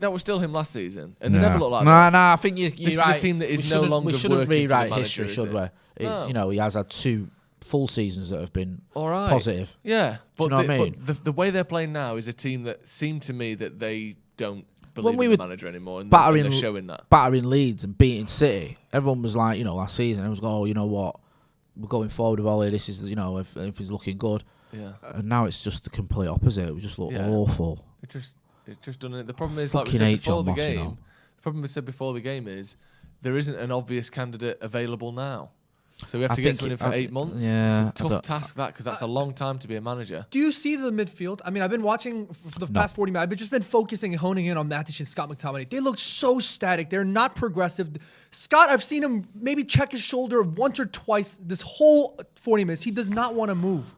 That was still him last season, and he never looked like that. No, I think you're This right. is a team that is We no shouldn't- longer We shouldn't working for the rewrite manager, history, is should it? we? It's, No. he has had 2 full seasons that have been All right. positive. Yeah, but, you know what I mean? but the way they're playing now is a team that seemed to me that they don't believe When we in were the manager anymore, and battering they're showing that. battering Leeds and beating City. Everyone was like, last season, everyone was going, oh, you know what? We're going forward with Ollie. This is, if everything's looking good. Yeah. And now it's just the complete opposite. We just look awful. It's just done it. The problem is, like we Fucking said hate before John the Moss, game. The problem we said before the game is there isn't an obvious candidate available now, so we have to get someone in for 8 months. Yeah, it's a tough task because that's a long time to be a manager. do you see the midfield? I mean, I've been watching for the past 40 minutes. I've just been focusing and honing in on Matic and Scott McTominay. They look so static. They're not progressive. Scott, I've seen him maybe check his shoulder once or twice this whole 40 minutes. He does not want to move.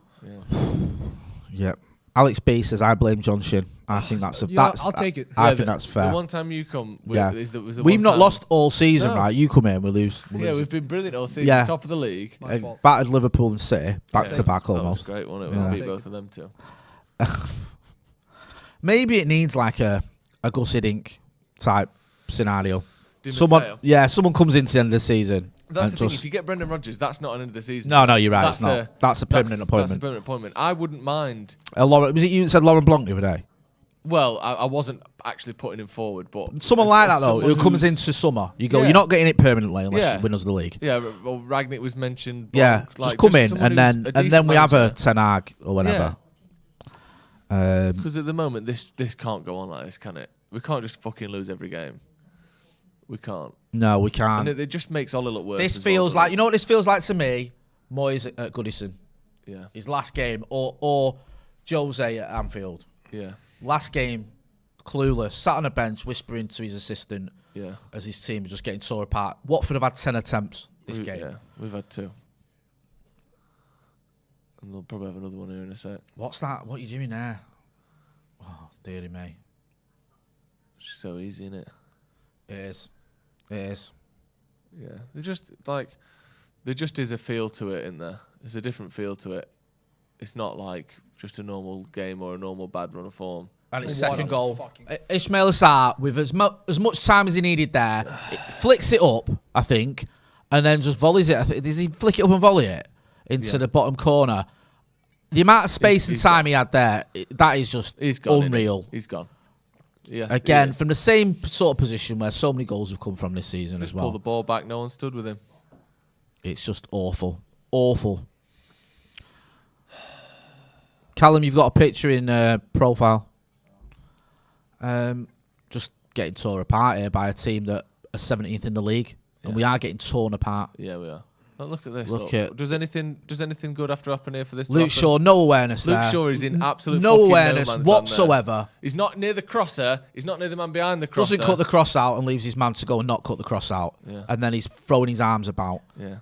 Yep. Alex B says, I blame John Shin. I think that's I'll take it. I think that's fair. The one time you come, Yeah. was the We've one not time- lost all season, No. right? You come in, we lose. Yeah, we've been brilliant all season. Yeah. Top of the league. My fault. Battered Liverpool and City, back to back That was almost. great, wasn't it? Yeah. We beat Take both of them too. Maybe it needs like a Gus Hiddink type scenario. Di Someone Matteo. comes into the end of the season. That's and the thing. just- If you get Brendan Rodgers, that's not an end of the season. No, you're right. That's It's not. That's a permanent That's a appointment. permanent appointment. I wouldn't mind. Was it you that said Lauren Blanc the other day? Well, I wasn't actually putting him forward, but Someone as- like as that though, who someone comes who's- into summer, you go, Yeah. you're not getting it permanently unless Yeah. you win us the league. Yeah, well, Ragnick was mentioned. Yeah, Blanc, just come in someone and who's then a decent we have a manager. Ten Hag or whatever. Because at the moment, this can't go on like this, can it? We can't just fucking lose every game. We can't. No, we And can't. it just makes Ollie look worse. This as well, feels doesn't like, it? you know what this feels like to me? Moyes at Goodison, Yeah, his last game, or Jose at Anfield. yeah, Last game, clueless, sat on a bench whispering to his assistant yeah. as his team was just getting tore apart. Watford have had 10 attempts this game. Yeah, we've had 2. And they'll probably have another one here in a sec. What's that? What are you doing there? Oh, dearie me. It's so easy, isn't it? It is. It is. Yeah, there just is a feel to it, isn't there? There's a different feel to it. It's not like just a normal game or a normal bad run of form. And it's What second a goal. fucking- Ismail Assar, with as much time as he needed there, it flicks it up, I think, and then just volleys it. Does he flick it up and volley it into the bottom corner? The amount of space and time he had there, that is just unreal. He's gone. Yes, Again, from the same sort of position where so many goals have come from this season as well. Pull the ball back, no one stood with him. It's just awful. Awful. Callum, you've got a picture in profile. Just getting torn apart here by a team that are 17th in the league. And we are getting torn apart. Yeah, we are. Oh, look at this. Look at does anything good have to happen here for this? Luke Shaw, no awareness there. Luke Shaw is in absolute no fucking awareness no man's whatsoever. land there. He's not near the crosser. He's not near the man behind the crosser. Doesn't cut the cross out and leaves his man to go and not cut the cross out. Yeah. And then he's throwing his arms about. Yeah.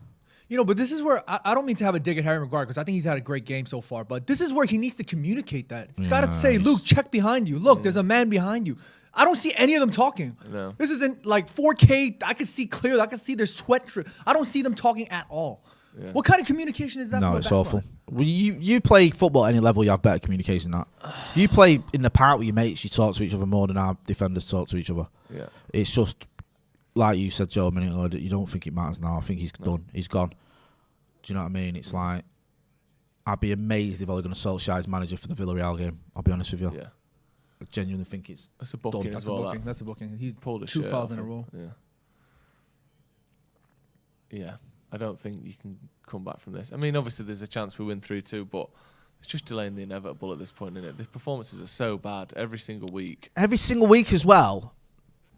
You know, but this is where I don't mean to have a dig at Harry Mcguire because I think he's had a great game so far. But this is where he needs to communicate that. He's got to say, Luke, check behind you. Look, there's a man behind you. I don't see any of them talking. No. This isn't like 4K. I can see clearly. I can see their sweat drip. I don't see them talking at all. Yeah. What kind of communication is that? No, it's awful. Well, you play football at any level, you have better communication than that. You play in the park with your mates, you talk to each other more than our defenders talk to each other. Yeah. It's just, like you said, Joe, a minute ago, you don't think it matters now. I think he's done. He's gone. Do you know what I mean? It's like, I'd be amazed if Ole Gunnar Solskjaer's manager for the Villarreal game. I'll be honest with you. Yeah. I genuinely think it's That's a booking done. as well. That's a booking. He's pulled a 2 fouls in a row. Yeah. Yeah. I don't think you can come back from this. I mean, obviously there's a chance we win 3-2, but it's just delaying the inevitable at this point, isn't it? The performances are so bad every single week. Every single week as well.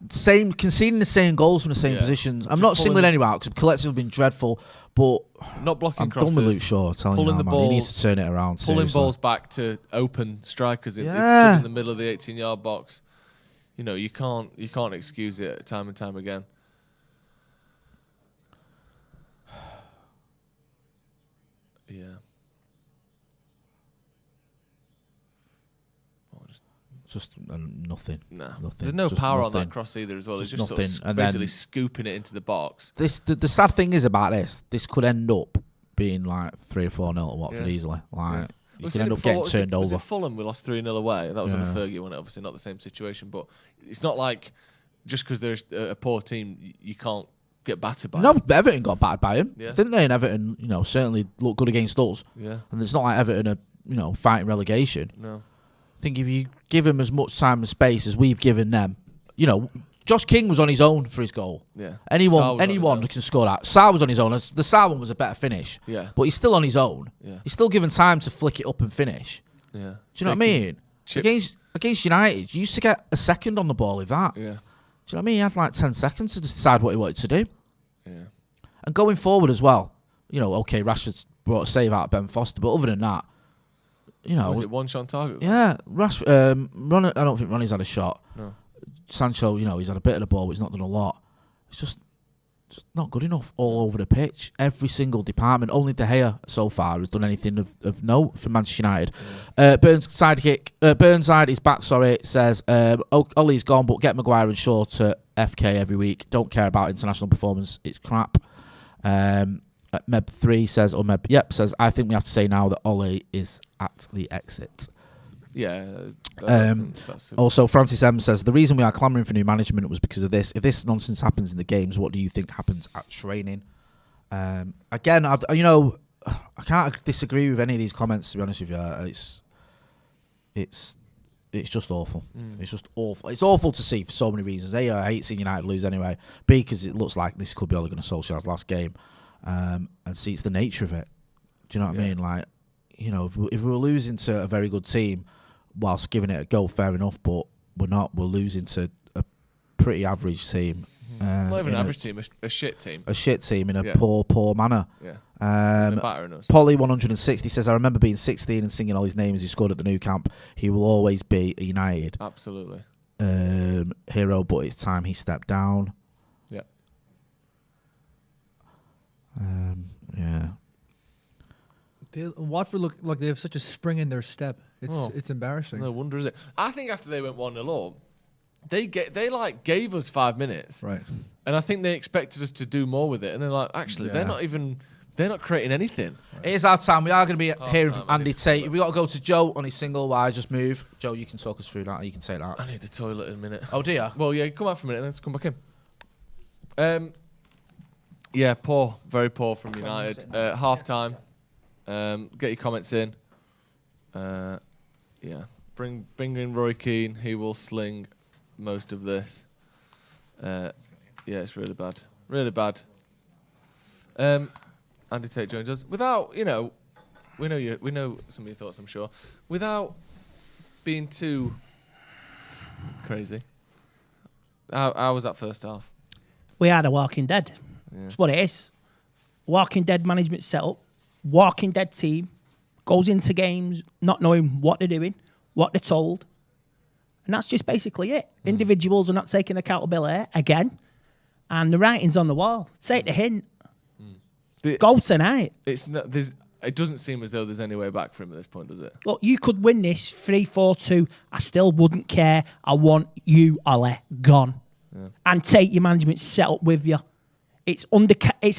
Conceding the same goals from the same positions. I'm not singling anyone out because collective have been dreadful, but not blocking I'm crosses. done with Luke Shaw. Telling pulling you the now, man. ball, He needs to turn it around. Pulling seriously. balls back to open strikers in, Yeah. it's stood in the middle of the 18-yard box. You know, you can't excuse it time and time again. Yeah. Just nothing. Nah. Nothing. There's no Just power nothing. on that cross either as well. Just It's just nothing. sort of And basically then scooping it into the box. The sad thing is about this could end up being like 3 or 4-0 at Watford easily. Like you could end up getting turned over. Was it Fulham we lost 3-0 away? That was under Yeah. Fergie, wasn't it? Obviously not the same situation, but it's not like just because they're a poor team, you can't get battered by No, them. Everton got battered by him, Yeah. didn't they? And Everton, certainly looked good against us. Yeah. And it's not like Everton are, fighting relegation. No. I think if you give him as much time and space as we've given them, Josh King was on his own for his goal. Yeah. Anyone can score that. Sarr was on his own. The Sarr one was a better finish. Yeah. But he's still on his own. Yeah. He's still given time to flick it up and finish. Yeah. Do you know what I mean? Against United, you used to get a second on the ball, if that. Yeah. Do you know what I mean? He had like 10 seconds to decide what he wanted to do. Yeah. And going forward as well, okay, Rashford's brought a save out of Ben Foster, but other than that, was it one shot on target? Yeah, Rashford. I don't think Ronnie's had a shot. No. Sancho, he's had a bit of the ball, but he's not done a lot. It's just not good enough all over the pitch. Every single department. Only De Gea so far has done anything of note for Manchester United. Yeah. Burnside is back. Sorry, says Ollie's gone, but get Mcguire and Shaw to FK every week. Don't care about international performance. It's crap. Meb3 says, says, I think we have to say now that Ollie is at the exit. Yeah. Also, Francis M says, the reason we are clamouring for new management was because of this. If this nonsense happens in the games, what do you think happens at training? Again, I can't disagree with any of these comments, to be honest with you. It's just awful. It's just awful. It's awful to see for so many reasons. A, I hate seeing United lose anyway. B, because it looks like this could be Ole Gunnar Solskjaer's last game. And C, it's the nature of it. Do you know what I mean? Like, if we were losing to a very good team whilst giving it a go, fair enough, but we're not. We're losing to a pretty average team. Not even an average team, a shit team. A shit team in a poor manner. Yeah. Battering us. Polly 160 says, I remember being 16 and singing all his names he scored at the new camp. He will always be a United Absolutely. Hero, but it's time he stepped down. Yeah. Yeah. Watford look like they have such a spring in their step. It's embarrassing. No wonder, is it? I think after they went 1-0 up, they gave us 5 minutes. Right. And I think they expected us to do more with it. And they're like, actually, they're not creating anything. It is our time. We are going to be hearing time, from Andy Tate. We got to go to Joe on his single while I just move. Joe, you can talk us through that. You can take that. I need the toilet in a minute. Oh, dear. Well, yeah, come out for a minute and let's come back in. Yeah, poor. Very poor from United. Half time. Get your comments in. Yeah. Bring in Roy Keane. He will sling most of this. Yeah, it's really bad. Really bad. Andy Tate joins us. Without, we know some of your thoughts, I'm sure. Without being too crazy. How was that first half? We had a Walking Dead. Yeah. That's what it is. Walking Dead management setup. Walking Dead team. Goes into games not knowing what they're doing, what they're told. And that's just basically it. Individuals are not taking accountability again. And the writing's on the wall. Take the hint. Go tonight. It doesn't seem as though there's any way back for him at this point, does it? Look, you could win this 3-4-2. I still wouldn't care. I want you, Ollie, gone. Yeah. And take your management set up with you. It's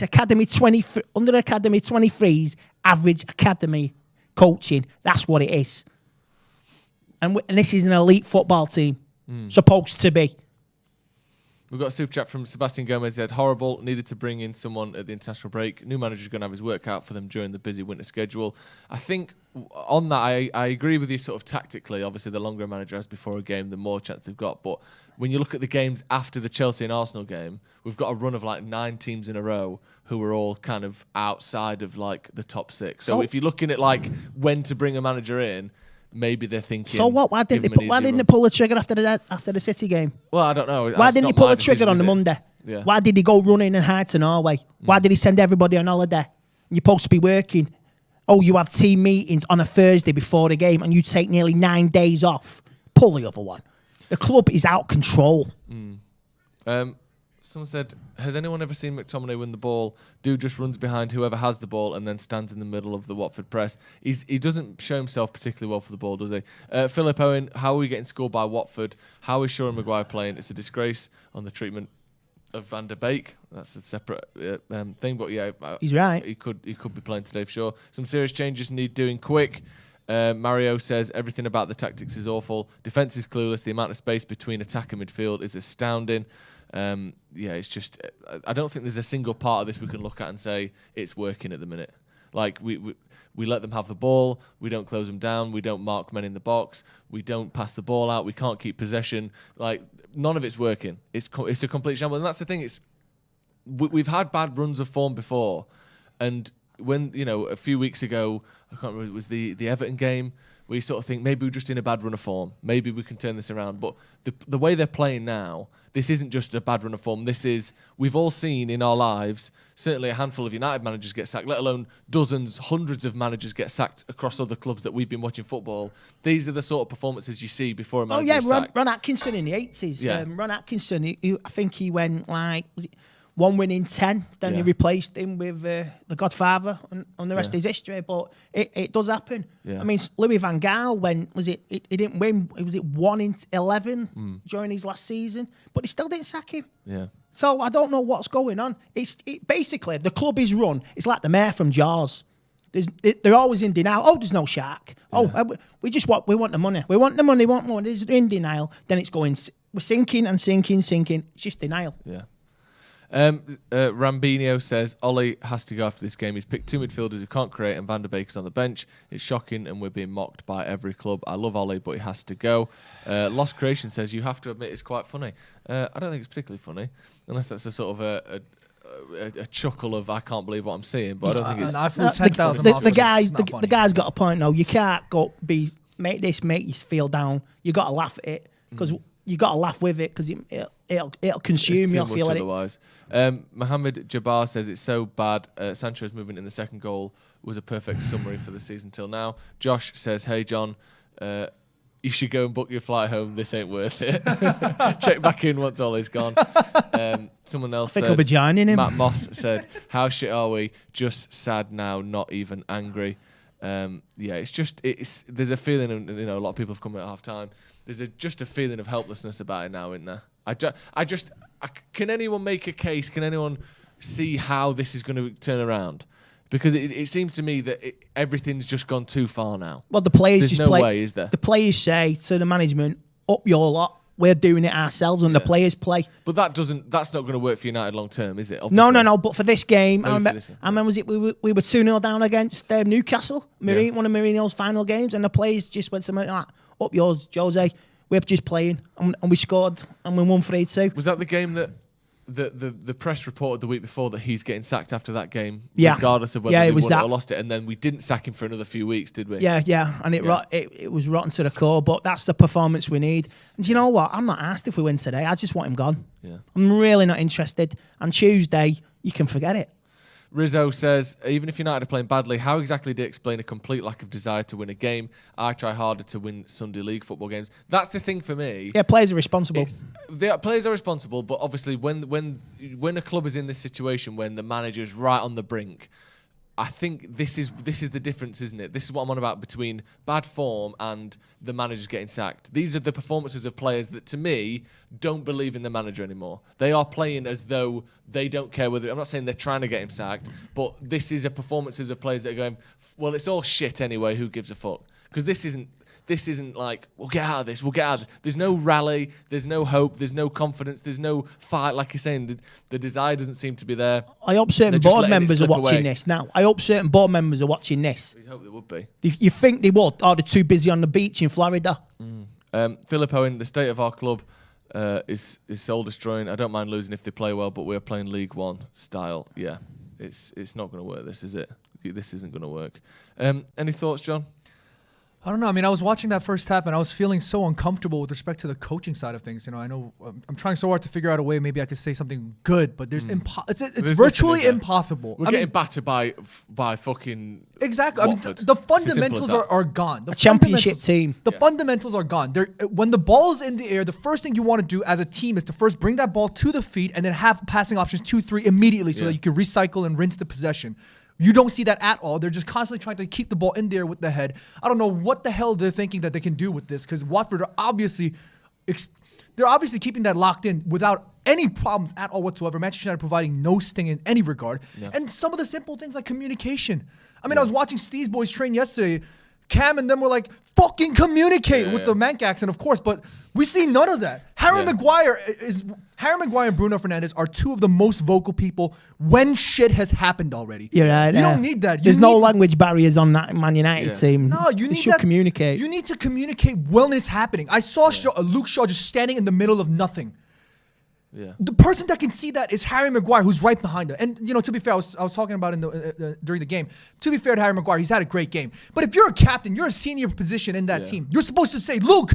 Academy 20, under Academy 23's average Academy coaching. That's what it is. And this is an elite football team. Supposed to be. We've got a super chat from Sebastian Gomez. He said, horrible, needed to bring in someone at the international break. New manager's going to have his work out for them during the busy winter schedule. I think on that, I agree with you sort of tactically. Obviously, the longer a manager has before a game, the more chance they've got. But when you look at the games after the Chelsea and Arsenal game, we've got a run of like 9 teams in a row who are all kind of outside of like the top 6. So if you're looking at like when to bring a manager in, maybe they're thinking. So what? Why didn't they pull the trigger after the City game? Well, I don't know. Why didn't he pull the trigger on the Monday? Yeah. Why did he go running and hide to Norway? Why did he send everybody on holiday? You're supposed to be working. Oh, you have team meetings on a Thursday before the game, and you take nearly 9 days off. Pull the other one. The club is out of control. Someone said, has anyone ever seen McTominay win the ball? Dude just runs behind whoever has the ball and then stands in the middle of the Watford press. He doesn't show himself particularly well for the ball, does he? Philip Owen, how are we getting scored by Watford? How is Shaw and Mcguire playing? It's a disgrace on the treatment of Van der Beek. That's a separate thing, but yeah, he's right. He could be playing today for sure. Some serious changes need doing quick. Mario says everything about the tactics is awful. Defence is clueless. The amount of space between attack and midfield is astounding. It's just I don't think there's a single part of this we can look at and say it's working at the minute. Like we let them have the ball, we don't close them down, we don't mark men in the box, we don't pass the ball out, we can't keep possession. Like none of it's working. It's a complete shambles, and that's the thing. We've had bad runs of form before, and when a few weeks ago, I can't remember, it was the Everton game. We sort of think maybe we're just in a bad run of form. Maybe we can turn this around. But the way they're playing now, this isn't just a bad run of form. This is, we've all seen in our lives, certainly a handful of United managers get sacked, let alone dozens, hundreds of managers get sacked across other clubs that we've been watching football. These are the sort of performances you see before a manager is sacked. Ron Atkinson in the 80s. Yeah. Ron Atkinson, I think he went was it 1 win in 10, then he replaced him with the Godfather, and the rest is history. But it does happen. Yeah. I mean, Louis van Gaal, he didn't win. Was it 1 in 11 during his last season? But he still didn't sack him. Yeah. So I don't know what's going on. Basically the club is run. It's like the mayor from Jaws. They're always in denial. Oh, there's no shark. Yeah. Oh, we want the money. We want the money. We want more. They're in denial. Then it's going. We're sinking and sinking. It's just denial. Yeah. Rambinho says Ollie has to go after this game. He's picked 2 midfielders who can't create, and Van der Beek is on the bench. It's shocking, and we're being mocked by every club. I love Ollie, but he has to go. Lost Creation says you have to admit it's quite funny. I don't think it's particularly funny, unless that's a sort of a chuckle of I can't believe what I'm seeing. But I don't think it's. I feel 10,000. The guy's got a point though. You can't make you feel down. You got to laugh at it because you got to laugh with it because it'll consume you. I feel otherwise. Mohammed Jabbar says it's so bad. Sancho's movement in the second goal was a perfect summary for the season till now. Josh says, hey John, you should go and book your flight home. This ain't worth it. Check back in once Ollie's gone. Someone else I'll be joining him. Matt Moss said, how shit are we? Just sad now, not even angry. There's a feeling of, a lot of people have come at half time. There's just a feeling of helplessness about it now, isn't there? Can anyone make a case? Can anyone see how this is going to turn around? Because it seems to me that everything's just gone too far now. Well, the players There's no way, is there? The players say to the management, up your lot. we're doing it ourselves and the players play. But that's not going to work for United long term, is it? Obviously. No. But for this game, I remember we were 2-0 down against Newcastle, one of Mourinho's final games, and the players just went something like, up yours, Jose. We're just playing, and we scored, and we won 3-2. Was that the game that the press reported the week before that he's getting sacked after that game, regardless of whether we won it or lost it, and then we didn't sack him for another few weeks, did we? Yeah, and it was rotten to the core, but that's the performance we need. And you know what? I'm not asked if we win today. I just want him gone. Yeah. I'm really not interested. And Tuesday, you can forget it. Rizzo says, even if United are playing badly, how exactly do you explain a complete lack of desire to win a game? I try harder to win Sunday League football games. That's the thing for me. Yeah, players are responsible. Players are responsible, but obviously when a club is in this situation, when the manager's right on the brink, I think this is the difference, isn't it? This is what I'm on about between bad form and the manager's getting sacked. These are the performances of players that, to me, don't believe in the manager anymore. They are playing as though they don't care whether... I'm not saying they're trying to get him sacked, but this is a performances of players that are going, well, it's all shit anyway, who gives a fuck? Because this isn't like, we'll get out of this. There's no rally, there's no hope, there's no confidence, there's no fight. Like you're saying, the desire doesn't seem to be there. I hope certain board members are watching this now. I hope certain board members are watching this. We hope they would be. You think they would? Oh, they're too busy on the beach in Florida. Philip Owen, the state of our club is soul destroying. I don't mind losing if they play well, but we're playing League One style. Yeah, it's not going to work, this, is it? This isn't going to work. Any thoughts, John? I don't know. I mean, I was watching that first half and I was feeling so uncomfortable with respect to the coaching side of things. You know, I know I'm trying so hard to figure out a way maybe I could say something good, but there's it's virtually impossible. We're getting battered by fucking exactly. Watford. I mean, the fundamentals are gone. A championship team. The fundamentals are gone. When the ball is in the air, the first thing you want to do as a team is to first bring that ball to the feet and then have passing options 2-3 immediately so that you can recycle and rinse the possession. You don't see that at all. They're just constantly trying to keep the ball in there with the head. I don't know what the hell they're thinking that they can do with this, because Watford are obviously keeping that locked in without any problems at all whatsoever. Manchester United providing no sting in any regard. Yeah. And some of the simple things like communication. I mean, I was watching Steve's boys train yesterday. Cam and them were like, fucking communicate with the Manc accent, of course, but we see none of that. Harry Mcguire and Bruno Fernandes are two of the most vocal people when shit has happened already. You're right. You don't need that. There's no language barriers on that Man United team. No, you need to communicate. You need to communicate when it's happening. I saw Luke Shaw just standing in the middle of nothing. Yeah. The person that can see that is Harry Mcguire, who's right behind him. And, you know, to be fair, I was talking about during the game. To be fair to Harry Mcguire, he's had a great game. But if you're a captain, you're a senior position in that team, you're supposed to say, look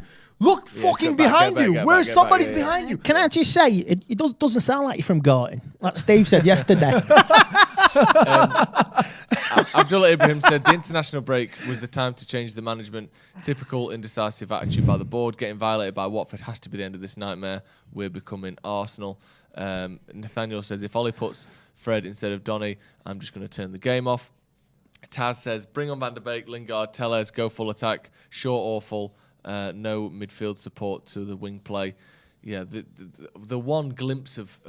fucking behind you. Where's somebody's behind you? Can I just say, it doesn't sound like you're from Gorton, like Steve said yesterday. Abdullah Ibrahim said the international break was the time to change the management. Typical indecisive attitude by the board. Getting violated by Watford has to be the end of this nightmare. We're becoming Arsenal. Nathaniel says if Ollie puts Fred instead of Donny, I'm just going to turn the game off. Taz says bring on Van der Beek, Lingard, Tellez, go full attack. Shaw awful. No midfield support to the wing play. Yeah, the one glimpse of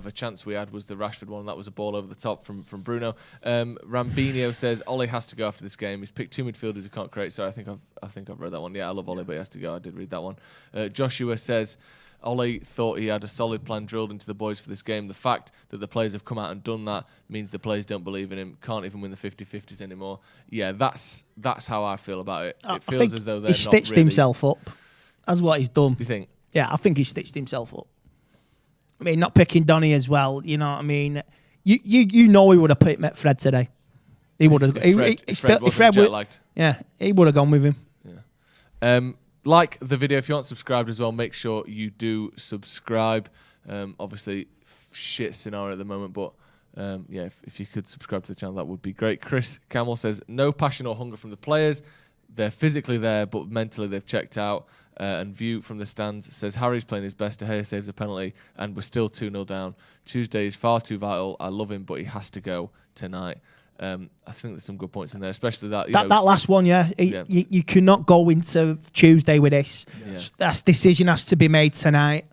a chance we had was the Rashford one. That was a ball over the top from Bruno. Rambinho says Ollie has to go after this game. He's picked two midfielders who can't create. Sorry, I think I've read that one. Yeah, I love Ollie, but he has to go. I did read that one. Joshua says Ollie thought he had a solid plan drilled into the boys for this game. The fact that the players have come out and done that means the players don't believe in him. Can't even win the 50-50s anymore. Yeah, that's how I feel about it. It feels as though they're not really... He stitched himself up. That's what he's done. Do you think? Yeah, I think he stitched himself up. I mean, not picking Donny as well. You know what I mean? You know he would have picked Fred today. He would have. If Fred he would have gone with him. Yeah. Like the video if you aren't subscribed as well. Make sure you do subscribe. Obviously, shit scenario at the moment, but if you could subscribe to the channel, that would be great. Chris Camel says no passion or hunger from the players. They're physically there, but mentally they've checked out. And View from the stands says Harry's playing his best. De Gea saves a penalty, and we're still 2-0 down. Tuesday is far too vital. I love him, but he has to go tonight. I think there's some good points in there, especially that last one. You cannot go into Tuesday with this. Yeah. That decision has to be made tonight.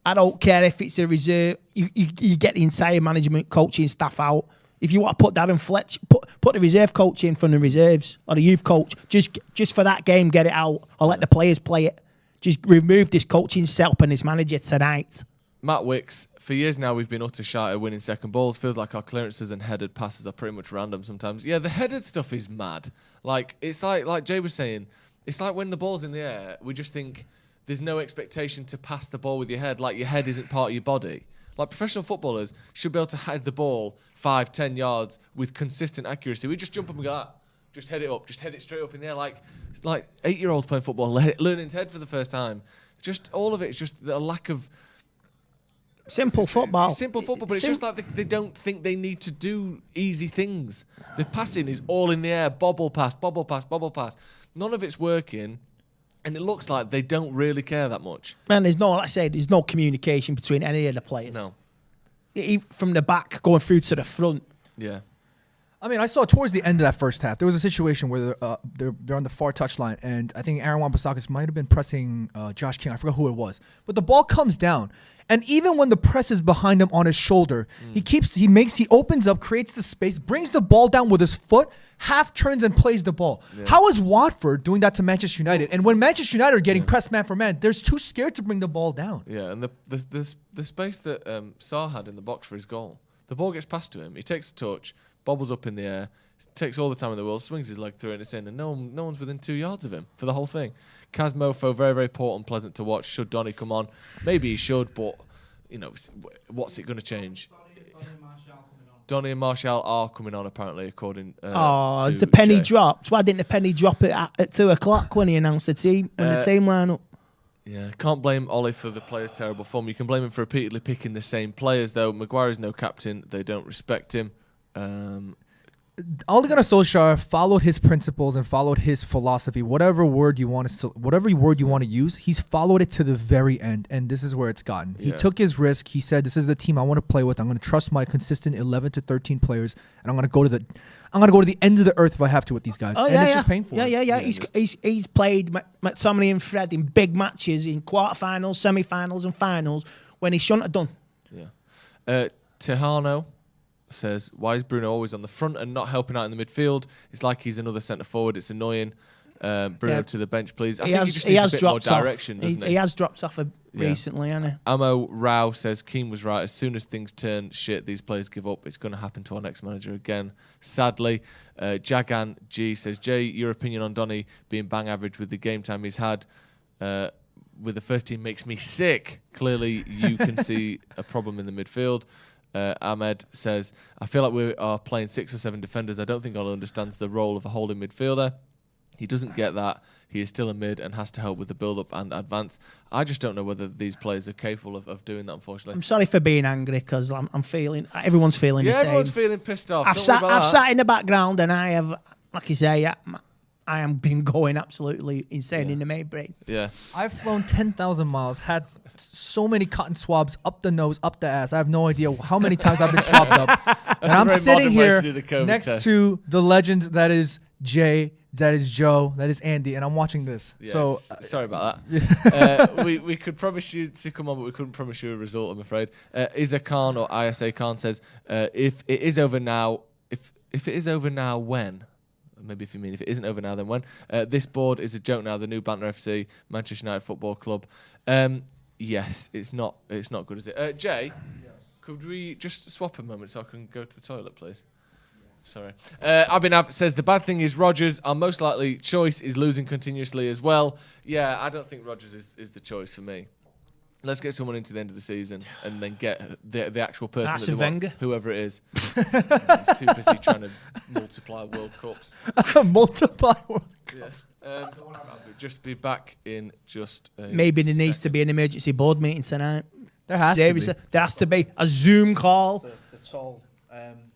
I don't care if it's a reserve. You get the entire management, coaching staff out. If you want to put Darren Fletcher, put the reserve coach in from the reserves or the youth coach, just for that game, get it out or let the players play it. Just remove this coaching setup and this manager tonight. Matt Wicks, for years now we've been utter shy at winning second balls. Feels like our clearances and headed passes are pretty much random sometimes. Yeah, the headed stuff is mad. Like, it's like Jay was saying, it's like when the ball's in the air, we just think there's no expectation to pass the ball with your head, like your head isn't part of your body. Like, professional footballers should be able to head the ball 5-10 yards with consistent accuracy. We just jump up and go, just head it up, just head it straight up in the air, like 8-year-olds playing football, learning to head for the first time. Just all of it is just a lack of simple football. Simple football, but it's just like they don't think they need to do easy things. The passing is all in the air, bobble pass, bobble pass, bobble pass. None of it's working, and it looks like they don't really care that much. Man, there's no communication between any of the players. No. From the back going through to the front. Yeah. I mean, I saw towards the end of that first half, there was a situation where they're on the far touchline, and I think Aaron Wan-Bissaka might have been pressing Josh King. I forgot who it was. But the ball comes down, and even when the press is behind him on his shoulder, he opens up, creates the space, brings the ball down with his foot, half turns and plays the ball. Yeah. How is Watford doing that to Manchester United? And when Manchester United are getting pressed man for man, they're too scared to bring the ball down. Yeah, and the space that Sarr had in the box for his goal, the ball gets passed to him, he takes a touch, bobbles up in the air, takes all the time in the world, swings his leg through it and it's in, and no one's within 2 yards of him for the whole thing. Kaz Mofo, very, very poor and pleasant to watch. Should Donny come on? Maybe he should, but, what's it going to change? Donny and Martial are coming on, apparently, according to has the penny dropped? Why didn't the penny drop it at 2 o'clock when he announced the team lineup? Yeah, can't blame Ollie for the players' terrible form. You can blame him for repeatedly picking the same players, though. Mcguire is no captain. They don't respect him. Ole Gunnar Solskjaer followed his principles and followed his philosophy. Whatever word you want to use, he's followed it to the very end, and this is where it's gotten. He took his risk. He said, "This is the team I want to play with. I'm going to trust my consistent 11 to 13 players, and I'm going to go to the ends of the earth if I have to with these guys." It's just painful. Yeah. He's played McTominay and Fred in big matches, in quarterfinals, semi-finals, and finals when he shouldn't have done. Yeah. Tejano says, why is Bruno always on the front and not helping out in the midfield? It's like he's another centre forward. It's annoying. Bruno to the bench, please. I think he just needs a bit more direction, doesn't he? He has dropped off recently, hasn't he? Amo Rao says, Keane was right. As soon as things turn shit, these players give up. It's going to happen to our next manager again, sadly. Jagan G says, Jay, your opinion on Donny being bang average with the game time he's had with the first team makes me sick. Clearly, you can see a problem in the midfield. Ahmed says, I feel like we are playing 6 or 7 defenders. I don't think Ole understands the role of a holding midfielder. He doesn't get that. He is still a mid and has to help with the build-up and advance. I just don't know whether these players are capable of doing that, unfortunately. I'm sorry for being angry because I'm feeling, everyone's feeling the same. Yeah, everyone's feeling pissed off. I've sat in the background and I have, like you say, I am been going absolutely insane in the main brain. Yeah. I've flown 10,000 miles, had so many cotton swabs up the nose, up the ass. I have no idea how many times I've been swabbed up. And I'm sitting here next to the legend that is Jay, that is Joe, that is Andy, and I'm watching this. Yes. So sorry about that. We could promise you to come on, but we couldn't promise you a result, I'm afraid. Isa Khan or ISA Khan says, if it is over now, if it is over now, when? Maybe if you mean if it isn't over now, then when? This board is a joke now. The new Banter FC, Manchester United Football Club. Yes, it's not good, is it? Jay, could we just swap a moment so I can go to the toilet, please? Sorry. Abhinav says the bad thing is Rodgers. Our most likely choice is losing continuously as well. Yeah, I don't think Rodgers is the choice for me. Let's get someone into the end of the season and then get the actual person that they want, whoever it is. He's too busy trying to multiply World Cups. Multiply World Cups. Yeah. Just be back in just a maybe there needs to be an emergency board meeting tonight. There has to be. There has to be a Zoom call. That's all.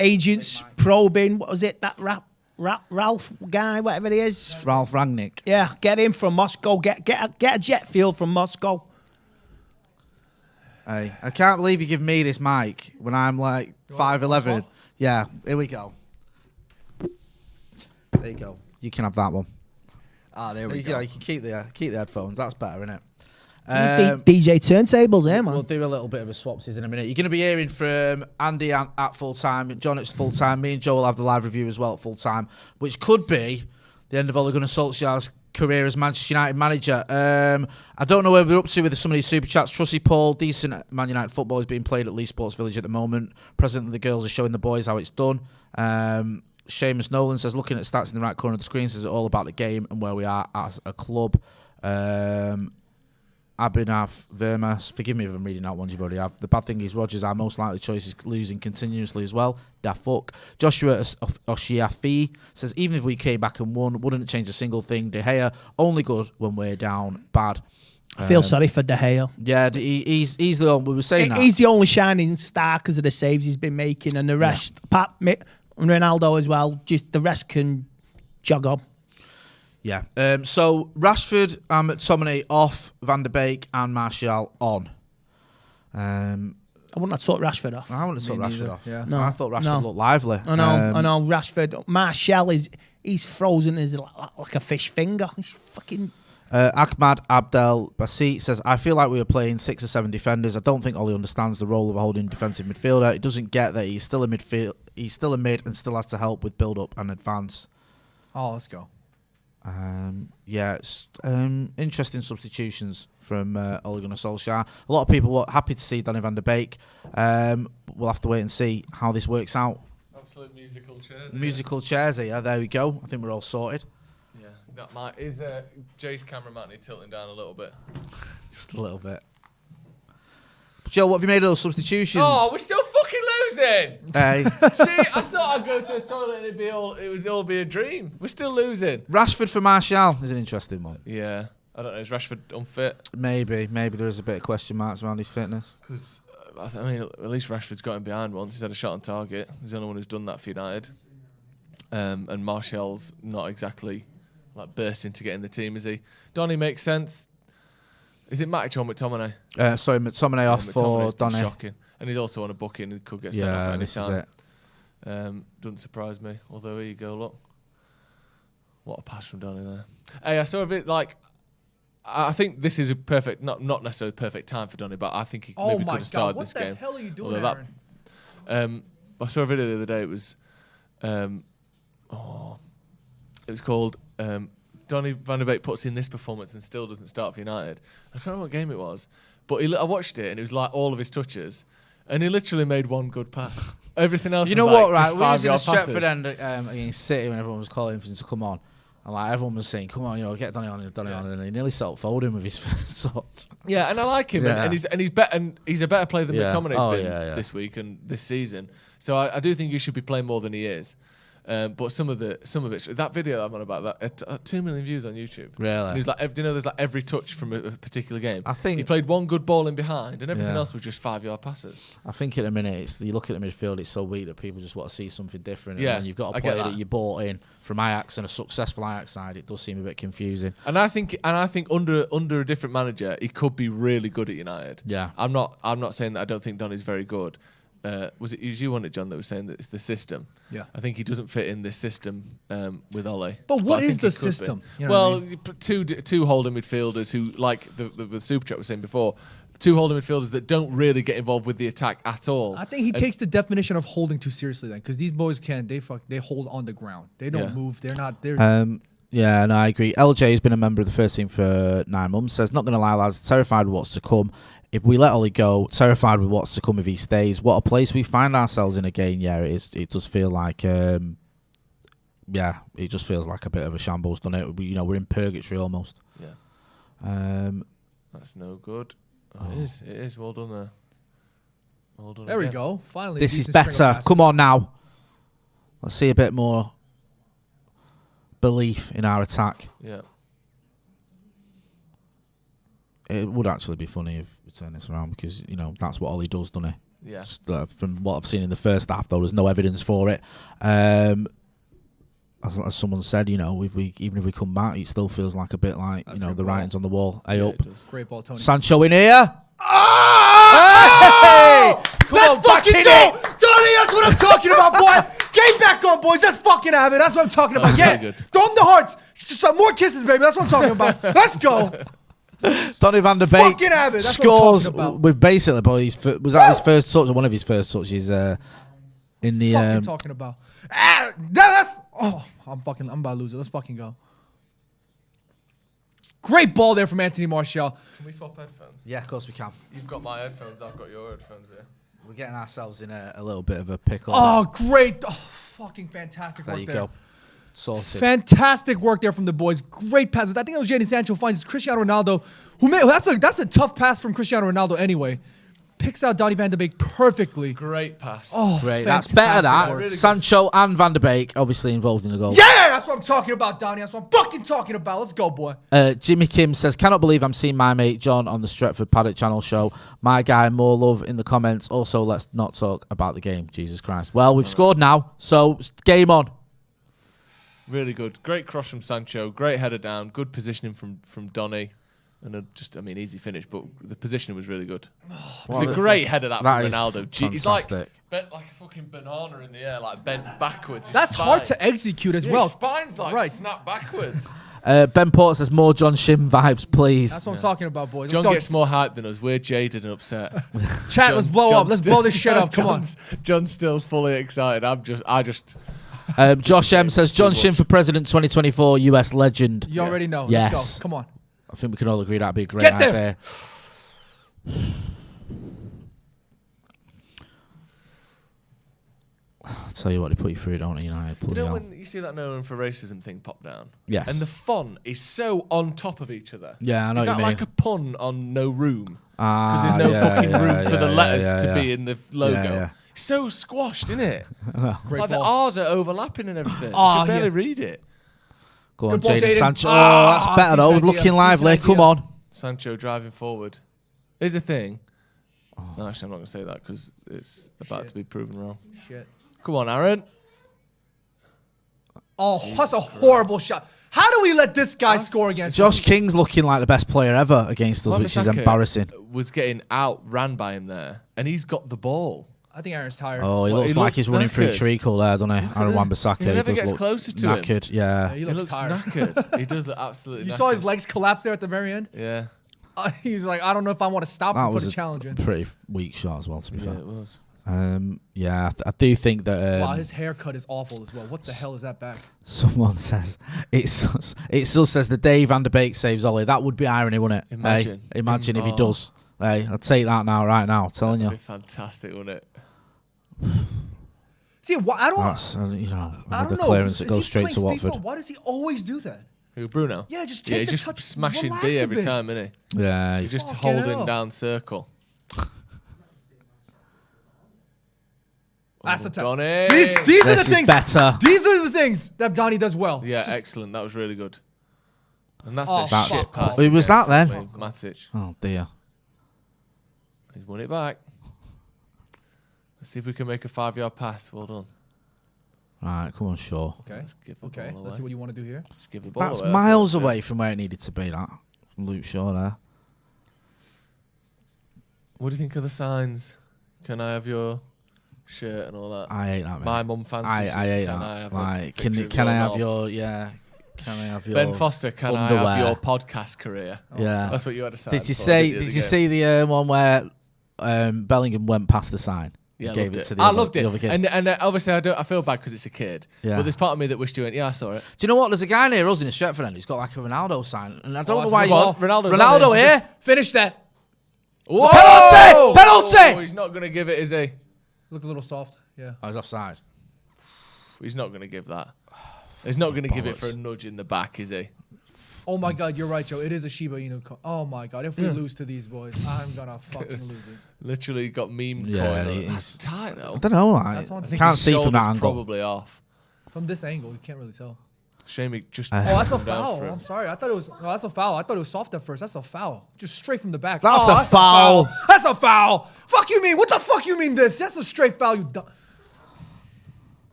Agents probing. What was it? That Ralph guy, whatever it is. Ralph Rangnick. Yeah, get him from Moscow. Get a jet fuel from Moscow. Hey, I can't believe you give me this mic when I'm like 5'11". Yeah, here we go. There you go. You can have that one. There we go. You can keep the headphones. That's better, isn't it? DJ turntables, man. We'll do a little bit of a swapsies in a minute. You're going to be hearing from Andy at full time, John at full time. Me and Joe will have the live review as well at full time, which could be the end of Ole Gunnar Solskjaer's career as Manchester United manager. I don't know where we're up to with some of these super chats. Trusty Paul, decent Man United football is being played at Leeds Sports Village at the moment. Presently, the girls are showing the boys how it's done. Seamus Nolan says, looking at stats in the right corner of the screen, says it's all about the game and where we are as a club. Abhinav Verma, forgive me if I'm reading out ones you've already have. The bad thing is Rodgers, our most likely choice, is losing continuously as well. Da fuck. Joshua Oshiafi says, even if we came back and won, wouldn't it change a single thing. De Gea, only good when we're down, bad. I feel sorry for De Gea. Yeah, he's the one, we were saying that. He's the only shining star because of the saves he's been making, and the rest, Mick, and Ronaldo as well, just the rest can jog on. Yeah. So Rashford and McTominay off, Van der Beek and Martial on. I wouldn't have thought Rashford off. I wouldn't have thought Rashford off. Yeah. No, I thought Rashford looked lively. I know. Rashford. Martial he's frozen as like a fish finger. He's fucking. Ahmad Abdel Basit says, I feel like we were playing 6 or 7 defenders. I don't think Ollie understands the role of a holding defensive midfielder. He doesn't get that he's still a midfield. He's still a mid and still has to help with build up and advance. Oh, let's go. It's interesting substitutions from Ole Gunnar Solskjaer. A lot of people were happy to see Donny van der Beek. We'll have to wait and see how this works out. Absolute musical chairs. Musical chairs here. There we go. I think we're all sorted. Yeah, that is Jay's camera might need tilting down a little bit. Just a little bit. Joe, what have you made of those substitutions? Oh, we're still fucking losing. Hey. See, I thought I'd go to the toilet and it would all be a dream. We're still losing. Rashford for Martial is an interesting one. Yeah. I don't know, is Rashford unfit? Maybe there is a bit of question marks around his fitness. Because, I mean, at least Rashford's got him behind once. He's had a shot on target. He's the only one who's done that for United. And Martial's not exactly like bursting to get in the team, is he? Donny makes sense. Is it Matic or McTominay? Sorry, McTominay off for Donny. Shocking. And he's also on a booking and could get sent off at any this time. Is it. Doesn't surprise me. Although, here you go, look. What a pass from Donny there. Hey, I saw a bit like... I think this is a perfect, not necessarily perfect time for Donny, but I think he maybe could have started this game. What the hell are you doing, Aaron? I saw a video the other day. It was, it was called Donny van der Beek puts in this performance and still doesn't start for United. I can't remember what game it was, but I watched it and it was like all of his touches, and he literally made one good pass. Everything else, you know was what? like Right, we was in the passes. Stretford end against City when everyone was calling for him to come on. And like everyone was saying, "Come on, get Donny on, and he nearly self-folded him with his first shot. Yeah, and I like him, and he's a better player than McTominay's been this week and this season. So I do think he should be playing more than he is. But some of it, that video I'm on about that, 2 million views on YouTube. Really? And he's like, there's like every touch from a particular game. I think he played one good ball in behind, and everything else was just 5-yard passes. I think in a minute, you look at the midfield, it's so weak that people just want to see something different. Yeah, and you've got a player that you bought in from Ajax and a successful Ajax side. It does seem a bit confusing. And I think under a different manager, he could be really good at United. Yeah, I'm not saying that I don't think Donny's very good. Was it you wanted, John, that was saying that it's the system? Yeah. I think he doesn't fit in this system with Ole. But what is the system? You know two holding midfielders who, like the Super Chat was saying before, two holding midfielders that don't really get involved with the attack at all. I think he takes the definition of holding too seriously then, because these boys they hold on the ground. They don't move. They're not there. Yeah, no, I agree. LJ has been a member of the first team for 9 months. Says, not going to lie, lads, terrified with what's to come. If we let Ollie go, terrified with what's to come if he stays. What a place we find ourselves in again. Yeah, it is. It does feel like, it just feels like a bit of a shambles, doesn't it? We're in purgatory almost. Yeah. That's no good. Oh, It is. Well done there. Well done. There we go. Finally, this is better. Come on now. Let's see a bit more belief in our attack. Yeah. It would actually be funny if we turn this around, because that's what Ollie does, doesn't he? Yeah. Just, from what I've seen in the first half, though, there's no evidence for it. As someone said, even if we come back, it still feels like a bit like the writing's on the wall. Up. Great ball, Tony. Sancho in here. Oh! Hey! Come on, fucking back in go! it! Donny, that's what I'm talking about, boy! Get back on, boys. Let's fucking have it. That's what I'm talking about. Yeah. Good. Throw him the hearts. Just some more kisses, baby. That's what I'm talking about. Let's go. Donny van der Beek scores with basically, boy, his first touch, or one of his first touches in the. Fucking talking about. I'm about to lose it. Let's fucking go. Great ball there from Anthony Martial. Can we swap headphones? Yeah, of course we can. You've got my headphones. I've got your headphones here. We're getting ourselves in a little bit of a pickle. Oh, great. Oh, fucking fantastic there work you there. go. Sorted. Fantastic work there from the boys. Great pass. I think it was Jadon Sancho finds Cristiano Ronaldo, who made that's a tough pass from Cristiano Ronaldo anyway. Picks out Donny van de Beek perfectly. Great pass. Oh, Great. That's better. That Really Sancho and Van de Beek obviously involved in the goal. Yeah, that's what I'm talking about, Donny. That's what I'm fucking talking about. Let's go, boy. Jimmy Kim says, cannot believe I'm seeing my mate John on the Stretford Paddock channel show. My guy, more love in the comments. Also, let's not talk about the game. Jesus Christ. Well, we've scored now, so game on. Really good. Great cross from Sancho. Great header down. Good positioning from Donny. And easy finish, but the positioning was really good. It's a great header from Ronaldo. He's like a fucking banana in the air, like bent backwards. That's hard to execute as well. His spine's like snapped backwards. Ben Porter says, more John Shin vibes, please. That's what I'm talking about, boys. John gets more hype than us. We're jaded and upset. Chat, let's blow up. Let's blow this shit up. Come on. John's still fully excited. I just. Josh M says, John Shin for President 2024, US legend. You already know. Yes. Let's go. Come on. I think we can all agree that'd be a great Get idea. there. I'll tell you what, they put you through, don't they, United? You know when you see that No Room for Racism thing pop down? Yes. And the font is so on top of each other. Yeah, I know is what you that mean. like a pun on No Room? Because there's no fucking room for the letters to be in the logo. Yeah. It's so squashed, isn't it? Great Like the ball. R's are overlapping and everything. Oh, you can barely yeah. read it. Go Good on, ball, Jadon Jadon. Sancho. Ah, Oh, that's better, though. decent idea, Looking lively. decent Come idea. on. Sancho driving forward. Here's the thing. No, actually, I'm not going to say that because it's about to be proven wrong. Shit. Come on, Aaron. Oh, that's a horrible shot. How do we let this guy score against Josh us? King's looking like the best player ever against us, which is Wan-Bissaka embarrassing. Was getting outran by him there, and he's got the ball. I think Aaron's tired. Oh, he Well, looks he like looks he's running through knackered. treacle there, doesn't he? Aaron Wan-Bissaka. He never does gets look closer to him. knackered, yeah. he He looks looks tired. knackered. He does look absolutely You knackered. saw his legs collapse there at the very end? Yeah. He's like, I don't know if I want to stop That and put was a a challenge in. pretty weak shot as well, to be Yeah, fair. it was. Yeah, I do think that Wow, his haircut is awful as well. What the hell is that back? someone says it still says the day Van de Beek saves Ollie. That would be irony, wouldn't it? Imagine. Hey, imagine if he Oh. does. Hey, I'd take that now, right now. I'm telling That'd you. be fantastic, wouldn't it? See, I don't, That's I another don't know. clearance that Is goes he straight to playing FIFA? Watford. Why does he always do that? Who, Bruno? Yeah, just Yeah, take he's the just touch. smashing relax B a every bit. time, isn't he? Yeah, He's just Fucking holding hell. down circle. That's the time. Donny. These are the This is things. better. These are the things that Donny does well. Yeah, Just- excellent. That was really good. And that's Oh, a that's- shit pass. Who was again. that then? Matic. Oh dear. He's won it back. Let's see if we can make a 5-yard pass. Well done. Right, come on, Shaw. Okay. Let's give the Okay. ball away. Let's see what you want to do here. Just give the ball That's away. miles what I'm away from where it needed to be. That from Luke Shaw there. What do you think of the signs? Can I have your shirt and all that? I hate that. Mate. My mum fancies. I hate Can that. I have a Like, picture can of can I have knob? your Can I have your Ben Foster? Can I underwear? have your podcast career? Yeah. That's what you had to say. Did you see the one where Bellingham went past the sign? Yeah, and I gave loved it it. to the I other, loved the it. other kid. And obviously I feel bad because it's a kid. Yeah. But there's part of me that wished you went, yeah, I saw it. Do you know what? There's a guy near us in Stretford end who's got like a Ronaldo sign, and I don't know that's why a he's good ball. Ronaldo's Ronaldo on it. here. Finish that. Whoa! Penalty! Penalty! Oh, he's not going to give it, is he? Look a little soft. Yeah. I was offside. He's not going to give that. He's not going to give it for a Bollocks. nudge in the back, is he? Oh my God, you're right, Joe. It is a Shiba Inu. Oh my God, if we lose to these boys, I'm gonna fucking lose it. Literally got meme Yeah, coin. he's- That's tight though. I don't know. Like, That's on- I think can't his see from that shoulder's angle. probably off. From this angle, you can't really tell. Shame he just. Oh, that's a come down foul. for him. I'm sorry. I thought it was. No, that's a foul. I thought it was soft at first. That's a foul. Just straight from the back. That's Oh, a foul. That's a foul. Fuck you mean? What the fuck you mean this? That's a straight foul. You dumb.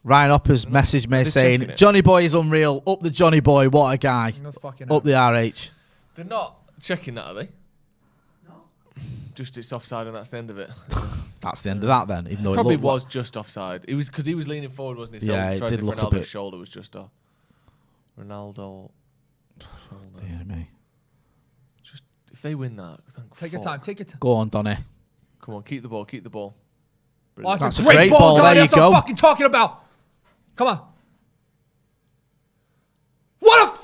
Ryan Opper's messaged me They're saying, checking it. Johnny Boy is unreal. Up the Johnny Boy. What a guy. That's fucking. Up the RH. They're not checking that, are they? No. Just it's offside and that's the end of it. That's the end of that then. Even though Probably it looked was just offside. It was because he was leaning forward, wasn't he? So Yeah, he it tried did to look a Ronaldo's bit- shoulder was just off. Ronaldo. Shoulder. Dear me. Just if they win that, thank Take your fuck. time. Take your time. Go on, Donny. Come on, keep the ball. Keep the ball. Oh, Brilliant. that's That's a great ball. There Donnie. you That's what go. I'm fucking talking about. Come on. What a.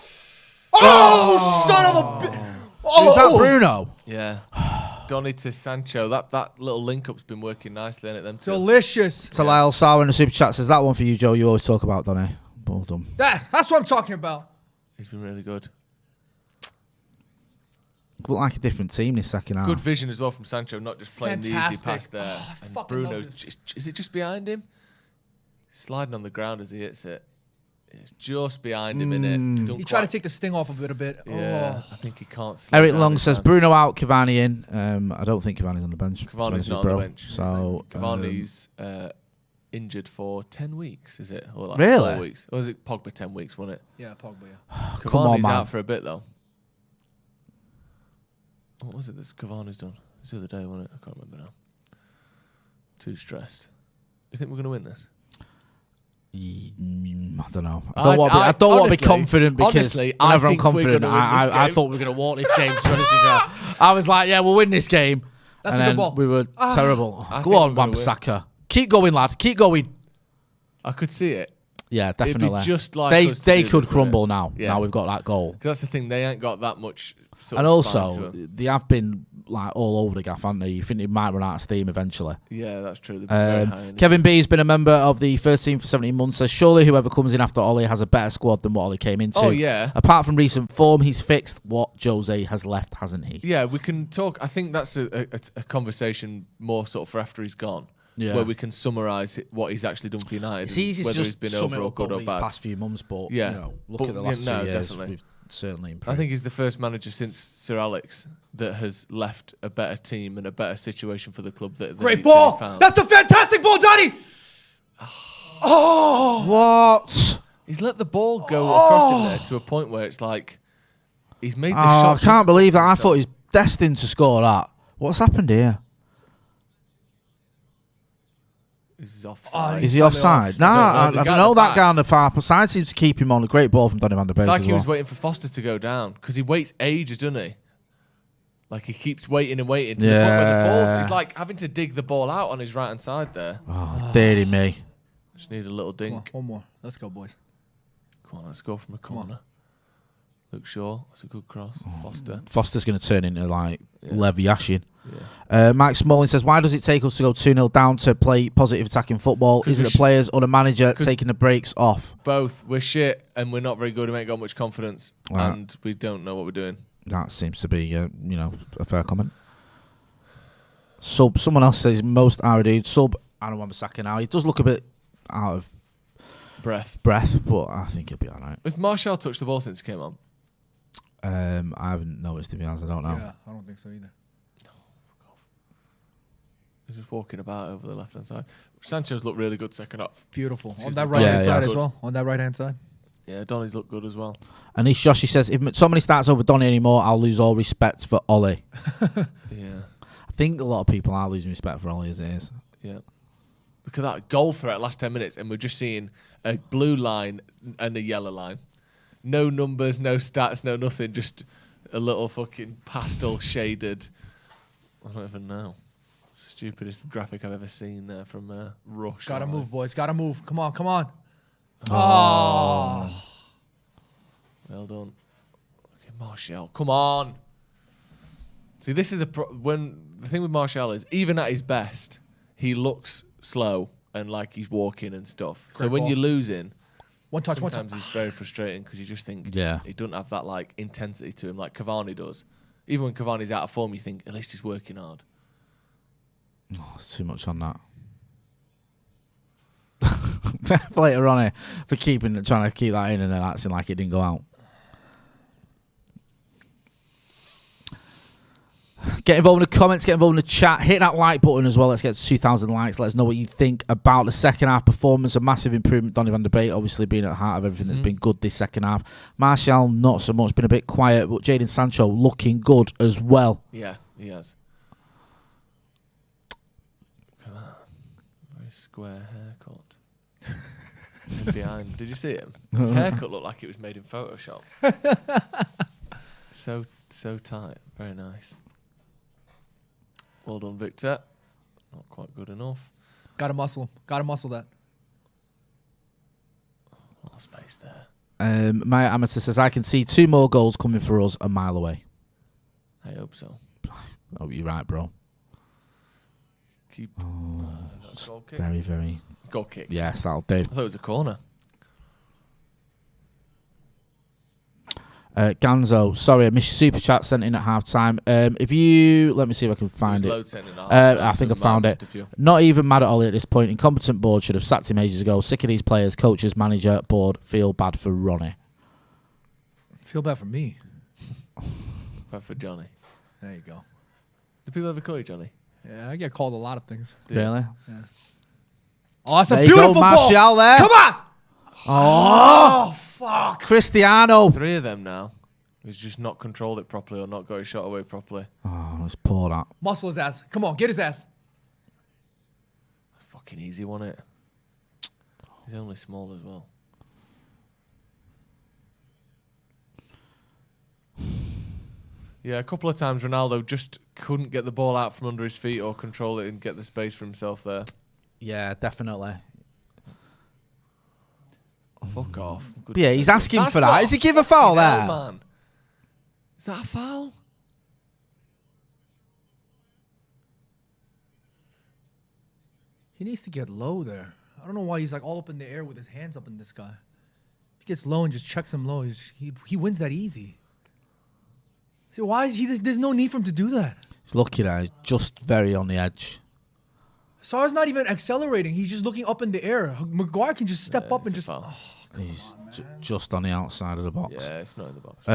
Oh Is that Bruno? Yeah. Donny to Sancho. That little link-up's been working nicely, hasn't it? Them two. Delicious. Talal Sawa in the super chat says that one for you, Joe. You always talk about, Donny. Well done. That's what I'm talking about. He's been really good. Look like a different team this second half. Good vision as well from Sancho, not just playing the easy pass Fantastic. there. Oh, I and fucking Bruno, love this. is it just behind him? Sliding on the ground as he hits it. It's just behind him, innit? He tried to take the sting off a bit. Yeah, Oh. I think he can't. Slow Eric down Long this says time. Bruno out, Cavani in. I don't think Cavani's on the bench. Cavani's So not on the bench. So Cavani's injured for 10 weeks, is it? Or like Really? 4 weeks. Or was it Pogba 10 weeks, wasn't it? Yeah, Pogba, yeah. Cavani's Come on, man. out for a bit, though. What was it that Cavani's done? It was the other day, wasn't it? I can't remember now. Too stressed. You think we're going to win this? I don't know. I don't want to be confident because honestly, whenever I'm think we're confident, gonna win this I game. thought we were going to walk this game. To be honest with you, I was like, yeah, we'll win this game. That's and a good then ball. We were terrible. I Go think on, we're gonna win. Wan-Bissaka. Keep going, lad. Keep going. I could see it. Yeah, It'd be definitely. just like they us to they do could this, crumble wouldn't now. it? Yeah. Now we've got that goal. 'Cause that's the thing. They ain't got that much sort And of spine to also, 'em. they have been like all over the gaff, haven't they? You think they might run out of steam eventually. Yeah, that's true. They've been very high in Kevin B has been a member of the first team for 17 months. Says surely whoever comes in after Ollie has a better squad than what Ollie came into. Oh, yeah. Apart from recent form, he's fixed what Jose has left, hasn't he? Yeah, we can talk. I think that's a conversation more sort of for after he's gone, where we can summarise what he's actually done for United. It's easy to whether just he's been sum it overall up good over or these bad. past few months, but Yeah. you know, look But, at the last yeah, no, 2 years. definitely. We've certainly improved. I think he's the first manager since Sir Alex that has left a better team and a better situation for the club. That Great he ball. found. That's a fantastic ball, Donny. Oh. What? He's let the ball go across him there to a point where it's like he's made the I shot. can't believe that. I himself. thought he's destined to score that. What's happened here? He's offside. Is he offside? I Nah, don't know. I don't know. That guy on the far side seems to keep him on. A great ball from Donny van der Beek It's like as he was well. waiting for Foster to go down because he waits ages, doesn't he? Like he keeps waiting and waiting to the point where the ball's, he's like having to dig the ball out on his right hand side there. Oh, dearie me. Just need a little Come on, dink. one more. Let's go, boys. Come on, let's go from the corner. Luke Shaw, that's a good cross. Foster. Foster's going to turn into like Yeah. Lev Yashin. Yeah. Mike Smalling says, why does it take us to go 2-0 down to play positive attacking football? 'Cause Is it we the players or the manager 'cause- taking the breaks off? Both. We're shit and we're not very good. We ain't got much confidence Right. and we don't know what we're doing. That seems to be, a fair comment. Sub. Someone else says most our dude. Sub. I don't want Wan-Bissaka now. He does look a bit out of Breath. but I think he'll be all right. Has Martial touched the ball since he came on? I haven't noticed, to be honest. I don't know. Yeah, I don't think so either. He's just walking about over the left hand side. Sancho's looked really good second half. Beautiful. Excuse On me, that Donny's right hand looked side as good. well. On that right hand side. Yeah, Donny's looked good as well. And East Joshy says, if somebody starts over Donny anymore, I'll lose all respect for Ollie. Yeah. I think a lot of people are losing respect for Ollie as it is. Yeah. Look at that goal threat last 10 minutes, and we're just seeing a blue line and a yellow line. No numbers, no stats, no nothing. Just a little fucking pastel shaded. I don't even know. Stupidest graphic I've ever seen there from Rush. Gotta move, boys. Gotta move. Come on, come on. Oh. Well done. Okay, Martial, come on. See, this is the thing with Martial is even at his best, he looks slow and like he's walking and stuff. So Great when ball. you're losing, One touch, one sometimes touch. it's very frustrating because you just think Yeah. he doesn't have that like intensity to him like Cavani does. Even when Cavani's out of form, you think at least he's working hard. Oh, it's too much on that. Later on here for trying to keep that in and then acting like it didn't go out. Get involved in the comments, get involved in the chat, hit that like button as well. Let's get to 2,000 likes. Let us know what you think about the second half performance. A massive improvement. Donny van der Beek obviously being at the heart of everything that's been good this second half. Martial not so much, been a bit quiet, but Jadon Sancho looking good as well. Yeah, he has. Look at that. Very square haircut. And behind, did you see him? His haircut looked like it was made in Photoshop. So tight. Very nice. Well done, Victor. Not quite good enough. Gotta muscle him. Gotta muscle that. A lot of space there. My amateur says, I can see 2 more goals coming for us a mile away. I hope so. Oh, you're right, bro. Keep. Goal kick? Very, very. Goal kick. Yes, that'll do. I thought it was a corner. Ganzo, sorry, I missed your super chat sent in at half time. If you let me see if I can find it. Loads sent in at I think I found it. Not even mad at Ollie at this point. Incompetent board should have sacked him ages ago. Sick of these players, coaches, manager, board. Feel bad for Ronnie. Feel bad for me. Bad for Johnny. There you go. Do people ever call you Johnny? Yeah, I get called a lot of things. Really? Yeah. Oh, that's there a beautiful you go, ball. Martial there. Come on. Oh, fuck. Cristiano. 3 of them now. He's just not controlled it properly or not got his shot away properly. Oh, let's pour that. Muscle his ass. Come on, get his ass. Fucking easy, wasn't it? He's only small as well. Yeah, a couple of times Ronaldo just couldn't get the ball out from under his feet or control it and get the space for himself there. Yeah, definitely. Fuck off. Good Yeah, he's asking That's for that. not Does he give a foul fucking there? hell, man. Is that a foul? He needs to get low there. I don't know why he's like all up in the air with his hands up in this guy. If he gets low and just checks him low, he wins that easy. So why is he? There's no need for him to do that. He's lucky there. He's just very on the edge. Sar's not even accelerating. He's just looking up in the air. Mcguire can just step up and just. Oh, He's just on the outside of the box. Yeah, it's not in the box.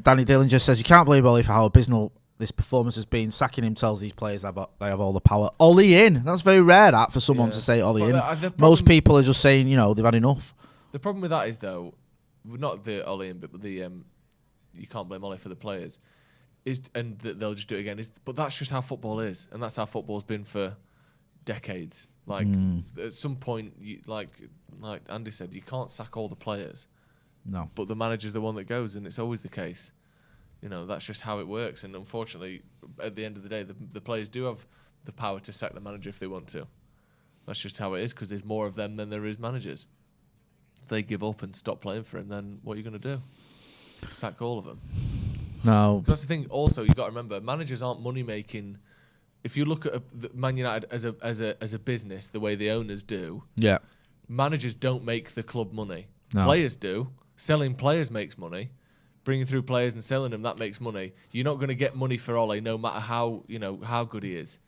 Danny Dillon just says, you can't believe Ollie for how abysmal this performance has been. Sacking him tells these players they have all the power. Ollie in. That's very rare that for someone to say Ollie in. Most people are just saying, they've had enough. The problem with that is, though, not the Ollie in, but the you can't blame Ollie for the players, and they'll just do it again. But that's just how football is, and that's how football's been for decades. Like at some point, like Andy said, you can't sack all the players. No. But the manager's the one that goes, and it's always the case. That's just how it works. And unfortunately, at the end of the day, the players do have the power to sack the manager if they want to. That's just how it is, because there's more of them than there is managers. If they give up and stop playing for him, then what are you going to do? Sack all of them. No. That's the thing. Also, you got to remember, managers aren't money making. If you look at Man United as a business, the way the owners do, yeah, managers don't make the club money. No. Players do. Selling players makes money. Bringing through players and selling them, that makes money. You're not going to get money for Ole, no matter how good he is.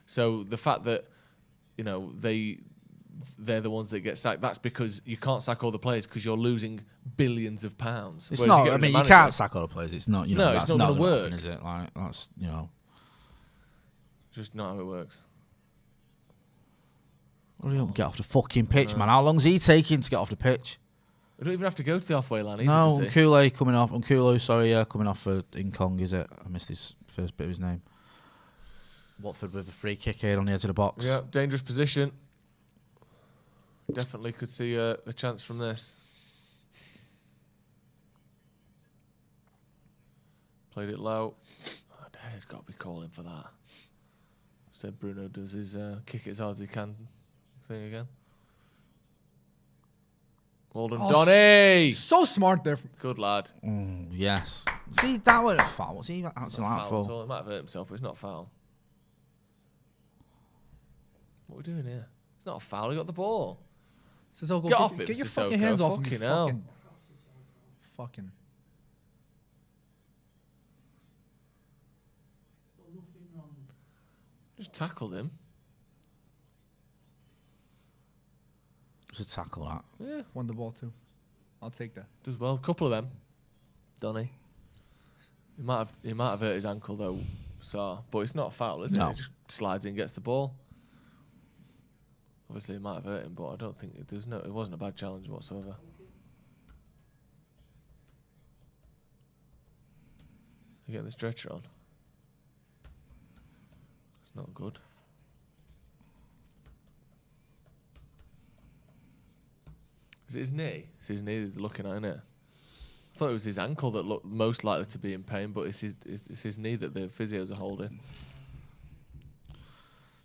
So the fact that they're the ones that get sacked, that's because you can't sack all the players because you're losing billions of pounds. It's not. I mean, you can't sack all the players. It's not. No, it's not going to work, is it? Like that's just not how it works. Hurry up, get off the fucking pitch, man. How long's he taking to get off the pitch? We don't even have to go to the halfway line either, No, does he? Nkulu coming off. Nkulu, coming off for Inkong, is it? I missed his first bit of his name. Watford with a free kick here on the edge of the box. Yeah, dangerous position. Definitely could see a chance from this. Played it low. Oh, Dare's got to be calling for that. Said Bruno does his kick it as hard as he can thing again. Well done, Donny! So smart there. Good lad. Yes. See, that was a foul. What's he acting like for? He might have hurt himself, but it's not foul. What are we doing here? It's not a foul. He got the ball. Sissoko, get off him, get your Sissoko. fucking hands off fucking me. hell. Fucking. Just tackled him. It's a tackle, that. Yeah. Won the ball too. I'll take that. Does well. A couple of them. Donny. He might have hurt his ankle though, but it's not a foul, is it? No. He just slides in, gets the ball. Obviously, it might have hurt him, but I don't think it wasn't a bad challenge whatsoever. They're getting the stretcher on. It's not good. Is it his knee? It's his knee they're looking at, isn't it? I thought it was his ankle that looked most likely to be in pain, but it's his knee that the physios are holding.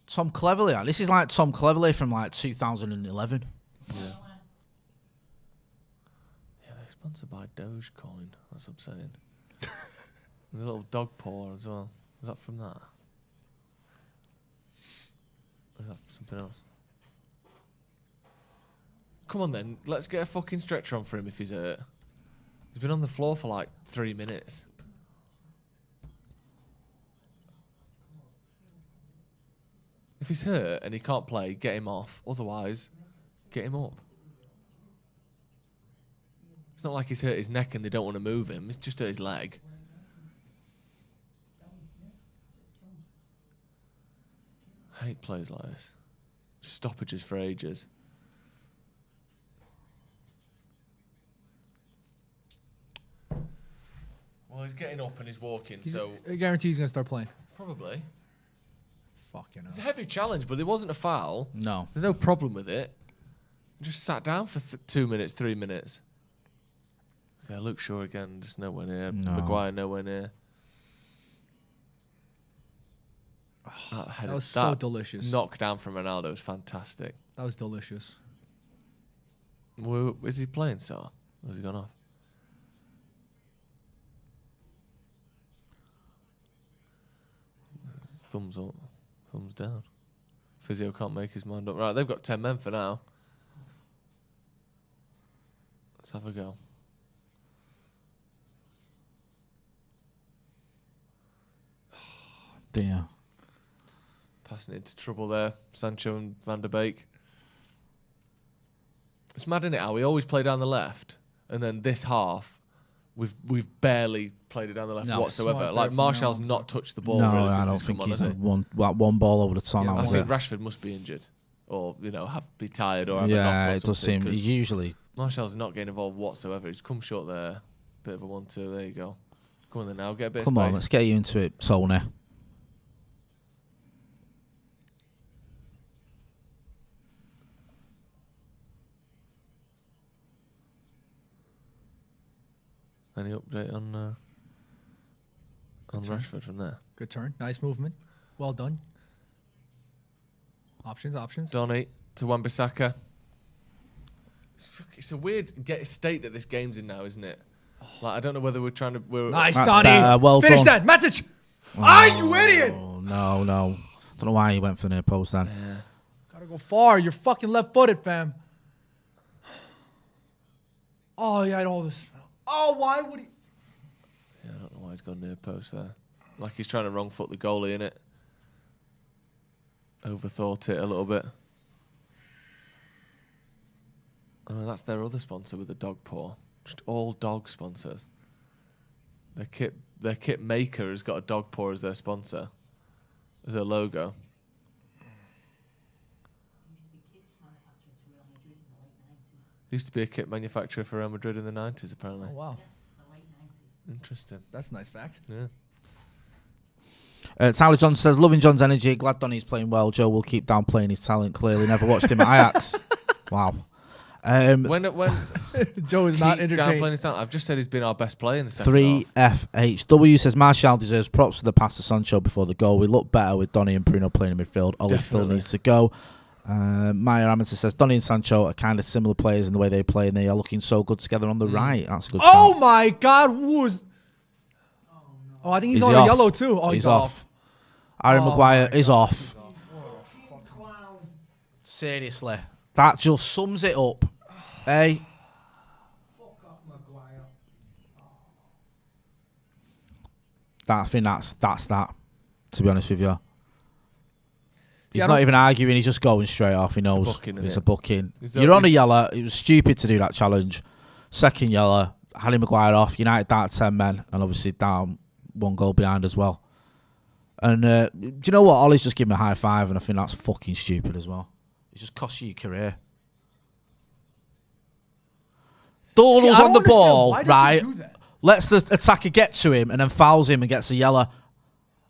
Tom Cleverley. This is like Tom Cleverley from like 2011. Yeah, Sponsored by Dogecoin. That's what I'm saying. There's a little dog paw as well. Is that from that? Or is that something else? Come on then, let's get a fucking stretcher on for him if he's hurt. He's been on the floor for like 3 minutes. If he's hurt and he can't play, get him off. Otherwise, get him up. It's not like he's hurt his neck and they don't want to move him. It's just hurt his leg. I hate players like this. Stoppages for ages. Well, he's getting up and he's walking, so... I guarantee he's going to start playing. Probably. Fucking hell. It's a heavy challenge, but it wasn't a foul. No. There's no problem with it. Just sat down for 2 minutes, 3 minutes. Yeah, Luke Shaw again, just nowhere near. No. Mcguire nowhere near. That was so delicious. Knockdown from Ronaldo was fantastic. That was delicious. Is he playing so? Or has he gone off? Thumbs up, thumbs down. Physio can't make his mind up. Right, they've got 10 men for now. Let's have a go. Dear. Passing into trouble there, Sancho and Van der Beek. It's mad, isn't it, how we always play down the left, and then this half, we've barely played it down the left whatsoever. Like, Martial's not touched the ball. No, really I since don't think come he's on, had one ball over the top. Yeah, That I was think it. Rashford must be injured, or be tired, or have a knock Yeah, or it does something, seem. 'cause Usually, Martial's not getting involved whatsoever. He's come short there. Bit of a 1-2. There you go. Come on then now, get a bit come of on, space. let's get you into it, Sony. Any update on Rashford from there? Good turn. Nice movement. Well done. Options. Donny to Wan-Bissaka. It's a weird state that this game's in now, isn't it? Like, I don't know whether we're trying to... Nice, That's Donny. better. Well Finish done. that. Matic. You idiot. No. Don't know why he went for near post then. Yeah. Gotta go far. You're fucking left-footed, fam. Oh, he had all this. Oh, why would he... Yeah, I don't know why he's gone near post there. Like he's trying to wrong foot the goalie, innit? Overthought it a little bit. Oh, that's their other sponsor with the dog paw. Just all dog sponsors. Their kit maker has got a dog paw as their sponsor, as their logo. Used to be a kit manufacturer for Real Madrid in the 90s, apparently. Oh, wow. Interesting. That's a nice fact. Yeah. Tyler Johnson says, loving John's energy. Glad Donny's playing well. Joe will keep downplaying his talent. Clearly never watched him at Ajax. Wow. When Joe is not keep entertained. downplaying his talent. I've just said he's been our best player in the second half. 3FHW says, Martial deserves props for the pass to Sancho before the goal. We look better with Donny and Bruno playing in midfield. Ollie still needs to go. Maya Amateur says, Donny and Sancho are kind of similar players in the way they play, and they are looking so good together on the right. That's a good shout. My God. Oh, I think he's on a yellow too. Oh, he's off. Harry Mcguire is off. Seriously. That just sums it up. Hey. I think that's that, to be honest with you. He's not even arguing, he's just going straight off. He knows it's a booking. You're on a yellow. It was stupid to do that challenge. Second yellow, Harry Mcguire off. United down 10 men, and obviously down 1 goal behind as well. And do you know what? Ollie's just giving me a high five, and I think that's fucking stupid as well. It just costs you your career. Donald's on the ball, right? Lets the attacker get to him, and then fouls him and gets a yellow.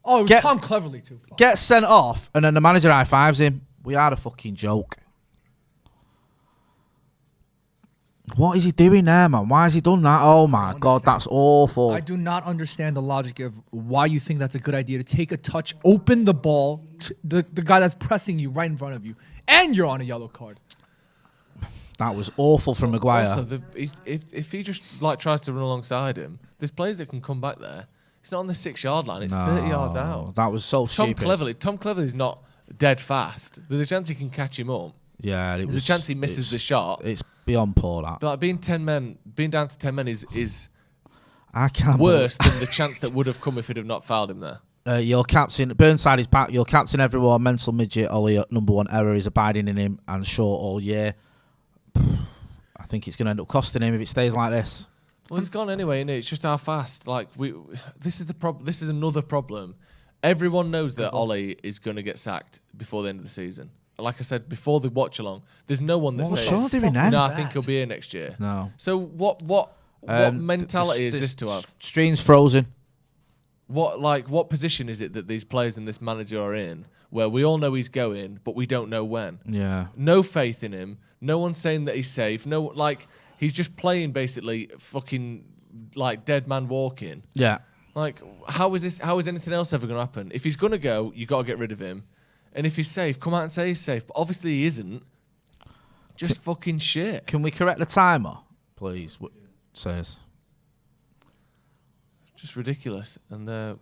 Oh, it was Tom Cleverley too. Gets sent off, and then the manager high fives him. We are a fucking joke. What is he doing there, man? Why has he done that? Oh my God, that's awful. I do not understand the logic of why you think that's a good idea to take a touch, open the ball to the guy that's pressing you right in front of you, and you're on a yellow card. That was awful from Mcguire. Also, if he just like tries to run alongside him, there's players that can come back there. It's not on the 6-yard line. It's 30 yards out. That was so stupid. Tom Cleverley's not dead fast. There's a chance he can catch him up. Yeah, there's a chance he misses the shot. It's beyond poor, that. But like being down to 10 men is I can't worse than the chance that would have come if he'd have not fouled him there. Your captain, Burnside is back. Your captain everywhere, mental midget, Ollie, number one error is abiding in him and Shaw all year. I think it's going to end up costing him if it stays like this. Well, he's gone anyway, isn't it? It's just how fast. Like this is the problem. This is another problem. Everyone knows that Ollie is going to get sacked before the end of the season. Like I said before, the watch-along, there's no one that says, Shaw doing then? "No, I think he'll be here next year." No. So what mentality is this to have? Stream's frozen. What position is it that these players and this manager are in, where we all know he's going, but we don't know when? Yeah. No faith in him. No one's saying that he's safe. No, he's just playing basically fucking like dead man walking. Yeah. Like, how is anything else ever going to happen? If he's going to go, you got to get rid of him. And if he's safe, come out and say he's safe. But obviously he isn't. Just fucking shit. Can we correct the timer, please? What it says. Just ridiculous. And they're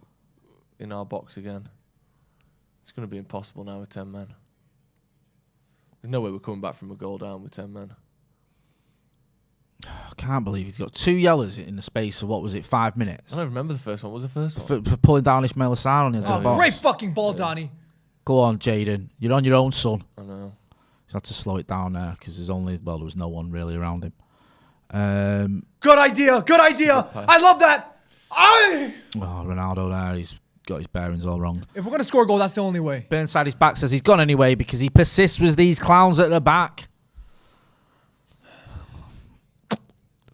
in our box again. It's going to be impossible now with 10 men. There's no way we're coming back from a goal down with 10 men. I can't believe he's got 2 yellows in the space of, 5 minutes? I don't remember the first one. What was the first one? For pulling down Ismail Assar on the edge of the box. Great fucking ball, Donny. Go on, Jaden. You're on your own, son. I know. He's had to slow it down there because there was no one really around him. Good idea. I love that. Ronaldo there. He's got his bearings all wrong. If we're going to score a goal, that's the only way. Burnside, his back, says he's gone anyway because he persists with these clowns at the back.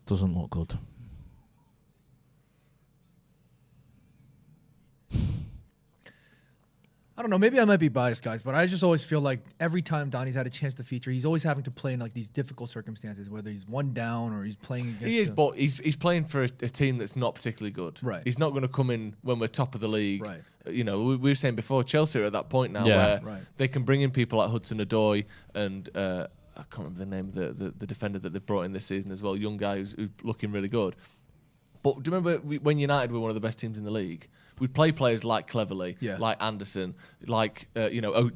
Doesn't look good. I don't know. Maybe I might be biased, guys, but I just always feel like every time Donnie's had a chance to feature, he's always having to play in like these difficult circumstances, whether he's one down or he's playing against. He is, but he's playing for a team that's not particularly good. Right. He's not going to come in when we're top of the league. Right. You know, we were saying before, Chelsea are at that point now where they can bring in people like Hudson-Odoi and I can't remember the name of the defender that they brought in this season as well, young guy who's looking really good. But do you remember when United were one of the best teams in the league? We'd play players like Cleverley, like Anderson, like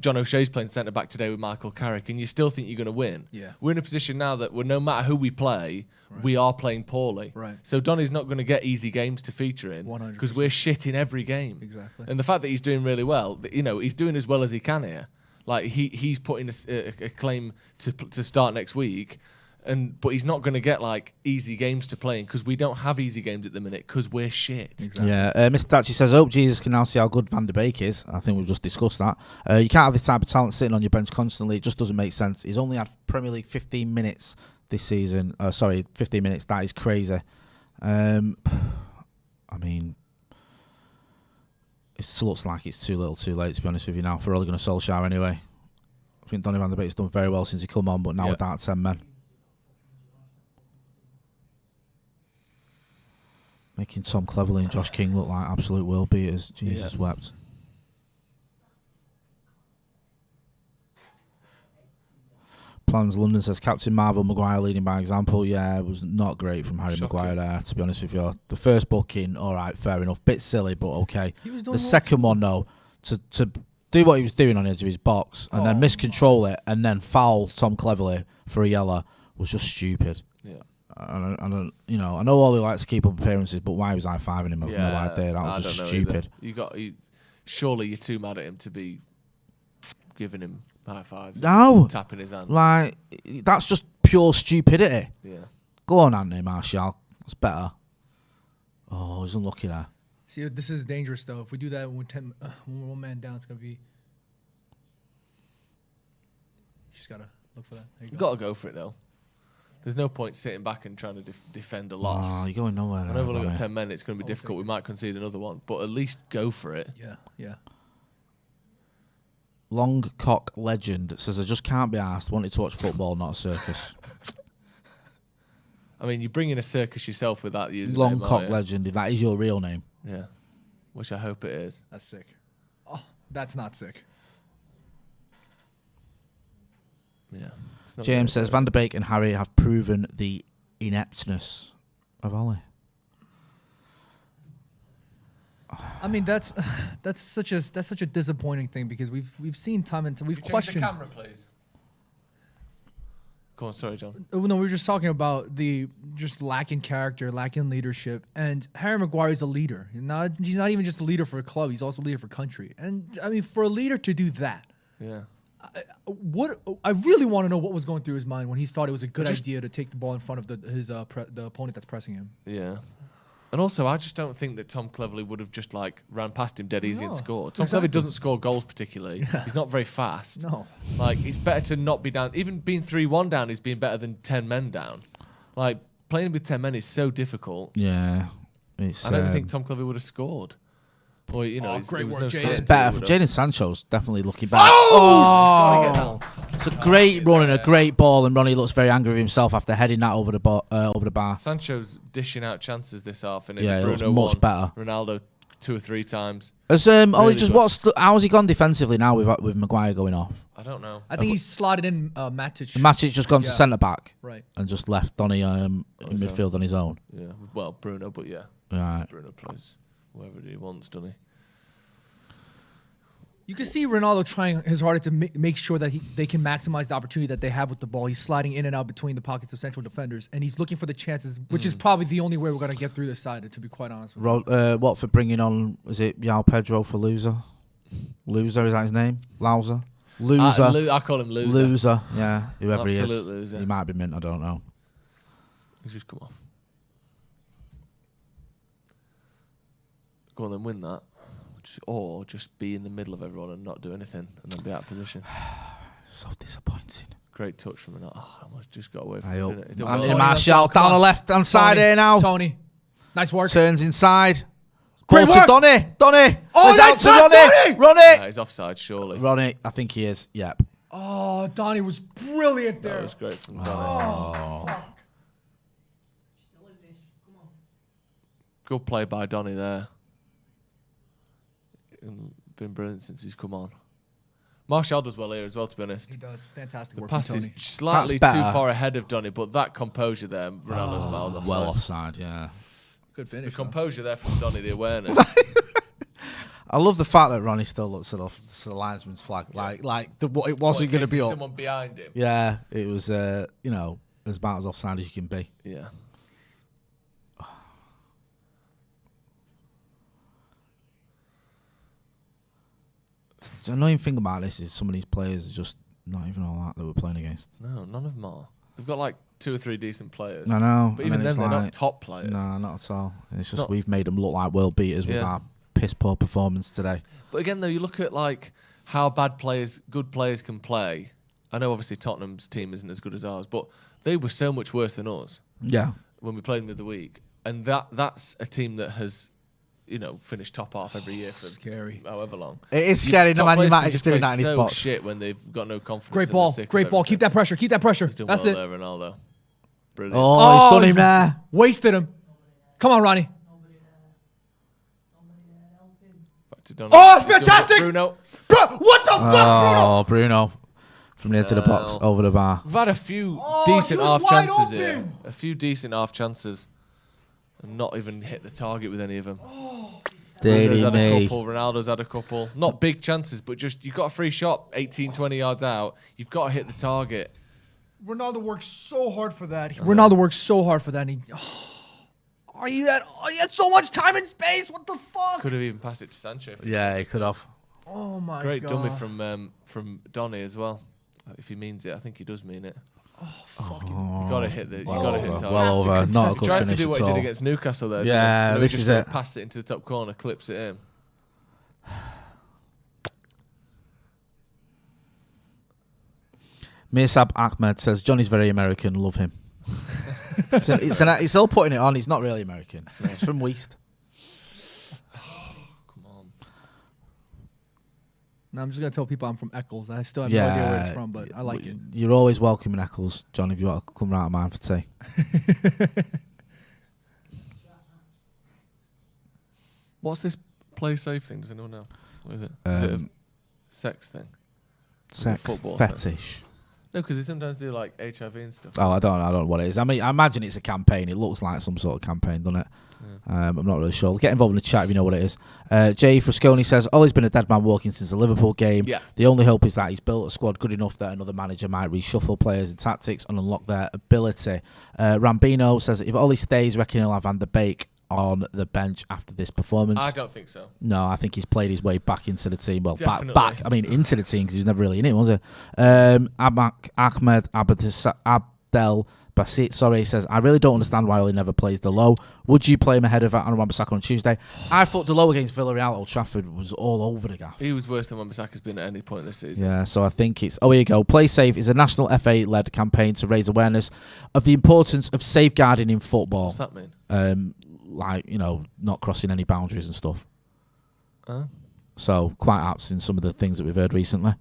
John O'Shea's playing centre back today with Michael Carrick, and you still think you're going to win. Yeah. We're in a position now that no matter who we play, we are playing poorly. Right. So Donny's not going to get easy games to feature in 100%. because we're shit in every game. Exactly. And the fact that he's doing really well, he's doing as well as he can here. Like he's putting a claim to start next week. But he's not going to get like easy games to play in because we don't have easy games at the minute because we're shit. Exactly. Yeah, Mr. Thatcher says, "Hope Jesus can now see how good Van der Beek is." I think we've just discussed that. You can't have this type of talent sitting on your bench constantly. It just doesn't make sense. He's only had Premier League 15 minutes this season. 15 minutes. That is crazy. I mean, it looks like it's too little, too late. To be honest with you, now for Ole Gunnar Solskjaer anyway. I think Donny Van der Beek's done very well since he come on, but now without 10 men. Making Tom Cleverley and Josh King look like absolute world beaters. Jesus wept. Plans London says Captain Marvel Mcguire leading by example. Yeah, it was not great from Harry Mcguire there, to be honest with you. The first booking, all right, fair enough. Bit silly, but okay. The second one, though, to do what he was doing on the edge of his box and then miscontrol it and then foul Tom Cleverley for a yellow was just stupid. Yeah. I know Ollie likes to keep up appearances, but why was I fiving him? I have no idea. That was just stupid. Surely you're too mad at him to be giving him high fives. No, tapping his hand. Like that's just pure stupidity. Yeah. Go on, Anthony Martial. It's better. Oh, he's unlucky there. See, this is dangerous though. If we do that when we're one man down, it's gonna be. You just gotta look for that. You gotta go for it though. There's no point sitting back and trying to defend a loss. Oh, you're going nowhere. I know we've only got 10 men. It's going to be difficult. We might concede another one, but at least go for it. Yeah. Long Cock Legend says, I just can't be asked. Wanted to watch football, not a circus. I mean, you're bringing a circus yourself with that username. Long Cock Legend, if that is your real name. Yeah. Which I hope it is. That's sick. Oh, that's not sick. Yeah. James says Van der Beek and Harry have proven the ineptness of Ollie. I mean, that's such a disappointing thing because we've seen time and time we've questioned. The camera, please. Go on, sorry, John. No, we were just talking about the just lacking character, lacking leadership, and Harry Mcguire is a leader. He's not even just a leader for a club; he's also a leader for country. And I mean, for a leader to do that, yeah. I really want to know what was going through his mind when he thought it was a good idea to take the ball in front of the opponent that's pressing him. Yeah. And also, I just don't think that Tom Cleverley would have just like ran past him dead easy and scored. Tom Cleverley doesn't score goals particularly. Yeah. He's not very fast. No. Like, it's better to not be down. Even being 3-1 down is being better than 10 men down. Like, playing with 10 men is so difficult. Yeah. I don't think Tom Cleverley would have scored. Or, you know, great work, Jaden. It's better. Jadon Sancho's definitely looking better. Oh! It's a great run and a great ball, and Ronnie looks very angry with himself after heading that over the bar. Sancho's dishing out chances this half, and yeah, Bruno it looks much better. Ronaldo 2 or 3 times. Has Ollie just how's he gone defensively now with Mcguire going off? I don't know. I think he's slotted in Matic. Matic just gone to centre back, right, and just left Donny in midfield on his own. Yeah, well, Bruno, but yeah, right. Bruno plays wherever he wants, doesn't he? You can see Ronaldo trying his hardest to make sure that they can maximize the opportunity that they have with the ball. He's sliding in and out between the pockets of central defenders, and he's looking for the chances, which is probably the only way we're going to get through this side, to be quite honest with you. Watford bringing on, is it João Pedro for loser? Loser, is that his name? Louser? Loser. I call him Loser. Loser, yeah. Whoever he is. Loser. He might be mint, I don't know. He's just come off. Go on then, win that. Or just be in the middle of everyone and not do anything and then be out of position. So disappointing. Great touch from him. I almost just got away from it. Martial down the left hand side here now. Tony, nice work. Turns inside. Great work. Donny. Oh, nice pass, Donny. Ronnie. He's offside, surely. Ronnie, I think he is. Yep. Oh, Donny was brilliant there. That was great from Donny. Oh. Good play by Donny there. Been brilliant since he's come on. Martial does well here as well, to be honest. He does. Fantastic work. The pass from is Tony. slightly too far ahead of Donny, but that composure there, Ronaldo's miles offside. Well offside, yeah. Good finish. The composure there from Donny, the awareness. I love the fact that Ronnie still looks at the linesman's flag, it wasn't going to be up. Someone behind him. Yeah, it was, as about as offside as you can be. Yeah. The annoying thing about this is some of these players are just not even all that we're playing against. No, none of them are. They've got like 2 or 3 decent players. I know. But even then, they're not top players. No, not at all. It's just we've made them look like world beaters with our piss poor performance today. But again, though, you look at like how good players can play. I know obviously Tottenham's team isn't as good as ours, but they were so much worse than us. Yeah. When we played them the other week. And that's a team that has, finished top half every year for scary. However long. It is scary. No man, United's doing that in his box. Shit when they've got no confidence. Great ball. Great ball. Keep that pressure. Keep that pressure. He's doing That's well it. there, Ronaldo. Brilliant. Oh, he's done him there. Wasted him. Come on, Ronnie. Back to Donny. Oh, it's fantastic. Bruno. Bro, what the fuck, Bruno? Oh, Bruno. From the edge of the box over the bar. We've had a few decent half wide chances open. here. A few decent half chances. And not even hit the target with any of them. Bruno's had a couple, Ronaldo's had a couple. Not big chances, but just you've got a free shot 18, 20 yards out. You've got to hit the target. Ronaldo worked so hard for that. Ronaldo worked so hard for that. And he had so much time and space. What the fuck? Could have even passed it to Sancho. Yeah, he could have. Oh my god. Great dummy from Donny as well. If he means it, I think he does mean it. Oh fucking! You got to hit the. You got to hit target. Well over. Not a good He tried finish to do what at he did all. against Newcastle there. Yeah, this is it. Passed it into the top corner, clips it in. Mirsab Ahmed says Johnny's very American. Love him. It's all putting it on. He's not really American. He's from West. Come on. No, I'm just gonna tell people I'm from Eccles. I still have no idea where it's from, but I like it. You're always welcome in Eccles, John. If you want to come round to mine for tea. What's this play safe thing? Does anyone know? What is it? Is it a sex thing? Sex football fetish. No, because they sometimes do like HIV and stuff. Oh, I don't know what it is. I mean, I imagine it's a campaign. It looks like some sort of campaign, doesn't it? Yeah. I'm not really sure. Get involved in the chat if you know what it is. Jay Frasconi says, Ollie's been a dead man walking since the Liverpool game. Yeah. The only hope is that he's built a squad good enough that another manager might reshuffle players and tactics and unlock their ability. Rambino says, if Ollie stays, reckon he'll have Van der Beek on the bench after this performance. I don't think so. No, I think he's played his way back into the team. Well, Definitely. back. I mean, into the team because he was never really in it, was he? Ahmed Abdel Basit, says, I really don't understand why Ollie never plays Delo. Would you play him ahead of Aaron Wan-Bissaka on Tuesday? I thought Delo against Villarreal at Old Trafford was all over the gaff. He was worse than Wan-Bissaka's been at any point this season. Yeah, so I think it's... Oh, here you go. Play Safe is a national FA-led campaign to raise awareness of the importance of safeguarding in football. What's that mean? Like, not crossing any boundaries and stuff. So quite apt in some of the things that we've heard recently.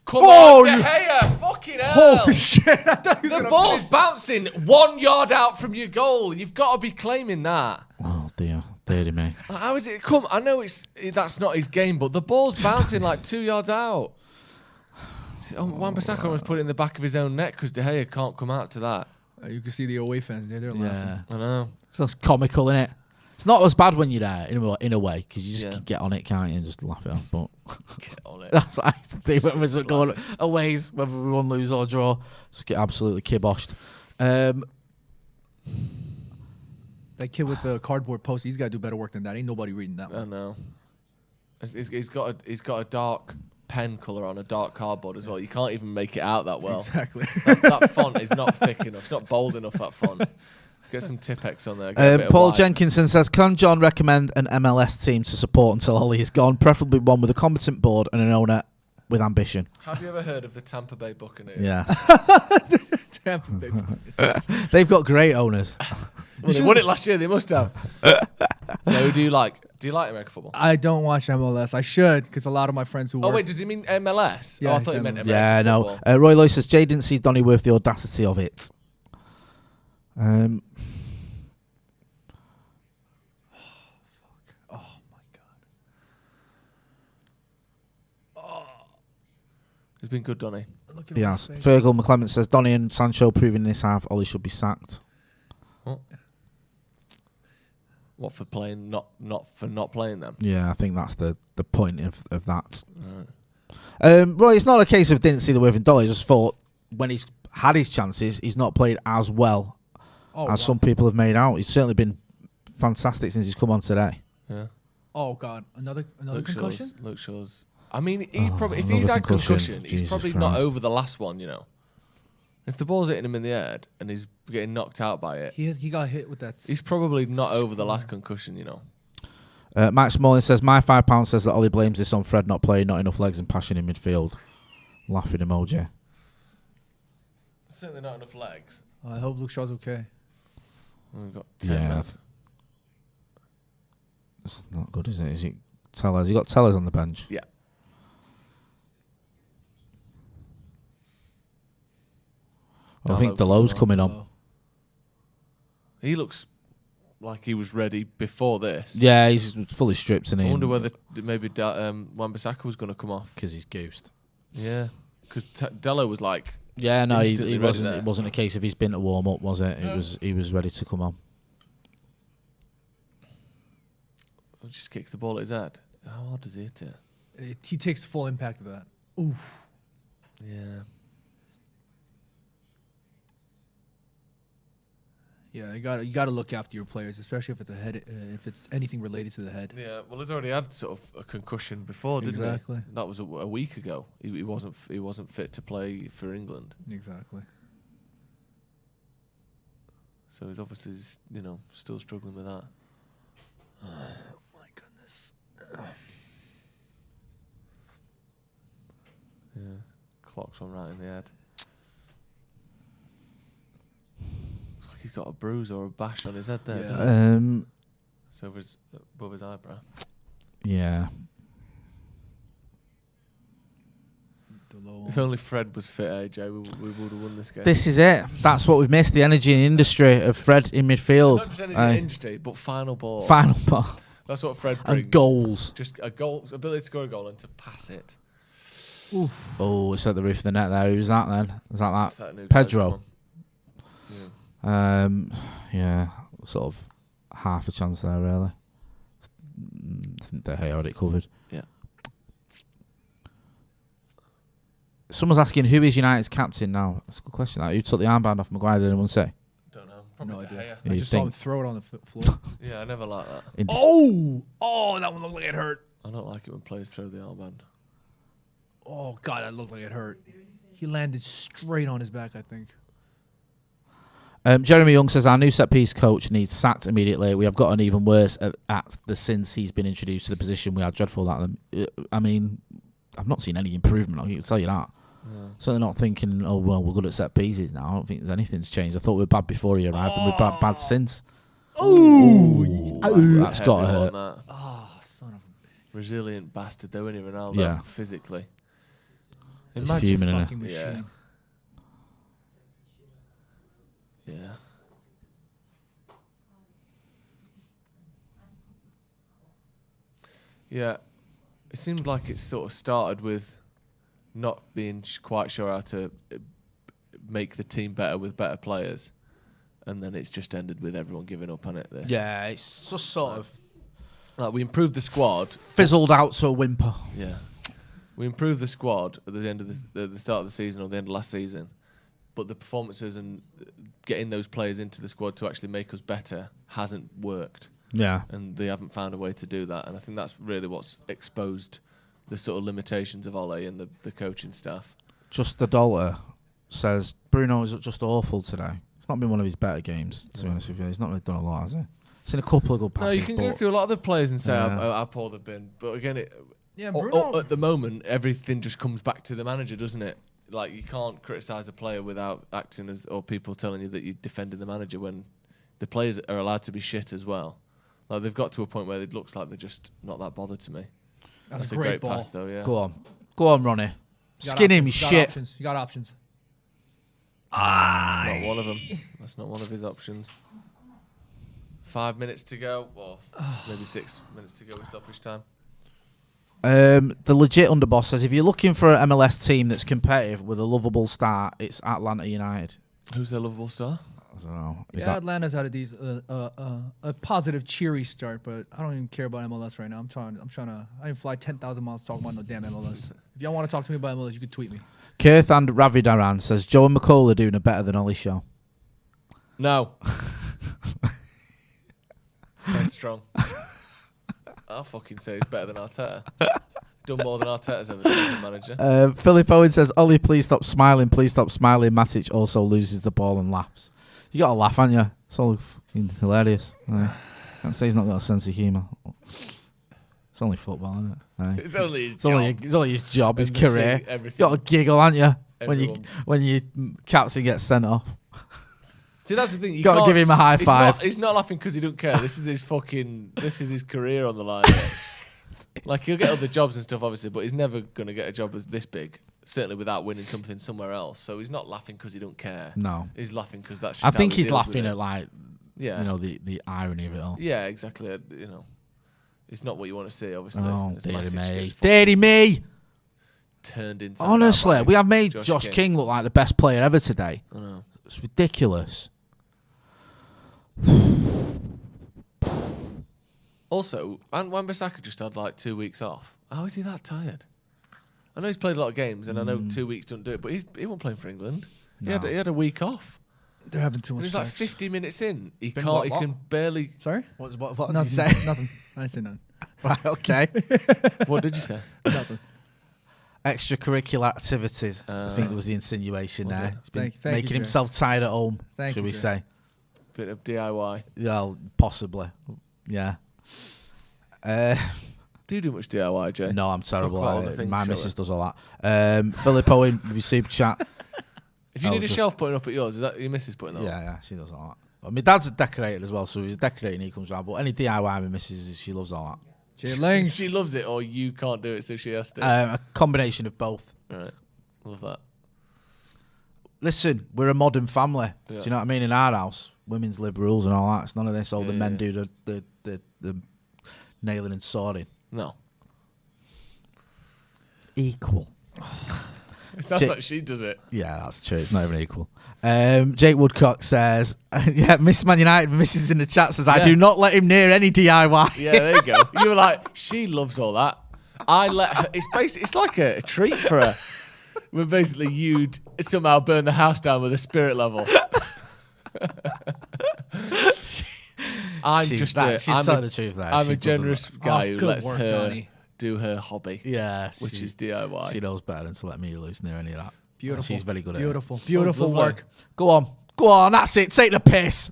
Come on, De Gea! Fucking hell! Holy shit! I thought he was The gonna ball's finish. bouncing 1 yard out from your goal. You've got to be claiming that. Oh dear, dear me. How is it? I know that's not his game, but the ball's bouncing like 2 yards out. Wan-Bissaka was put it in the back of his own net because De Gea can't come out to that. You can see the away fans there. They're laughing. I know. So it's comical, isn't it? It's not as bad when you're there, in a way, because you just Yeah. get on it, can't you, and just laugh it off. But Get on it. that's what I used to do when we were going away, whether we won, lose or draw. Just get absolutely kiboshed. That kid with the cardboard poster, he's got to do better work than that. Ain't nobody reading that I one. know. He's got a dark pen colour on a dark cardboard as well. You can't even make it out that well. Exactly. That font is not thick enough. It's not bold enough, that font. Get some Tipex on there. Get a bit of Paul white. Jenkinson says, can John recommend an MLS team to support until Ollie is gone? Preferably one with a competent board and an owner with ambition. Have you ever heard of the Tampa Bay Buccaneers? Yes. Tampa Bay. They've got great owners. Well, they won it last year. They must have. No, do you like American football? I don't watch MLS. I should, because a lot of my friends who Oh, work... wait, does he mean MLS? Yeah, I he thought he said meant MLS. American Yeah, no. football. Roy Loy says, Jay didn't see Donny worth the audacity of it. Oh, my God. He's been good, Donny. Look at Yes. his face. Fergal McClement says, Donny and Sancho proving this half, Ollie should be sacked. What for playing? Not for not playing them. Yeah, I think that's the point of that. Roy, it's not a case of didn't see the worth in Dolly. Just thought when he's had his chances, he's not played as well as some people have made out. He's certainly been fantastic since he's come on today. Yeah. Oh, God. Another concussion? Luke Shaw's. I mean, he probably if another he's had concussion. concussion, he's Jesus probably not Christ. over the last one. If the ball's hitting him in the head and he's getting knocked out by it, He got hit with that... he's probably not over the last concussion. Max Smalling says, my £5 says that Ollie blames this on Fred not playing, not enough legs and passion in midfield. Laughing emoji. Certainly not enough legs. I hope Luke Shaw's okay. We've got 10 Yeah. men. It's not good, is it? Is it Tellers? You got Tellers on the bench? Yeah. I think Delo's coming on. He looks like he was ready before this. Yeah, he's fully stripped, and I wonder whether maybe Wan-Bissaka was going to come off. because he's goosed. Yeah, because Delo was like, Yeah, no, Instantly he ready wasn't. there. It wasn't a case of he's been to warm up, was it? He was ready to come on. just kicks the ball at his head. How hard does he hit it? He takes full impact of that. Oof. Yeah. Yeah, you got to look after your players, especially if it's a head, if it's anything related to the head. Yeah, well, he's already had sort of a concussion before, didn't Exactly. he? That was a week ago. He wasn't fit to play for England. Exactly. So he's obviously still struggling with that. Oh my goodness. Yeah, clock's on right in the head. Looks like he's got a bruise or a bash on his head there. Yeah. doesn't he? So above his eyebrow. Yeah. If only Fred was fit, AJ, we would have won this game. This is it. That's what we've missed. The energy and industry of Fred in midfield. Not just energy in industry, but final ball. Final ball. That's what Fred brings. And goals. Just a goal, ability to score a goal and to pass it. Oh, it's at the roof of the net there. Who's that then? Is that It's that new Pedro? Yeah. Yeah, sort of half a chance there, really. I think they had it covered. Yeah. Someone's asking, who is United's captain now? That's a good question. Who took the armband off Mcguire? Did anyone say? Don't know. Probably No De idea. Gea. I just saw him throw it on the floor. Yeah, I never like that. Oh, that one looked like it hurt. I don't like it when players throw the armband. Oh God, that looked like it hurt. He landed straight on his back, I think. Jeremy Young says, our new set-piece coach needs sacked immediately. We have gotten even worse at the since he's been introduced to the position. We are dreadful at them. I mean, I've not seen any improvement, I can tell you that. Yeah. Certainly not thinking, oh, well, we're good at set-pieces now. I don't think anything's changed. I thought we were bad before he arrived, and we're bad since. Ooh. That's got to hurt. Oh, son of a... Resilient bastard, though, isn't he, Ronaldo? Yeah. Physically. It's Imagine fuming, innit? fucking machine. Yeah. Yeah. It seemed like it sort of started with not being quite sure how to make the team better with better players. And then it's just ended with everyone giving up on it. This. Yeah, it's just sort of... Like, we improved the squad. Fizzled out to a whimper. Yeah. We improved the squad at the end of the start of the season or the end of last season. But the performances and getting those players into the squad to actually make us better hasn't worked. Yeah. And they haven't found a way to do that. And I think that's really what's exposed the sort of limitations of Ole and the coaching staff. Just the Dollar says, Bruno is just awful today. It's not been one of his better games, to be honest with you. He's not really done a lot, has he? Seen a couple of good passes. No, you can go through a lot of the players and say how poor they've been. But again, Bruno... at the moment, everything just comes back to the manager, doesn't it? Like, you can't criticise a player without acting as, or people telling you that you're defending the manager when the players are allowed to be shit as well. Like, they've got to a point where it looks like they're just not that bothered to me. That's a great pass, though, yeah. Go on, Ronnie. Skin him, shit. You got options. That's not one of them. That's not one of his options. 5 minutes to go, or maybe 6 minutes to go with stoppage time. The legit underboss says, if you're looking for an MLS team that's competitive with a lovable start, it's Atlanta United. Who's their lovable star? I don't know. Atlanta's had a positive, cheery start, but I don't even care about MLS right now. I'm trying to. I didn't fly 10,000 miles to talk about no damn MLS. If y'all want to talk to me about MLS, you could tweet me. Kurth and Ravidaran says, Joe and McCall are doing a better than Ollie show. No. Stand strong. I'll fucking say he's better than Arteta. Done more than Arteta's ever done as a manager. Philip Owen says, Ollie, please stop smiling. Please stop smiling. Matic also loses the ball and laughs. You got to laugh, haven't you? It's all fucking hilarious. Can't say he's not got a sense of humour. It's only football, isn't it? It's only his job. It's only his job, his career. You got to giggle, haven't you? When your captain gets sent off. See, that's the thing. You got to give him a high five. He's not laughing because he don't care. This is his career on the line. Like, he'll get other jobs and stuff, obviously, but he's never going to get a job as this big. Certainly without winning something somewhere else. So he's not laughing because he don't care. No. He's laughing because that's just I think how he he's deals laughing with at, like, yeah. you know, the irony of it all. Yeah, exactly. You know, it's not what you want to see, obviously. Oh, As dearie Matic me. gets Dearie me. Turned inside. Honestly, we have made Josh King look like the best player ever today. I know. It's ridiculous. Also, Wan-Bissaka just had like 2 weeks off. How is he that tired? I know he's played a lot of games, and I know 2 weeks don't do it, but he wasn't playing for England. No. He had a week off. They're having too much He's sex. like 50 minutes in. He Been can't. what? He can barely. Sorry? What Nothing. did you say? Nothing. I didn't say nothing. Right, okay. What did you say? Nothing. Extracurricular activities. I think that was the insinuation Was there. it? He's been Thank you, making Jay. himself tired at home, Thank should you, we Jay. say. Bit of DIY. Well, possibly. Yeah. Do you do much DIY, Jay? No, I'm terrible quite a lot at of it. things, My surely. missus does all that. Philip Owen, with your super chat. If you Oh, need a just- shelf putting up at yours, is that your missus putting that up? Yeah, she does all that. Well, my dad's a decorator as well, so if he's decorating, he comes round. But any DIY my missus, she loves all Jay Lang. She loves it, or you can't do it, so she has to. that. A combination of both. Right. Love that. Listen, we're a modern family. Yeah. Do you know what I mean? In our house, women's lib rules and all that. It's none of this. All the men do the nailing and sawing. No. Equal. It sounds like she does it. Yeah, that's true. It's not even equal. Jake Woodcock says, yeah, Miss Man United, Mrs. in the chat says, I do not let him near any DIY. Yeah, there you go. You were like, she loves all that. I let her. It's like a treat for her. We're basically you'd somehow burn the house down with a spirit level. I'm She's telling the truth there. I'm She a generous guy who lets work, her Donnie. do her hobby. Yeah, which is DIY. She knows better than to let me loose near any of that. Beautiful. She's very good at Beautiful. it. Beautiful Lovely. work. Go on, that's it. Take the piss.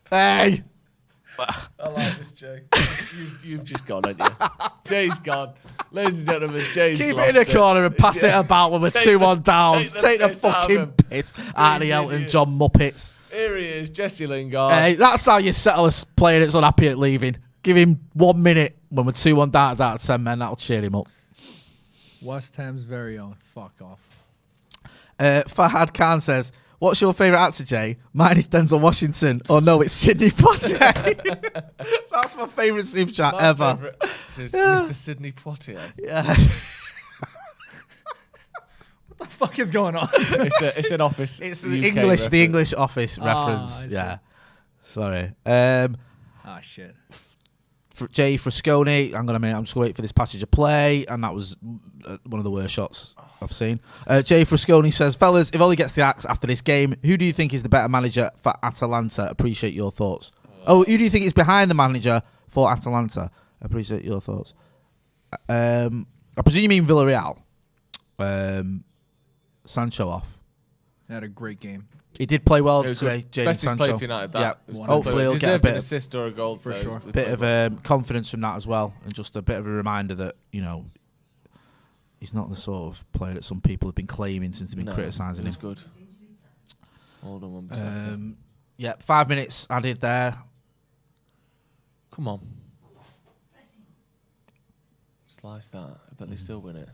Hey. I like this, Jay. You've just gone, haven't you? Jay's gone. Ladies and gentlemen, Jay's Keep lost it in the corner and pass it about when we're 2-1 down. Take the piss out of fucking him. piss out of the These Elton idiots. John Muppets. Here he is, Jesse Lingard. Hey, that's how you settle a player that's unhappy at leaving. Give him 1 minute when we're 2-1 down out of 10 men. That'll cheer him up. West Ham's very own. Fuck off. Fahad Khan says, what's your favourite actor, Jay? Mine is Denzel Washington. Oh, no, it's Sidney Poitier. That's my favourite super chat My ever. favourite actor is Mr. Sidney Poitier. Yeah. What the fuck is going on? It's an Office. It's UK the English Office reference. I see. Yeah. Sorry. Shit. Jay Frasconi, I'm just going to wait for this passage of play, and that was one of the worst shots I've seen. Jay Frasconi says, fellas, if Ollie gets the axe after this game, who do you think is the better manager for Atalanta? Appreciate your thoughts. Who do you think is behind the manager for Atalanta? Appreciate your thoughts. I presume you mean Villarreal. Sancho off. They had a great game. He did play well It was today, the Jadon best he's Sancho. played for United. That Yeah, hopefully he'll get a deserved bit an of, assist or a goal For though. sure. bit of confidence from that as well, and just a bit of a reminder that, you know, he's not the sort of player that some people have been claiming since they've been criticising him. He's good. Hold on 1 second. Yeah, 5 minutes added there. Come on. Slice that. I bet they still win it.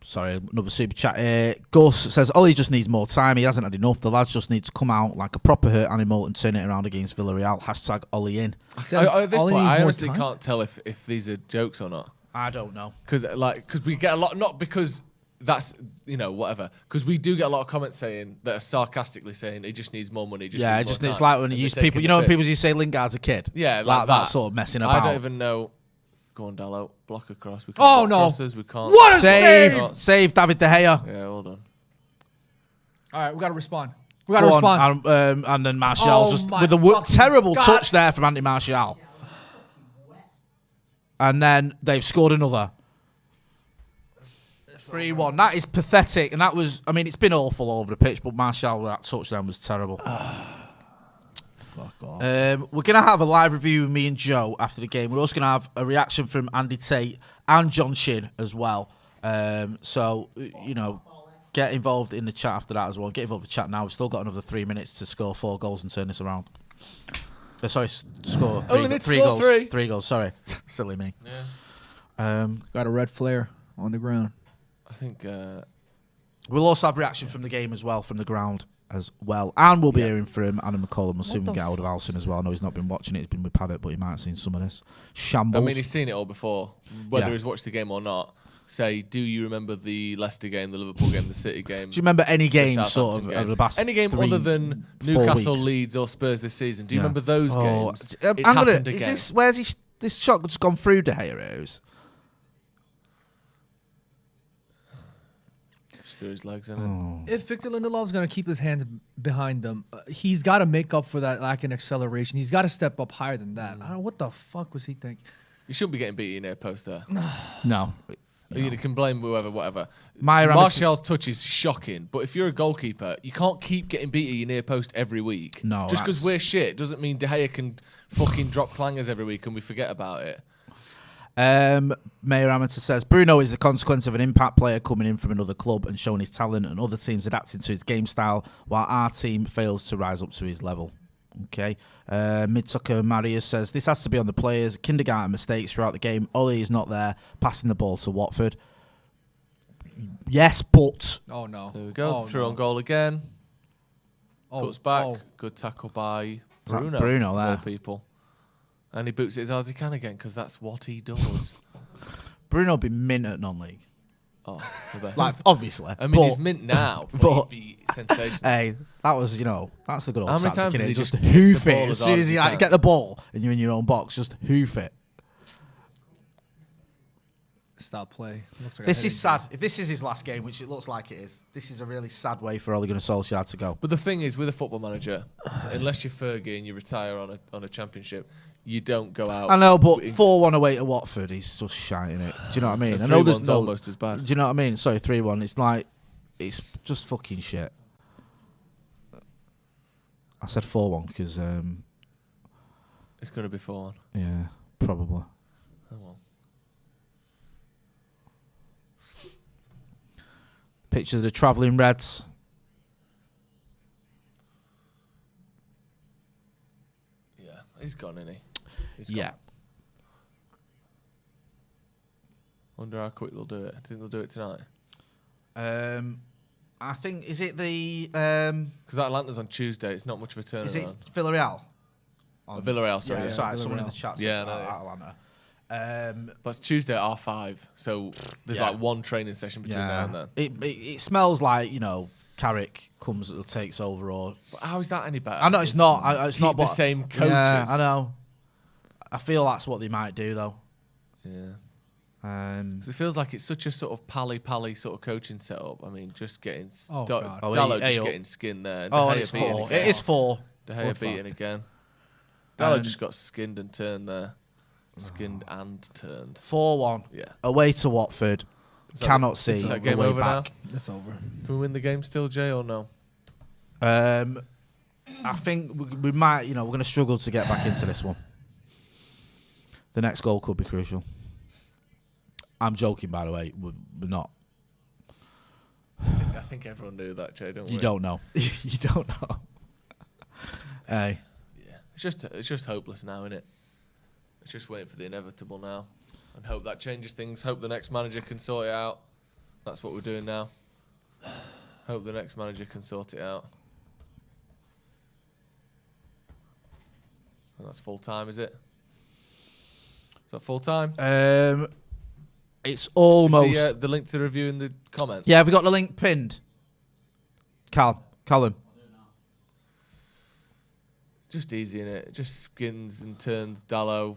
Sorry, another super chat here. Gus says, Ollie just needs more time. He hasn't had enough. The lads just need to come out like a proper hurt animal and turn it around against Villarreal. Hashtag Ollie in. At this point, I honestly can't tell if these are jokes or not. I don't know. Because we get a lot, not because that's, whatever. Because we do get a lot of comments saying that are sarcastically saying he just needs more money. Yeah, it's like when you use people, when people used to say Lingard's a kid. Yeah, like that sort of messing about. I don't even know. Go on, Dallo. Block across. We can't Oh, block no. crosses. We can't. What a Save David De Gea. Yeah, hold on. All right, we got to respond. We got to respond. And then Martial just my with a fucking terrible God. touch there from Andy Martial. And then they've scored another. 3-1. That is pathetic. And that was, it's been awful all over the pitch, but Martial, that touchdown was terrible. Fuck off. We're going to have a live review with me and Joe after the game. We're also going to have a reaction from Andy Tate and John Shin as well. So, get involved in the chat after that as well. Get involved in the chat now. We've still got another 3 minutes to score 4 goals and turn this around. Sorry, score 3 goals. 3 goals, sorry. Silly me. Yeah. Got a red flare on the ground. I think. We'll also have reaction from the game as well, from the ground as well. And we'll be hearing from Adam McCollum. We'll soon get hold of Alison as well. I know he's not been watching it. He's been with Paddock, but he might have seen some of this. Shambles. He's seen it all before. Whether he's watched the game or not. Say, do you remember the Leicester game, the Liverpool game, the City game? Do you remember any game Southampton sort of game? over the past any game 3, other than 4 Newcastle, weeks? Leeds, or Spurs this season? Do you remember those games? It's I'm happened again. Is this this shot just gone through De Gea? Just through his legs, innit? If Victor Lindelof's going to keep his hands behind them, he's got to make up for that lack in acceleration. He's got to step up higher than that. I don't know what the fuck was he thinking. You shouldn't be getting beat in your post there. No. You can blame whoever, whatever. Maya Martial's touch is shocking, but if you're a goalkeeper, you can't keep getting beat at your near post every week. No, just because we're shit doesn't mean De Gea can fucking drop clangers every week and we forget about it. Mayor Amateur says Bruno is the consequence of an impact player coming in from another club and showing his talent, and other teams adapting to his game style, while our team fails to rise up to his level. Okay. Midtucker Marius says this has to be on the players. Kindergarten mistakes throughout the game. Ollie is not there, passing the ball to Watford. Yes, but Oh, no. There we go. Through on goal again. Cuts back. Good tackle by Bruno. Bruno there. People. And he boots it as hard as he can again because that's what he does. Bruno would be mint at non-league. Oh, the best. Like, obviously. I mean, he's mint now, but he'd be sensational. Hey, that was, that's the good old How many tactic, times innit? has he Just just hoof kicked the it. ball As as soon hard as as you he can? get the ball and you're in your own box, just hoof it. Stop play. Looks like This is sad. If this is his last game, which it looks like it is, this is a really sad way for Ole Gunnar Solskjaer to go. But the thing is, with a football manager, unless you're Fergie and you retire on a championship, you don't go out. I know, but 4-1 away to Watford, he's just shiting it. Do you know what I mean? I know there's almost as bad. Do you know what I mean? Sorry, 3-1. It's like, it's just fucking shit. I said 4-1 because it's going to be 4-1. Yeah, probably. Oh well. Picture of the travelling Reds. Yeah, he's gone, isn't he? He's Yeah. gone. Wonder how quick they'll do it. Do you think they'll do it tonight? I think, is it the... Because Atlanta's on Tuesday. It's not much of a turnaround. is it Villarreal? Villarreal, sorry. Yeah, yeah. sorry, someone in the chat said Yeah, no, Atlanta. But it's Tuesday at R5, so there's Yeah. like one training session between now and then. It smells like, Carrick comes and takes over, or... But how is that any better? I know it's not. It's not the but- same coaches. Yeah, I know. I feel that's what they might do, though. Yeah. 'Cause it feels like it's such a sort of pally sort of coaching setup. I mean, just getting God. Dallo just getting skinned there. Oh, De and Gea it's beaten 4. again. It is 4. De Gea beaten again. Dallo just got skinned and turned there. Skinned and turned. 4-1. Yeah. Away to Watford. Cannot see Is that the game way over back. It's over. Can we win the game still, Jay, or no? I think we might, we're going to struggle to get back into this one. The next goal could be crucial. I'm joking, by the way. We're not. I think everyone knew that, Jay, don't we? You don't know. You don't know. Hey. Yeah. It's just hopeless now, isn't it? It's just waiting for the inevitable now. And hope that changes things. Hope the next manager can sort it out. That's what we're doing now. Hope the next manager can sort it out. And that's full time, is it? Is that full time? It's almost. Is the link to the review in the comments? Yeah, have we got the link pinned? Callum. Just easy, innit? Just skins and turns Dallo,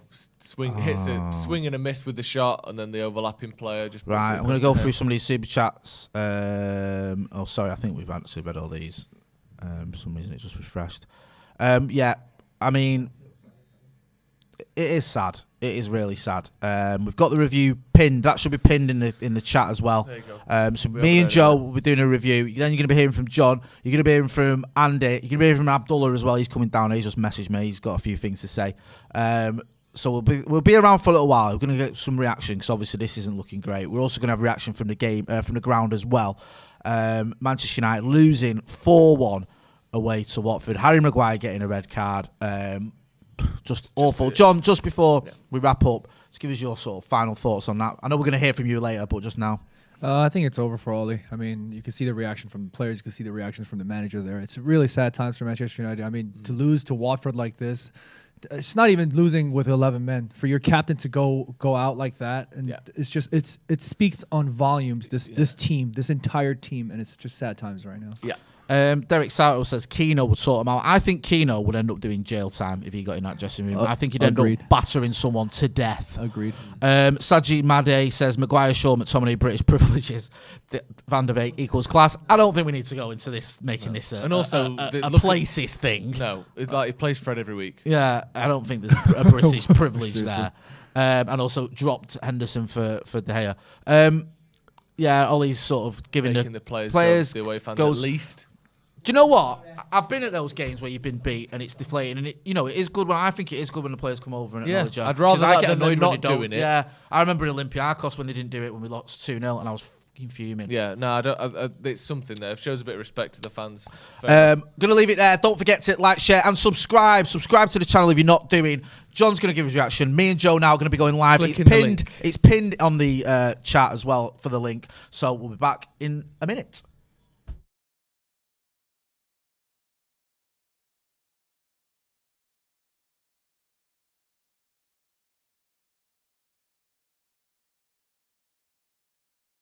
hits a swing and a miss with the shot, and then the overlapping player just puts Right, it I'm going to go across the through head. some of these super chats. Sorry, I think we've actually read all these. For some reason, it just refreshed. Yeah, I mean, it is sad. It is really sad. We've got the review pinned. That should be pinned in the chat as well. There you go. So We me haven't and Joe heard will be doing a review. Then you're going to be hearing from John. You're going to be hearing from Andy. You're going to be hearing from Abdullah as well. He's coming down. He's just messaged me. He's got a few things to say. So we'll be around for a little while. We're going to get some reaction because obviously this isn't looking great. We're also going to have reaction from the game, from the ground as well. Manchester United losing 4-1 away to Watford. Harry Mcguire getting a red card. Just awful. John, just before we wrap up, just give us your sort of final thoughts on that. I know we're going to hear from you later, but just now. I think it's over for Ole. I mean, you can see the reaction from the players. You can see the reactions from the manager there. It's really sad times for Manchester United. I mean, to lose to Watford like this, it's not even losing with 11 men. For your captain to go out like that, and it's just it speaks on volumes. This team, this entire team, and it's just sad times right now. Yeah. Derek Sato says Keano would sort him out. I think Keano would end up doing jail time if he got in that dressing room. I think he'd end up battering someone to death. Agreed. Sajid Made says Mcguire, Shaw, McTominay, British privileges. Van der Beek equals class. I don't think we need to go into this, making this a places thing. No, it's like he plays Fred every week. Yeah, I don't think there's a British privilege there. And also dropped Henderson for De Gea. Yeah, Ollie's sort of giving the players the away fans at least. Do you know what? I've been at those games where you've been beat and it's deflating, and it is good when I think it is good when the players come over and acknowledge it. I'd rather that than annoyed not when they don't. doing it. Yeah, I remember in Olympiacos when they didn't do it when we lost 2-0, and I was fucking fuming. Yeah, no, I don't. It's something there. It shows a bit of respect to the fans. Gonna leave it there. Don't forget to like, share, and subscribe. Subscribe to the channel if you're not doing. John's gonna give his reaction. Me and Joe now are gonna be going live. It's pinned on the chat as well for the link. So we'll be back in a minute.